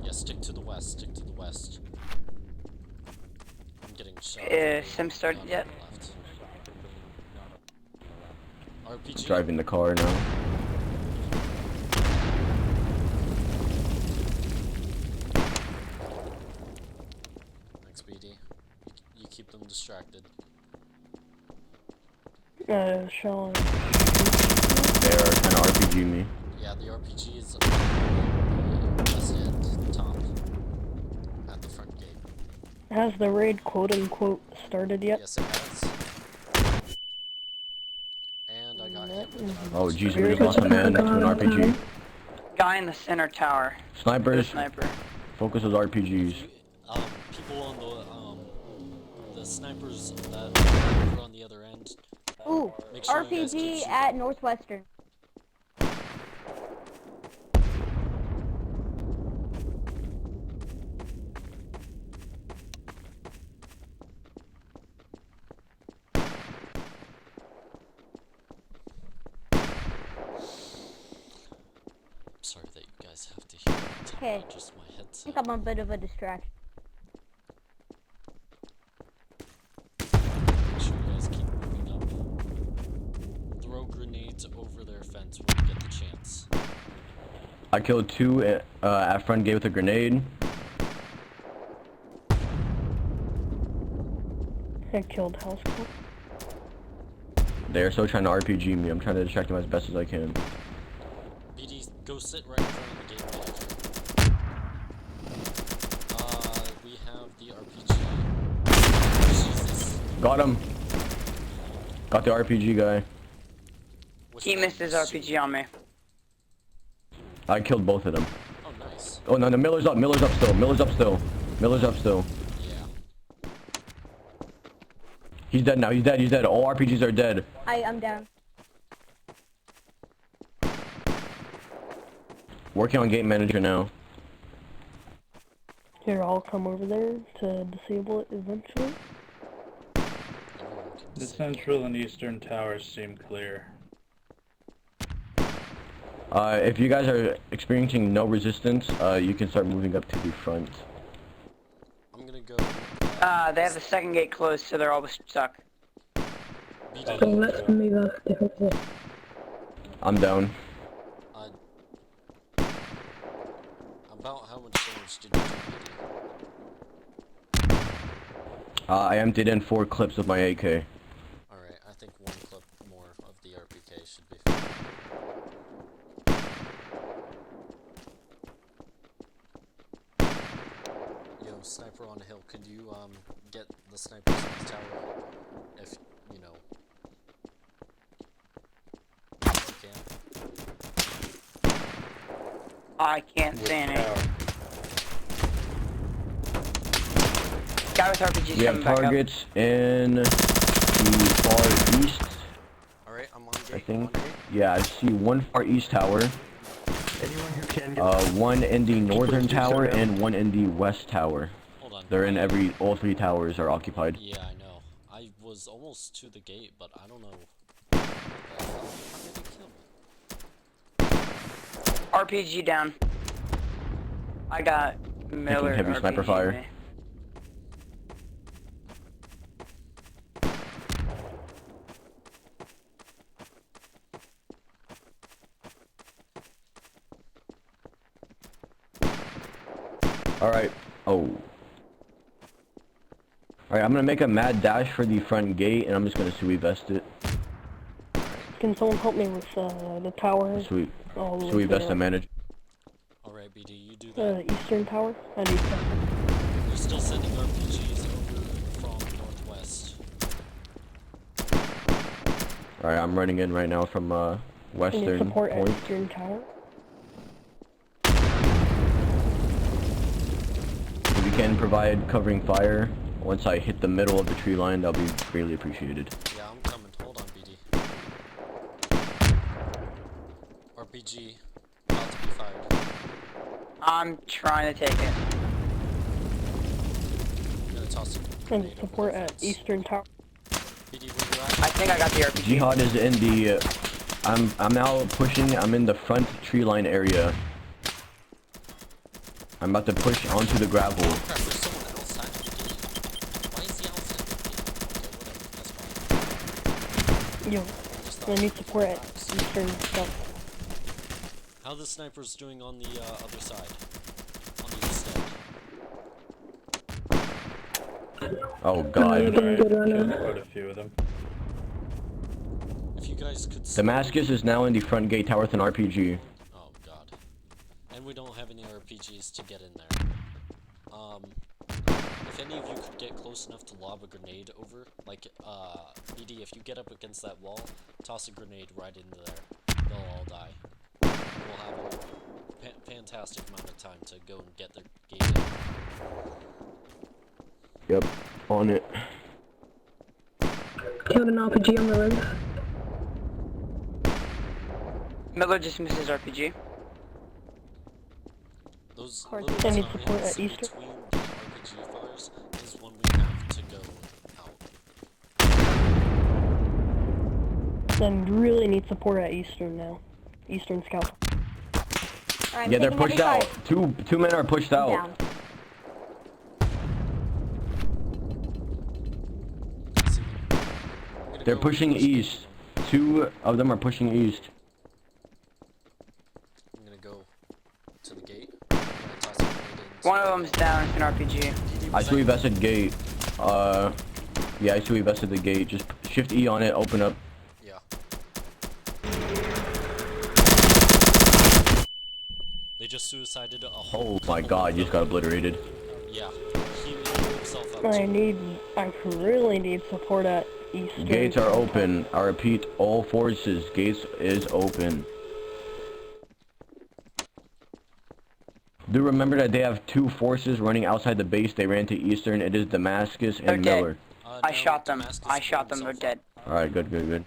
Yeah, stick to the west, stick to the west. I'm getting shot.
Sim started yet?
RPG.
Driving the car now.
Thanks, BD. You keep them distracted.
Shall I?
They are trying to RPG me.
Yeah, the RPG is west end, top, at the front gate.
Has the raid quote-unquote started yet?
Yes, it has. And I got hit with an RPG.
Oh jeez, we just lost a man to an RPG.
Guy in the center tower.
Snipers.
Sniper.
Focus those RPGs.
People on the snipers that are on the other end.
Ooh,
Make sure you guys keep
RPG
shooting.
at Northwestern.
Sorry that you guys have to hear it.
Okay.
Just my
I
headset.
think I'm a bit of a distraction.
Make sure you guys keep moving up. Throw grenades over their fence when you get the chance.
I killed two at front gate with a grenade.
I killed house call.
They're still trying to RPG me. I'm trying to distract them as best as I can.
BD, go sit right in front of the gate manager. We have the RPG. Jesus.
Got him. Got the RPG guy.
He missed his RPG on me.
I killed both of them.
Oh, nice.
Oh no, Miller's up still. Miller's up still.
Yeah.
He's dead now. He's dead. All RPGs are dead.
I'm down.
Working on gate manager now.
Here, I'll come over there to disable it eventually.
The central and eastern towers seem clear.
If you guys are experiencing no resistance, you can start moving up to the front.
I'm gonna go.
They have the second gate closed, so they're all stuck.
So let's move us different position.
I'm down.
About how much damage did you do, BD?
I emptied in 4 clips of my AK.
Alright, I think 1 clip more of the RPK should be fine. Yo, sniper on the hill, could you get the snipers in the tower? If, you know, you can.
I can't see any. Guy with RPG's
We have
coming back up.
targets in the far east.
Alright, I'm on
I
gate.
think. Yeah, I see 1 far east tower.
Anyone who can get
1 in the northern
do
tower
so now.
and 1 in the west tower.
Hold on.
They're in all 3 towers are occupied.
Yeah, I know. I was almost to the gate, but I don't know. What the hell? How did he kill me?
RPG down. I got Miller
heavy
RPG
sniper fire.
me.
Alright. Oh. Alright, I'm gonna make a mad dash for the front gate and I'm just gonna sui vest it.
Can someone help me with the tower?
Sui
Oh,
sui vest the manager.
Alright, BD, you do that.
Eastern tower? I need that.
You're still sending RPGs over from northwest.
Alright, I'm running in right now from Western
support
point.
at Eastern Tower.
If you can provide covering fire once I hit the middle of the tree line, that'll be greatly appreciated.
Yeah, I'm coming. Hold on, BD. RPG about to be fired.
I'm trying to take it.
I'm gonna toss it.
And support at Eastern Tower.
BD, where you at?
I think I got the RPG.
Jihad is in the. I'm now pushing. I'm in the front tree line area. I'm about to push onto the gravel.
Crap, there's someone outside of the gate. Why is he outside of the gate? Okay, whatever. That's fine.
Yo, I need support at Eastern Tower.
How are the snipers doing on the other side? On the east side?
Oh god.
Quite a few of them.
If you guys could
Damascus is now in the front gate tower with an RPG.
Oh god. And we don't have any RPGs to get in there. If any of you could get close enough to lob a grenade over, like, BD, if you get up against that wall, toss a grenade right into there. They'll all die. We'll have a fantastic amount of time to go and get their gate in.
Yep, on it.
Killed an RPG on the roof.
Miller just missed his RPG.
Those
Any
little
support
times
at Eastern?
between the RPG fires is when we have to go out.
Then really need support at Eastern now. Eastern Scout.
Alright,
Yeah, they're
taking
pushed
heavy
out.
fire.
Two men are pushed out.
Down.
They're pushing east. Two of them are pushing east.
I'm gonna go to the gate. I'm gonna toss a grenade into
One of them's down with an RPG.
I see we vested gate. Yeah, I see we vested the gate. Just shift E on it, open up.
Yeah. They just suicided a whole.
Oh my god, you just got obliterated.
Yeah. He blew himself up.
I really need support at Eastern.
Gates are open. I repeat, all forces. Gates is open. Do remember that they have two forces running outside the base. They ran to Eastern. It is Damascus and
They're dead.
Miller.
I shot them. I shot them. They're dead.
Alright, good, good, good.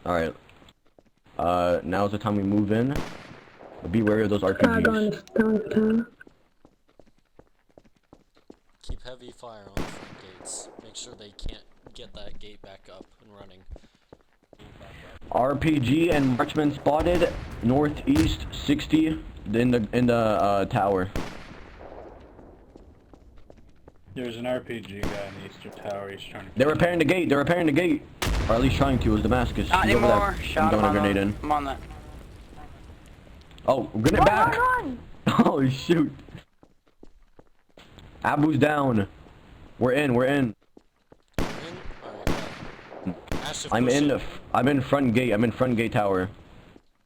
Alright. Now's the time we move in. Be wary of those RPGs.
Keep heavy fire on the front gates. Make sure they can't get that gate back up and running.
RPG and marksman spotted northeast 60 in the tower.
There's an RPG guy in the Eastern Tower. He's trying to.
They're repairing the gate. They're repairing the gate, or at least trying to. It was Damascus.
Not
He's over
anymore.
there.
Shot
I'm
him
throwing a
on
grenade
the,
in.
I'm on the.
Oh, grenade back! Oh shoot! Abu's down. We're in. We're in. I'm in. I'm in front gate. I'm in front gate tower.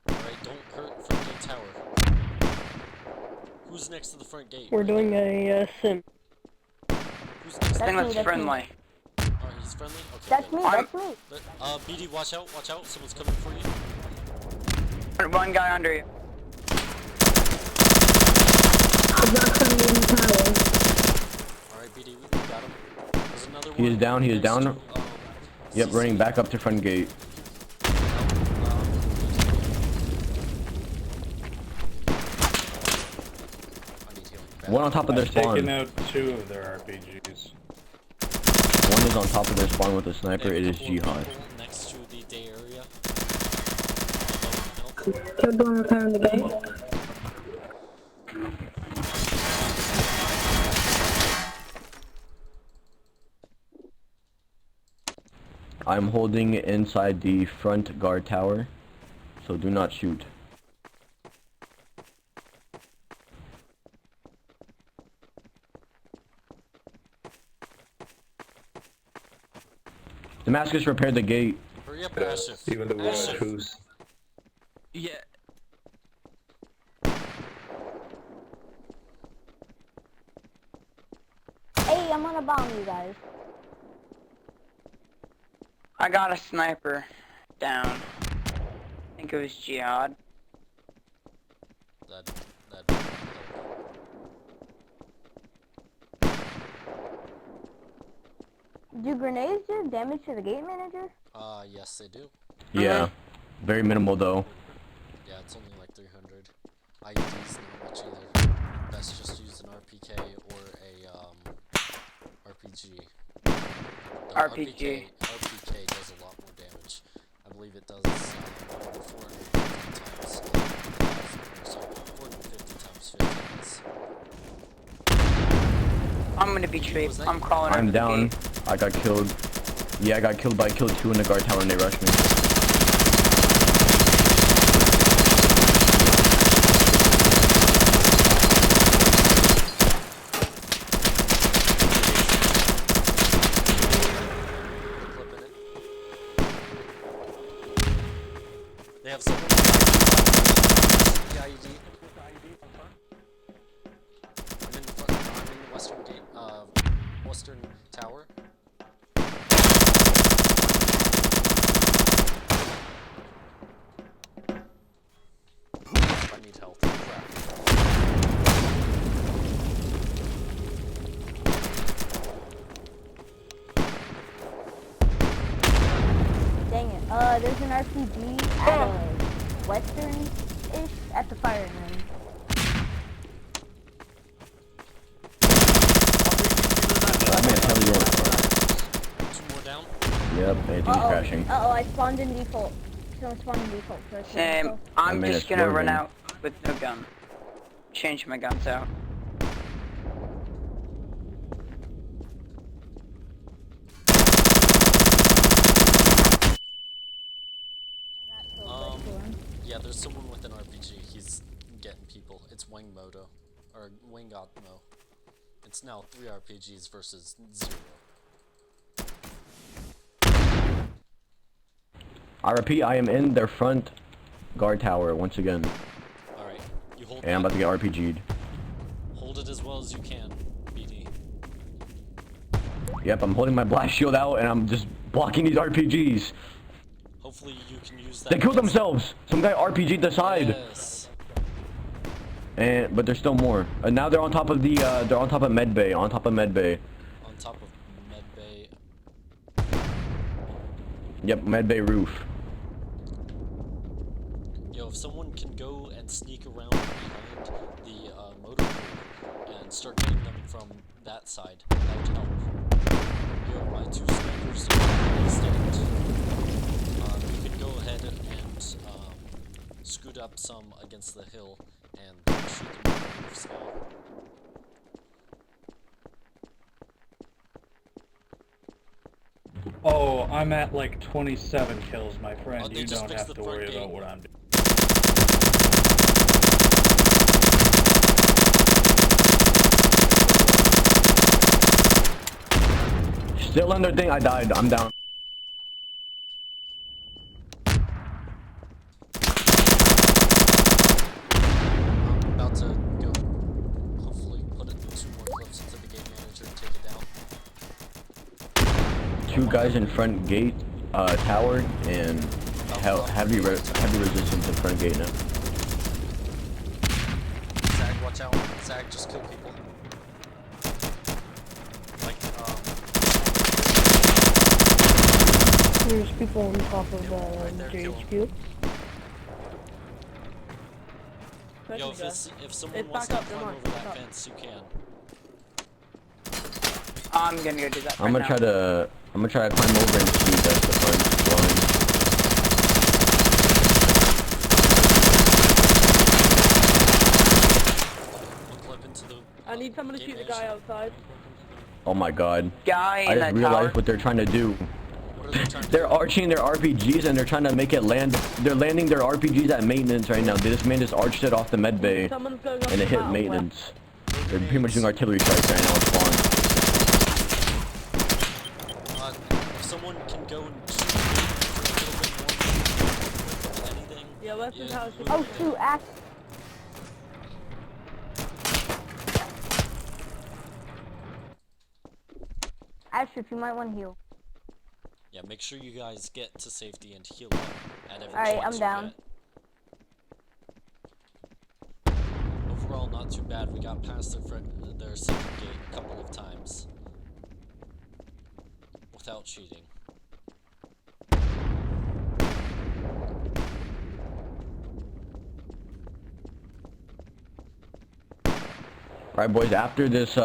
Alright, don't hurt front gate tower. Who's next to the front gate?
We're doing a sim.
Who's next?
I think that's friendly.
Alright, he's friendly? Okay.
That's
good.
me, that's me.
BD, watch out, watch out. Someone's coming for you.
One guy under you.
Alright, BD, we got him. There's another one.
He is down. He is down. Yep, running back up to front gate. One on top of their spawn.
Taking out two of their RPGs.
One is on top of their spawn with a sniper. It is Jihad.
Next to the day area.
Killed the one repairing the gate.
I'm holding inside the front guard tower, so do not shoot. Damascus repaired the gate.
Hurry up, Asif.
Even the one
Asif.
truce.
Yeah.
Hey, I'm gonna bomb you guys.
I got a sniper down. think it was Jihad.
That
Do grenades do damage to the gate manager?
Yes they do.
Yeah. Very minimal though.
Yeah, it's only like 300. IED's not much either. Best just use an RPK or a RPG. The
RPG.
RPK does a lot more damage. I believe it does 450 times 450 times 50 is.
I'm gonna be trapped. I'm crawling.
I'm down. I got killed. Yeah, I got killed by kill 2 in the guard tower and they rushed me.
They have someone with the IED. I'm in the western gate, western tower. I need help. Crap.
Dang it. There's an RPG at a western-ish at the firing range.
I'm gonna tell you
Two more down.
Yep, AD's crashing.
Uh-oh, I spawned in default. Someone spawned in default first.
Same. I'm just gonna run out with no gun. Change my guns out.
Yeah, there's someone with an RPG. He's getting people. It's Wing Moto. Or Wing Atmo. It's now 3 RPGs versus 0.
I repeat, I am in their front guard tower once again.
Alright, you hold
And I'm about to get RPG'd.
Hold it as well as you can, BD.
Yep, I'm holding my blast shield out and I'm just blocking these RPGs.
Hopefully you can use that.
They killed themselves! Some guy RPG'd the side!
Yes.
But there's still more. And now they're on top of the, they're on top of medbay, on top of medbay.
On top of medbay.
Yep, medbay roof.
Yo, if someone can go and sneak around behind the motor pool and start getting them from that side, that would help. Yo, my 2 snipers are stand. You can go ahead and scoot up some against the hill and shoot them on the roofs now.
Oh, I'm at like 27 kills, my friend.
They
You
just
don't
fixed
have
the
to worry
front
about
gate.
what I'm doing.
Still on their thing, I died, I'm down.
I'm about to go, hopefully put it 2 more clips into the game manager and take it down.
2 guys in front gate, tower, and heavy resistance in front gate now.
Zag, watch out. Zag, just kill people. Like,
There's people on top of JHQ.
yo, if someone wants to climb over that fence, you can.
I'm gonna go do that.
I'm gonna try to climb over and see that's the front line.
I need someone to shoot the guy outside.
Oh my god.
Guy
I
in
just
the
realized
tower.
what they're trying to do. They're arching their RPGs and they're trying to make it land. They're landing their RPGs at maintenance right now. This man just arched it off the med bay and it hit maintenance. They're pretty much doing artillery strikes right now on spawn.
If someone can go and shoot for a little bit more anything.
Yeah, what's his house?
Oh shoot, axe. Ashraf, you might want to heal.
Yeah, make sure you guys get to safety and heal up at every
Alright,
chance
I'm
you
down.
get. Too bad we got past their second gate a couple of times. Without cheating.
Alright boys, after this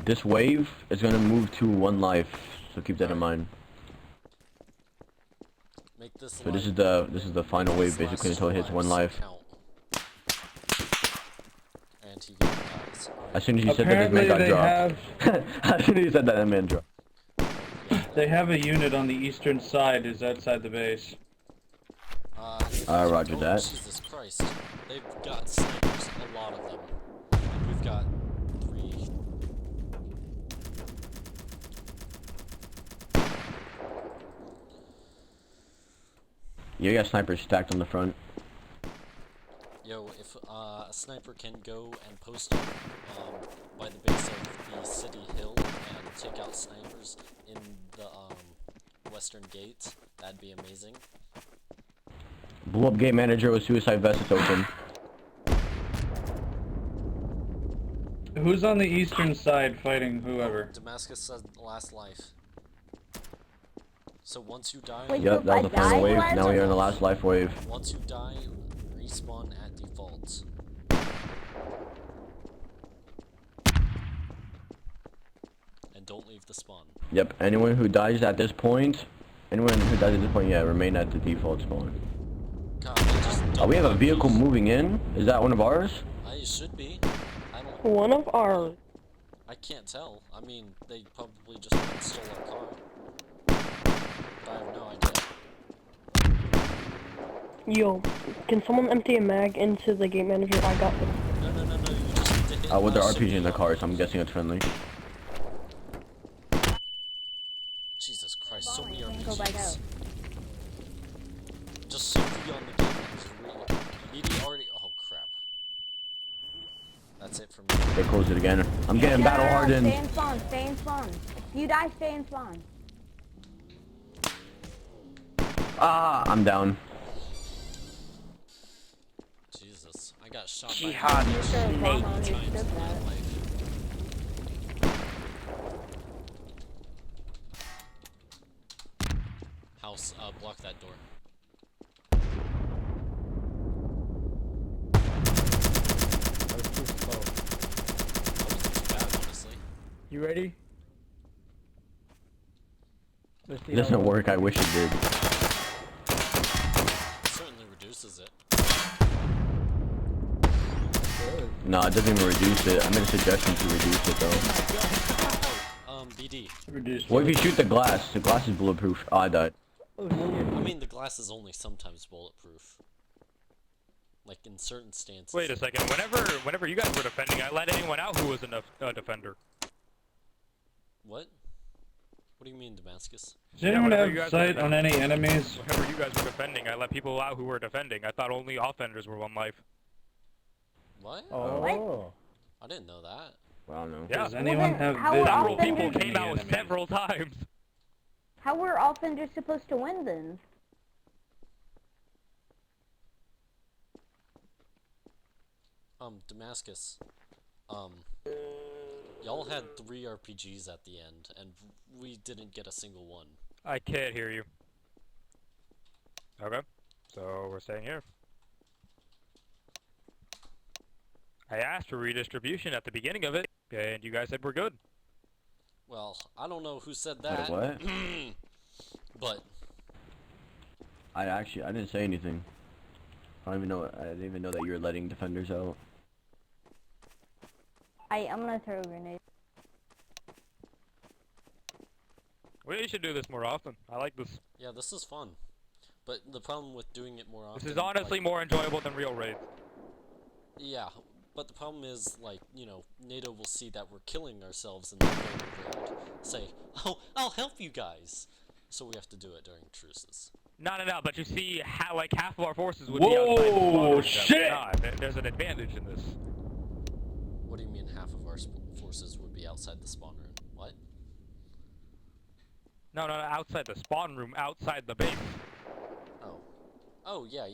this wave is gonna move to 1 life, so keep that in mind.
Make this
So this is the final wave basically until it hits 1 life.
And he dies.
As soon as you said that, this man got dropped. As soon as you said that, man dropped.
They have a unit on the eastern side is outside the base.
Roger that.
Jesus Christ. They've got snipers, a lot of them. And we've got 3.
Yeah, you got snipers stacked on the front.
Yo, if a sniper can go and post up by the base of the city hill and take out snipers in the western gate, that'd be amazing.
Blew up gate manager with suicide vest, it's open.
Who's on the eastern side fighting whoever?
Damascus said last life. So once you die...
Yep, that was the final wave. Now we are in the last life wave.
Once you die, respawn at default. And don't leave the spawn.
Yep, anyone who dies at this point, yeah, remain at the default spawn.
God,
We have a vehicle moving in. Is that one of ours?
It should be. I don't...
One of ours.
I can't tell. I mean, they probably just went and stole our car. But I have no idea.
Yo, can someone empty a mag into the gate manager? I got it.
No, you just need to hit
With their RPG in the car, so I'm guessing it's friendly.
Jesus Christ, so many
Go back
RPGs.
out.
Just simply on the game manager. BD already... Oh, crap. That's it for me.
They closed it again. I'm getting battle hardened.
Stay in spawn, stay in spawn. If you die, stay in spawn.
I'm down.
Jesus, I got shot
Jihad
by
snake.
times in my life. House, block that door.
You ready?
It doesn't work, I wish it did.
It certainly reduces it.
No, it doesn't even reduce it. I made a suggestion to reduce it though.
BD.
What if you shoot the glass? The glass is bulletproof. Oh, I died.
I mean, the glass is only sometimes bulletproof. Like, in certain stances.
Wait a second. Whenever you guys were defending, I let anyone out who was a defender.
What? What do you mean, Damascus?
Does anyone have sight on any enemies?
Whenever you guys were defending, I let people out who were defending. I thought only offenders were 1 life.
What?
Oh.
I didn't know that.
Well, I don't know.
Yeah.
Does anyone have
Several
vision
people
on
came
any
out
enemies?
several times.
How were offenders supposed to win then?
Damascus. Y'all had 3 RPGs at the end, and we didn't get a single one.
I can't hear you. Okay. So we're staying here. I asked for redistribution at the beginning of it, and you guys said we're good.
Well, I don't know who said that.
Wait, what?
But
I didn't say anything. I didn't even know that you were letting defenders out.
I'm gonna throw a grenade.
We should do this more often. I like this.
yeah, this is fun. But the problem with doing it more often...
This is honestly
like,
more enjoyable than real raids.
Yeah, but the problem is, like, you know, NATO will see that we're killing ourselves and then go raid. Say, oh, I'll help you guys! So we have to do it during truces.
No, but you see how, like, half of our forces would be outside the spawn room.
Shit!
Nah, there's an advantage in this.
What do you mean half of our forces would be outside the spawn room? What?
No, outside the spawn room, outside the base.
Oh. Oh, yeah.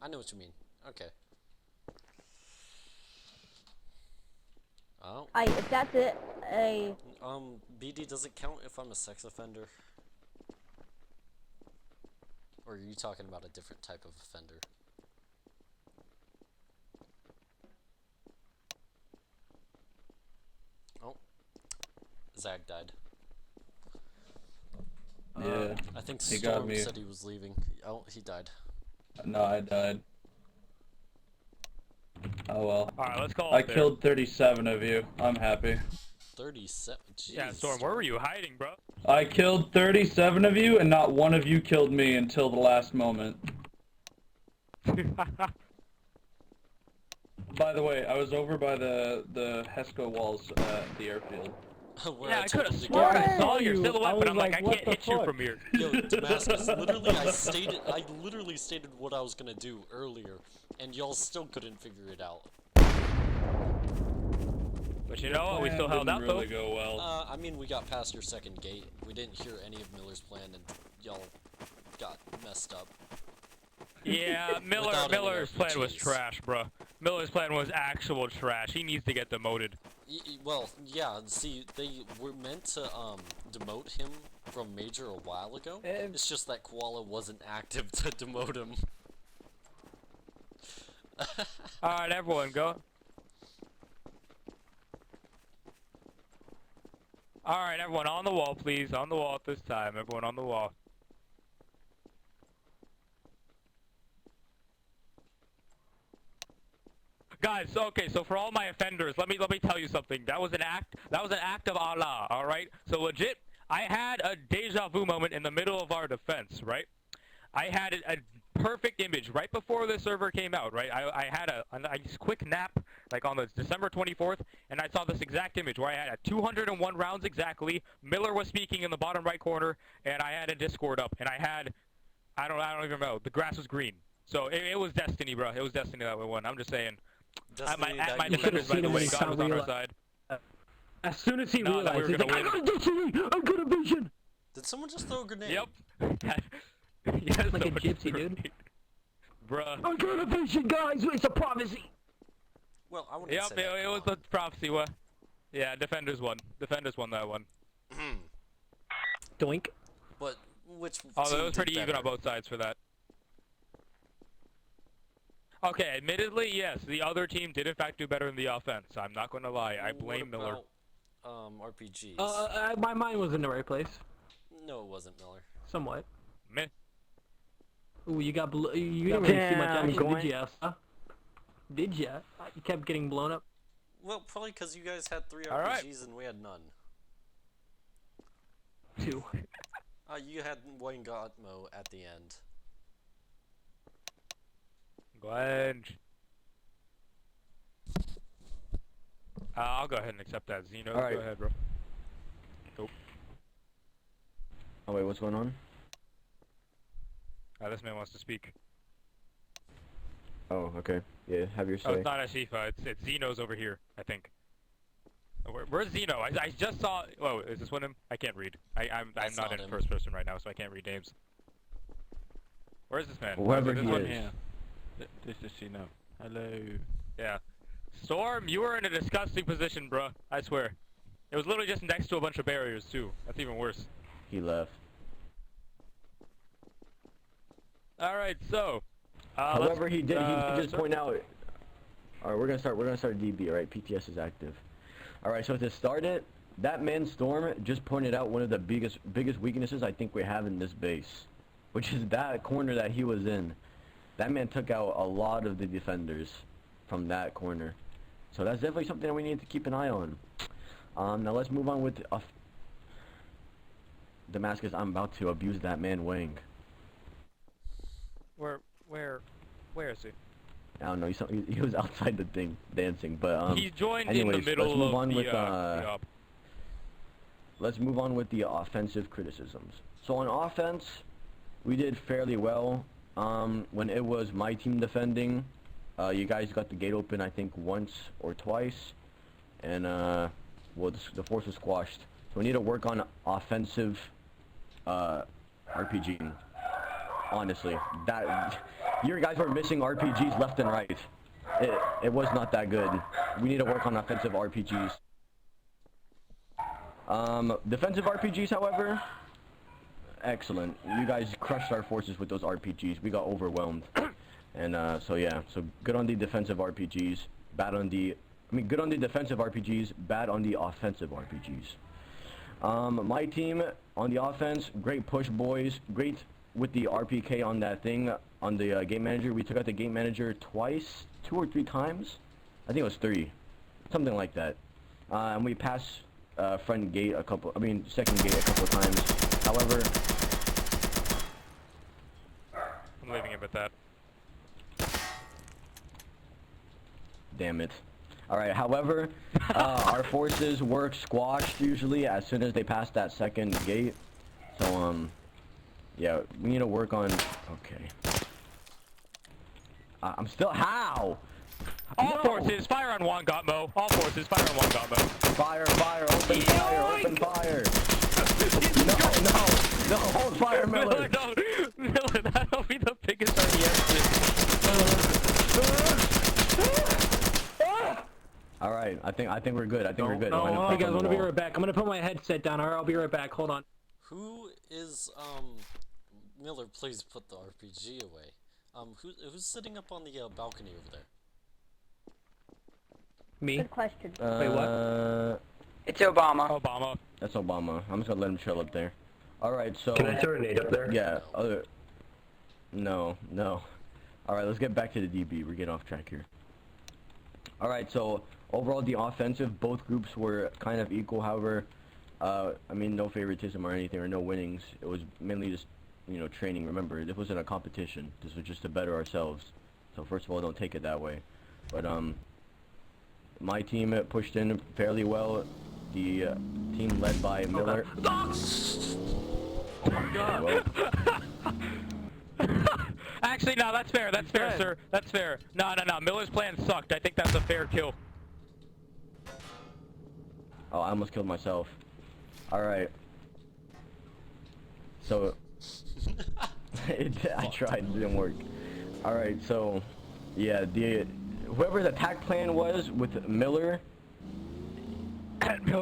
I know what you mean. Okay. Oh.
If that's it,
BD, does it count if I'm a sex offender? Or are you talking about a different type of offender? Oh. Zach died.
Yeah.
I think
he got
Storm
me.
said he was leaving. Oh, he died.
No, I died. Oh well.
Alright, let's call
I
it there.
killed 37 of you. I'm happy.
37? Jeez,
Yeah, Storm, where were you hiding, bro?
I killed 37 of you, and not one of you killed me until the last moment. By the way, I was over by the Hesco walls at the airfield.
Where
Yeah,
I
I
told
could have
him to
sworn
get
I saw your silhouette, but I'm like, I
what
can't
the
hit you
fuck?
from here.
Yo, Damascus, literally I literally stated what I was gonna do earlier, and y'all still couldn't figure it out.
But you know what, we still held out
really
though.
go well.
I mean, we got past your second gate. We didn't hear any of Miller's plan, and y'all got messed up.
Yeah, Miller's plan was trash, bro. Miller's plan was actual trash. He needs to get demoted.
Well, yeah, see, they were meant to, demote him from Major a while ago. It's just that Koala wasn't active to demote him.
Alright, everyone, go. Alright, everyone, on the wall, please. On the wall at this time. Everyone on the wall. Guys, okay, so for all my offenders, let me tell you something. That was an act of Allah, alright? So legit, I had a deja vu moment in the middle of our defense, right? I had a perfect image right before the server came out, right? I had a quick nap, like on the December 24th, and I saw this exact image where I had 201 rounds exactly. Miller was speaking in the bottom right corner, and I had a Discord up, and I had, I don't even know, the grass was green. So it was destiny, bro. It was destiny that we won. I'm just saying. At my defenders, by the way, God was on our side.
As soon as he
Not that we
realized,
were
he's
gonna
like,
win.
I got a destiny! I got a vision!
Did someone just throw a grenade?
Yep. Yes,
Like a gypsy, dude.
Bruh.
I got a vision, guys! It's a prophecy!
Well, I wouldn't
Yep,
say that.
it was a prophecy. What? Yeah, defenders won. Defenders won that one.
Doink.
But which
Although it
team
was pretty
did
even on
better?
both sides for that. Okay, admittedly, yes, the other team did in fact do better in the offense. I'm not going to lie. I blame Miller.
RPGs.
My mind was in the right place.
No, it wasn't Miller.
Somewhat.
Meh.
Ooh, you got you didn't really see much action, did ya? Huh? Did ya? You kept getting blown up.
Well, probably because you guys had 3 RPGs
Alright.
and we had none.
2.
You had one Gotmo at the end.
Glenn. I'll go ahead and accept that. Zeno,
Alright.
go ahead, bro. Nope.
Oh wait, what's going on?
This man wants to speak.
Oh, okay. Yeah, have your
Oh,
say.
it's not Ashifa. It's Zeno's over here, I think. Where's Zeno? I just saw. Whoa, is this one him? I can't read. I'm
That's
not
not
in
him.
first person right now, so I can't read names. Where's this man?
Whoever
this
he
one?
is.
Yeah. This is Zeno. Hello.
Yeah. Storm, you were in a disgusting position, bro. I swear. It was literally just next to a bunch of barriers too. That's even worse.
He left.
All right, so.
However, he did just
sir?
point out. All right, we're gonna start DB. All right, PTS is active. All right, so to start it, that man Storm just pointed out one of the biggest weaknesses I think we have in this base, which is that corner that he was in. That man took out a lot of the defenders from that corner, so that's definitely something that we need to keep an eye on. Now let's move on with Damascus. I'm about to abuse that man Wang.
Where is he?
I don't know. He was outside the thing dancing, but
He joined
anyways,
in the middle
let's move
of
on
the,
with
the op.
let's move on with the offensive criticisms. So on offense, we did fairly well. When it was my team defending, you guys got the gate open I think once or twice, and well the force was squashed. So we need to work on offensive RPGing. Honestly, that you guys were missing RPGs left and right. It was not that good. We need to work on offensive RPGs. Defensive RPGs, however, excellent. You guys crushed our forces with those RPGs. We got overwhelmed. And so yeah, so good on the defensive RPGs, bad on the, good on the defensive RPGs, bad on the offensive RPGs. My team on the offense, great push, boys. Great with the RPK on that thing, on the game manager. We took out the game manager twice, 2 or 3 times. I think it was 3, something like that. And we passed front gate a couple, second gate a couple of times. However,
I'm leaving it with that.
damn it. Alright, however, our forces work squashed usually as soon as they pass that second gate. So, yeah, we need to work on... Okay. I'm still... How?
All forces, fire on Wangotmo. All forces, fire on Wangotmo.
Fire, fire, open fire, open fire. No, hold fire, Miller.
Miller, that'll be the biggest RDS.
Alright, I think we're good. I think we're good.
No, hey guys, I'm gonna be right back. I'm gonna put my headset down. Alright, I'll be right back. Hold on.
Who is, Miller, please put the RPG away. Who's sitting up on the balcony over there?
Me?
Good question.
Wait, what?
It's Obama.
Obama.
That's Obama. I'm just gonna let him chill up there. Alright, so...
Can I throw a nade up there?
Yeah, No. Alright, let's get back to the DB. We're getting off track here. Alright, so overall the offensive, both groups were kind of equal. However, no favoritism or anything, or no winnings. It was mainly just, training. Remember, this wasn't a competition. This was just to better ourselves. So first of all, don't take it that way. But, my team pushed in fairly well. The team led by Miller.
Oh my god. Actually, no, that's fair. That's fair, sir. That's fair. No. Miller's plan sucked. I think that's a fair kill.
Oh, I almost killed myself. Alright. So... I tried, it didn't work. Alright, so... Yeah, whoever's attack plan was with Miller...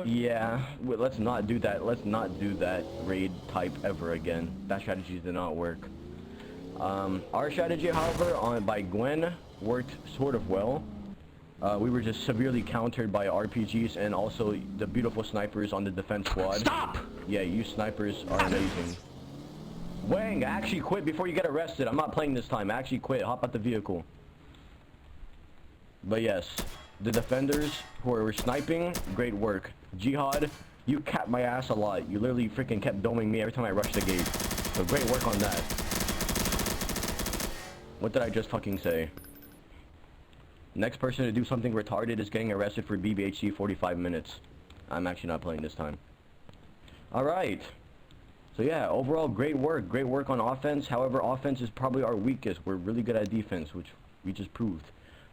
Yeah, let's not do that. Let's not do that raid type ever again. That strategy did not work. Our strategy, however, by Gwen, worked sort of well. We were just severely countered by RPGs and also the beautiful snipers on the defense squad.
Stop!
Yeah, you snipers are amazing. Wang, actually quit before you get arrested. I'm not playing this time. Actually quit. Hop out the vehicle. But yes, the defenders who were sniping, great work. Jihad, you capped my ass a lot. You literally freaking kept doming me every time I rushed the gate. So great work on that. What did I just fucking say? Next person to do something retarded is getting arrested for BBHC 45 minutes. I'm actually not playing this time. Alright. So yeah, overall great work on offense. However, offense is probably our weakest. We're really good at defense, which we just proved.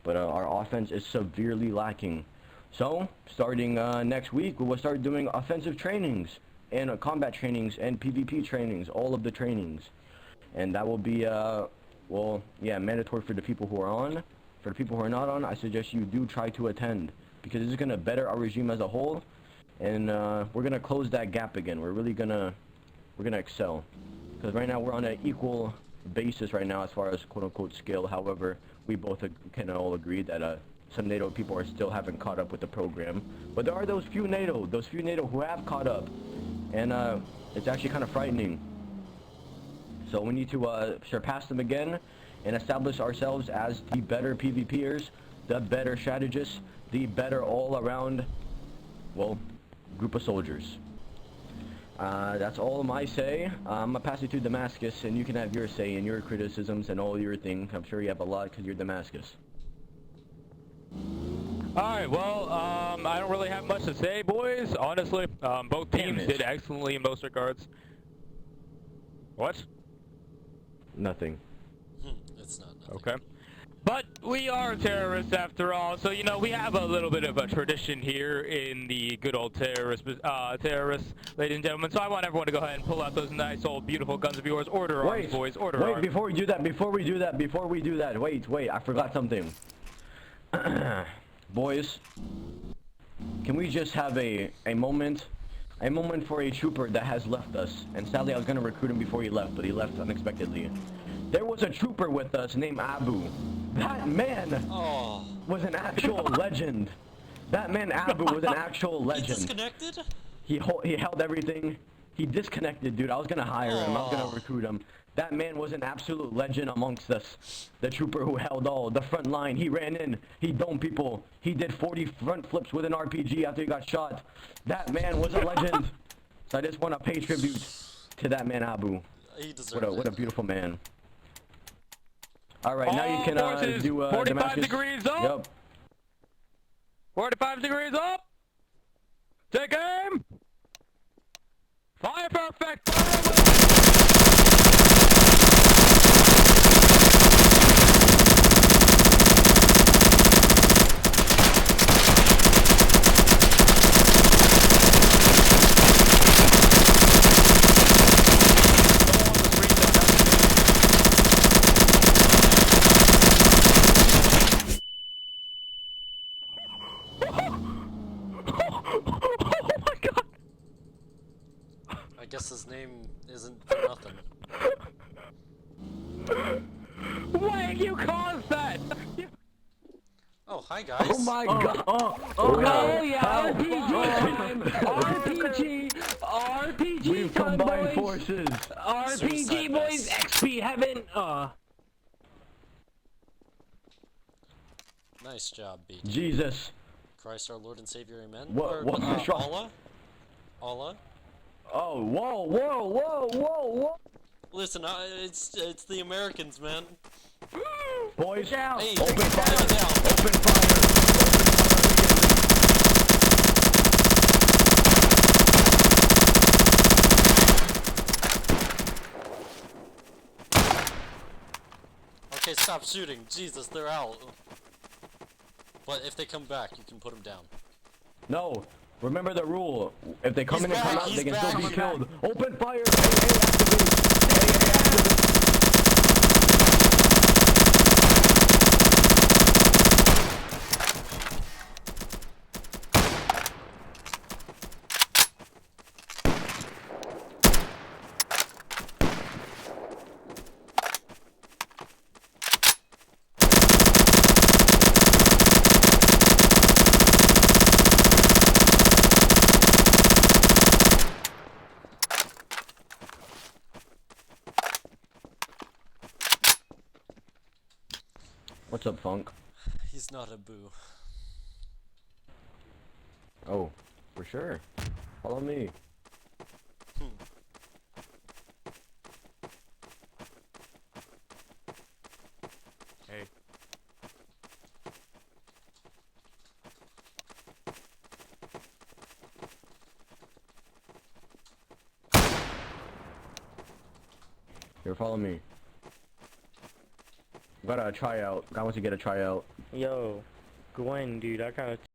But our offense is severely lacking. So, starting next week, we will start doing offensive trainings, and combat trainings, and PvP trainings, all of the trainings. And that will be, well, yeah, mandatory for the people who are on. For the people who are not on, I suggest you do try to attend, because this is going to better our regime as a whole, and we're going to close that gap again. We're really going to, excel. Because right now we're on an equal basis right now as far as quote-unquote skill. However, we both can all agree that some NATO people are still haven't caught up with the program. But there are those few NATO who have caught up. And it's actually kind of frightening. So we need to surpass them again and establish ourselves as the better PvPers, the better strategists, the better all-around, well, group of soldiers. That's all my say. I'm gonna pass it to Damascus, and you can have your say and your criticisms and all your things. I'm sure you have a lot because you're Damascus.
Alright, well, I don't really have much to say, boys, honestly. Both teams did excellently in most regards. What?
Nothing.
It's not nothing.
Okay. But we are terrorists after all, so we have a little bit of a tradition here in the good old terrorists, ladies and gentlemen. So I want everyone to go ahead and pull out those nice old beautiful guns of yours. Order arms, boys. Order arms.
Wait, before we do that, wait, I forgot something. Boys, can we just have a moment I'm moving for a trooper that has left us, and sadly I was gonna recruit him before he left, but he left unexpectedly. There was a trooper with us named Abu. That man was an actual legend. That man Abu was an actual legend.
He disconnected?
He held everything. He disconnected, dude. I was gonna hire him. I was gonna recruit him. That man was an absolute legend amongst us. The trooper who held all the front line. He ran in. He domed people. He did 40 front flips with an RPG after he got shot. That man was a legend. So I just want to pay tribute to that man Abu.
He deserved it.
What a beautiful man. All right, now you can
forces,
do
45
Damascus.
degrees up.
Yep.
45 degrees up. Take aim. Fire perfect.
I guess his name isn't for nothing.
Why you caused that?
Oh, hi guys.
Oh my god. Oh yeah, RPG time. RPG
We've
time,
combined
boys.
forces.
RPG boys, XP heaven.
Nice job, BD.
Jesus.
Christ our Lord and Savior, amen.
What?
Allah? Allah?
Oh, whoa.
Listen, it's the Americans, man.
Boys,
Hey,
open fire.
down.
Open fire.
Okay, stop shooting. Jesus, they're out. But if they come back, you can put them down.
No. Remember the rule. If they come
He's
in and come
back,
out,
he's
they can
back.
still be killed. Open fire. What's up, Funk?
He's not a boo.
Oh, for sure. Follow me.
Hey.
Here, follow me. Got a tryout. I want to get a tryout.
Yo, Gwen, dude, I gotta